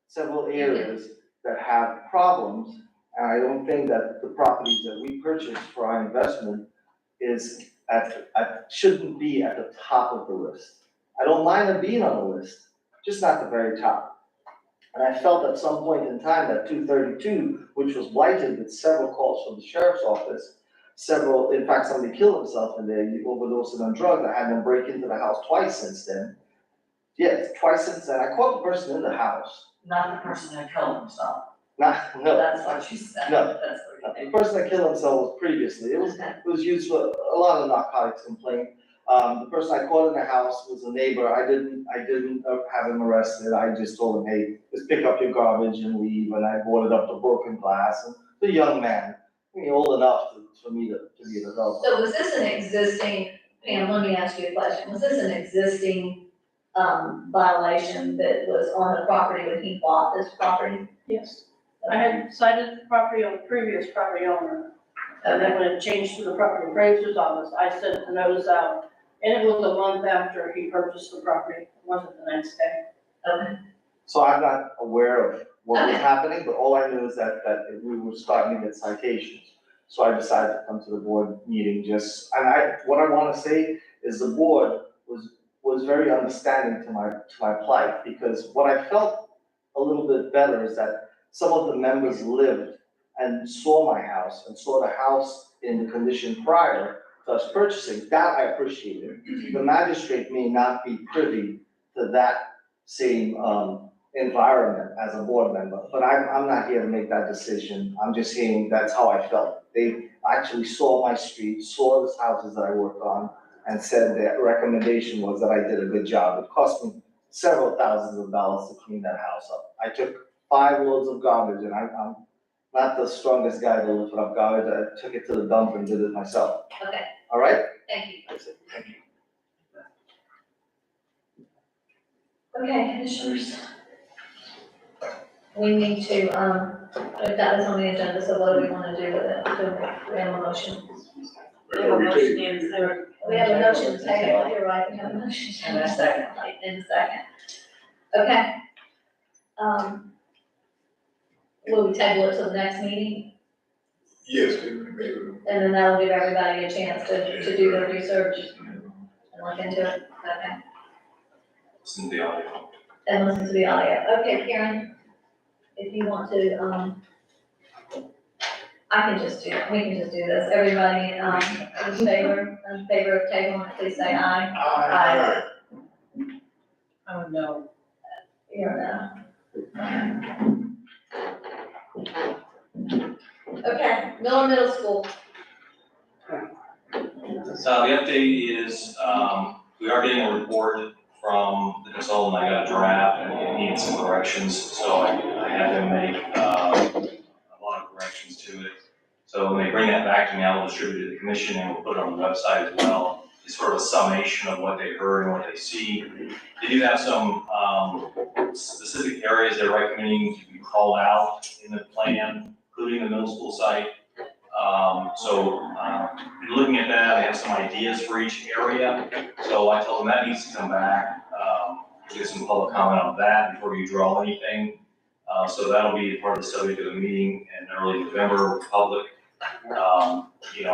several areas that have problems, and I don't think that the properties that we purchased for our investment shouldn't be at the top of the list. I don't mind it being on the list, just not the very top. And I felt at some point in time that 232, which was blighted with several calls from the sheriff's office, in fact, somebody killed himself in there, overdosing on drugs. I had them break into the house twice since then. Yes, twice since then. I caught the person in the house. Not the person who killed himself. No. That's what you said. No. That's what you The person that killed himself was previously, it was used for a lot of narcotics complaint. The person I caught in the house was a neighbor. I didn't have him arrested. I just told him, hey, just pick up your garbage and leave. And I boarded up the broken glass. And the young man, old enough for me to be an adult. So was this an existing, Pam, let me ask you a question, was this an existing, violation that was on the property when he bought this property? Yes. I had cited the property on the previous property owner. And then when it changed to the property appraiser's office, I sent the notice out. And it was a month after he purchased the property, it wasn't the next day. Okay. So I'm not aware of what was Okay. happening, but all I knew is that we were starting to get citations. So I decided to come to the board meeting what I wanna say is the board was very understanding to my plight, because what I felt a little bit better is that some of the members lived and saw my house and saw the house in the condition prior to us purchasing. That I appreciated. The magistrate may not be privy to that same environment as a board member, but I'm not here to make that decision. I'm just saying that's how I felt. They actually saw my street, saw the houses that I worked on, and said their recommendation was that I did a good job. It cost me several thousands of dollars to clean that house up. I took 5 loads of garbage, and I'm not the strongest guy to lift up garbage. I took it to the dump and did it myself. Okay, All right? thank you. That's it. Thank you. Okay, commissioners. We need to, if that is on the agenda, so what do we wanna do with it? Do we have a motion? We have a motion and there. We have a motion to table, you're right, we have a motion. And a second. In a second. Okay. Will we table it till the next meeting? Yes, And then that'll give everybody a chance to do their research and look into it, okay? Listen to the audio. And listen to the audio. Okay, Karen, if you want to, we can just do this. Everybody, in favor of tabling, please say aye. Aye. Oh, no. You're no. Okay, Miller Middle School. So the update is, we are getting a report from the consultant. I got a draft and it needs some corrections, so I had them make, a lot of corrections to it. So when they bring that back to me, I will distribute it to the commission and we'll put it on the website as well. It's sort of a summation of what they heard and what they see. They do have some, specific areas they're recommending to be called out in the plan, including the middle school site. Looking at that, they have some ideas for each area. So I told them that needs to come back, get some public comment on that before you draw anything. So that'll be part of the subject of the meeting in early November with public. It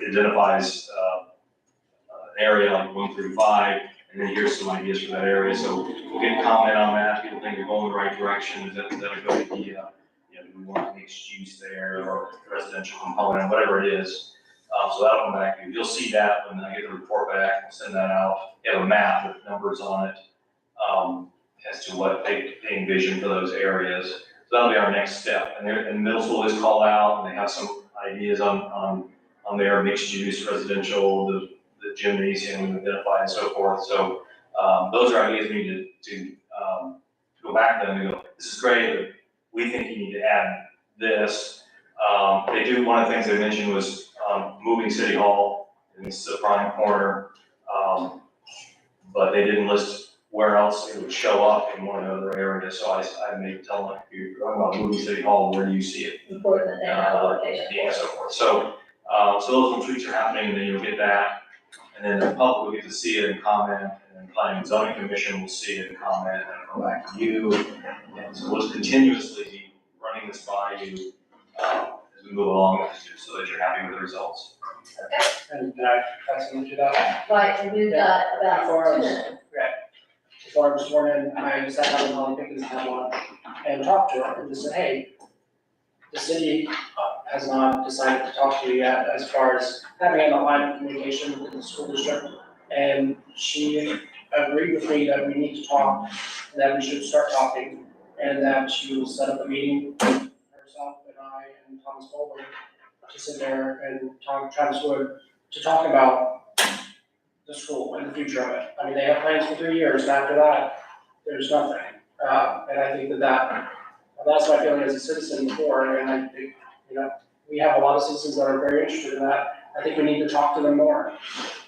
identifies, an area like 1 through 5, and then here's some ideas for that area. So we'll get comment on that. People think you're going the right direction. Is that a good idea? Do we want mixed use there or residential component, whatever it is. So that'll come back. You'll see that when I get the report back. I'll send that out. You have a map with numbers on it, as to what they envision for those areas. So that'll be our next step. And middle school is called out, and they have some ideas on their mixed use residential, the gymnasium identified and so forth. So those are ideas we need to go back to them and go, this is great, but we think you need to add this. One of the things they mentioned was moving City Hall, and this is a prime corner, but they didn't list where else it would show up in one of the other areas. So I made tell them, if you're talking about moving City Hall, where do you see it? Important that they have a location. Yeah, and so forth. So those little tweaks are happening, and then you'll get that. And then the public will get to see it and comment, and then Planning and Zoning Commission will see it and comment, and it'll come back to you. And so we'll continuously be running this by you, as we move along, so that you're happy with the results. And can I something to that? Right, and we've got about Before I 2 was- minutes. Before I was sworn in, I just had one, I think it's had one. and talk to her and just say, hey, the city has not decided to talk to you yet as far as having a line of communication with the school district. And she agreed with me that we need to talk, and that we should start talking, and that she will set up a meeting with herself and I and Thomas Bowler to sit there and Travis Wood, to talk about the school and the future of it. I mean, they have plans for 3 years, and after that, there's nothing. And I think that's my feeling as a citizen before, and I think, we have a lot of citizens that are very interested in that. I think we need to talk to them more,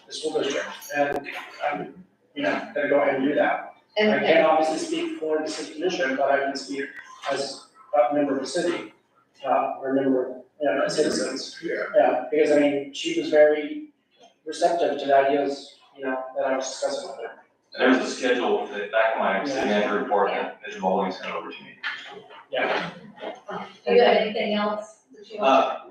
the school district, and I'm, gonna go ahead and do that. I can't obviously speak for the city commission, but I can speak as a member of the city, or a member, citizens. Yeah, because I mean, she was very receptive to the ideas, that I was discussing with her. There's a schedule that back in my city manager report that Mr. Bowling sent over to me. Yeah. Do you have anything else that you want?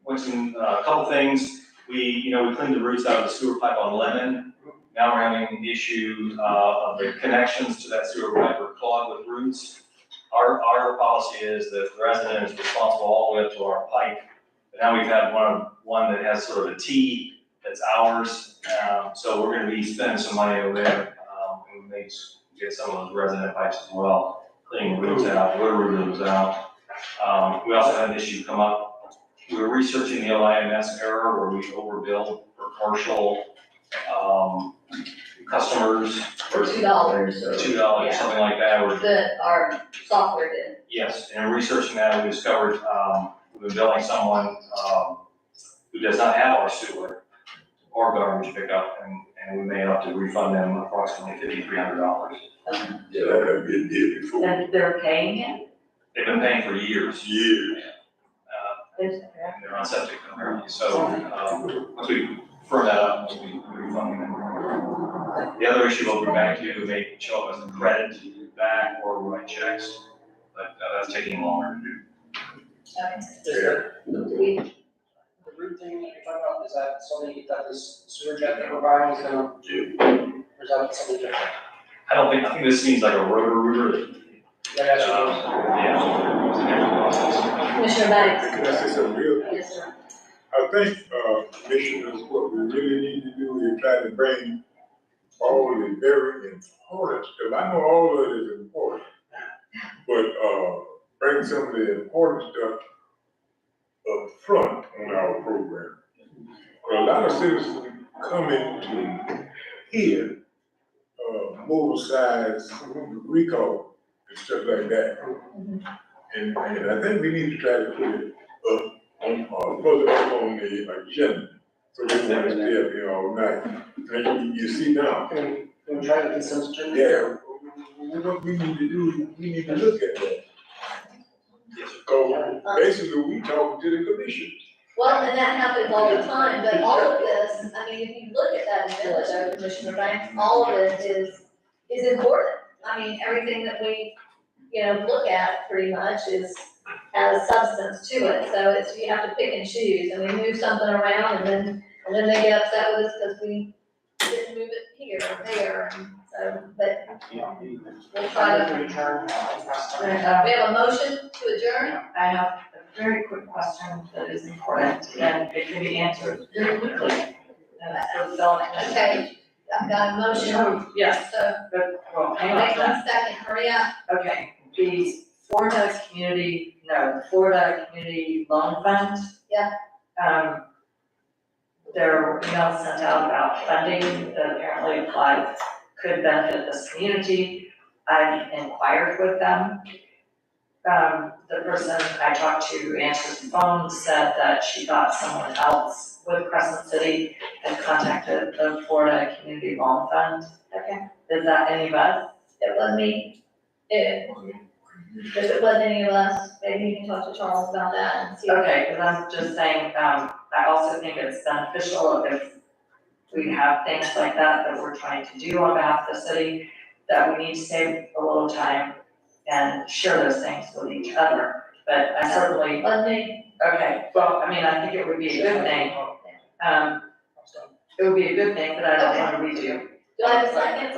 Mention a couple things. We cleaned the roots out of the sewer pipe on Lemon. Now we're having the issue of the connections to that sewer pipe are clogged with roots. Our policy is that the resident is responsible all the way up to our pipe. But now we've had one that has sort of a T that's ours. So we're gonna be spending some money over there. And we may get some of those resident pipes as well, cleaning the roots out, water roots out. We also had an issue come up. We were researching the LIMS error where we overbilled for commercial, customers for $2 or. $2, something like that, or That our software did. yes, and in researching that, we discovered, we've been billing someone, who does not have our sewer or garbage pickup, and we may have to refund them approximately $5,300. Yeah, that could be a deal before. And they're paying it? They've been paying for years. Years. They're on septic apparently, so, once we firm that up, we'll be refunding them. The other issue we'll bring back to you may show up as a credit back or write checks, but that's taking longer to do. The root thing that you're talking about, is that something that this sewer jet that we're buying is gonna do? Or is that something different? I think this seems like a rotor. Yeah, Commissioner Banks? Can I say something real? Yes, sir. I think, commissioners, what we really need to do is try to bring all the very important stuff. I know all of it is important, but, bring some of the important stuff up front on our program. A lot of citizens come into here, mobile size recall and stuff like that. And I think we need to try to put it up on, further up on the agenda, so we don't have to stay up here all night. And you see now. Can we try the consent agenda? Yeah, what we need to do, we need to look at that. Because basically, we talking to the commission. Well, and that happens all the time, but all of this, I mean, if you look at that agenda, though, Commissioner Banks, all of it is important. I mean, everything that we, look at pretty much has substance to it, so you have to pick and choose, and we move something around, and then they get upset with us because we didn't move it here or there, and so, but we'll try to. We have a motion to adjourn? I have a very quick question that is important, and it can be answered very quickly. And that's so, Okay, I've got a motion. Yes. So, well, hang on. wait 1 second, hurry up. Okay, the Florida Community Loan Fund. Yeah. There were emails sent out about funding that apparently could benefit this community. I inquired with them. The person I talked to answered the phone, said that she thought someone else with Crescent City had contacted the Florida Community Loan Fund. Okay. Is that any of us? It wasn't me. If it wasn't any of us, maybe you can talk to Charles about that and see. Okay, because I'm just saying, I also think it's beneficial if we have things like that we're trying to do on behalf of the city, that we need to save a little time and share those things with each other. But I certainly. Wasn't me. Okay, well, I mean, I think it would be a good thing. It would be a good thing, but I don't want to redo Do I have a second?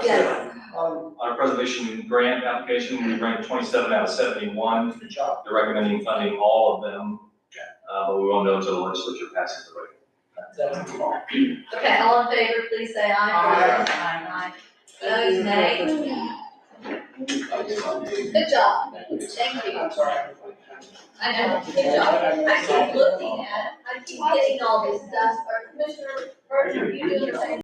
Yes. On our preservation grant application, we ranked 27 out of 71. Good job. They're recommending funding all of them, but we won't know until the legislature passes the rate. Okay, all in favor, please say aye. Aye. Opposed, nay. Good job. Thank you. I'm sorry. I know, good job. I keep looking at it, I keep getting all this stuff, or Commissioner Bertram, you doing the same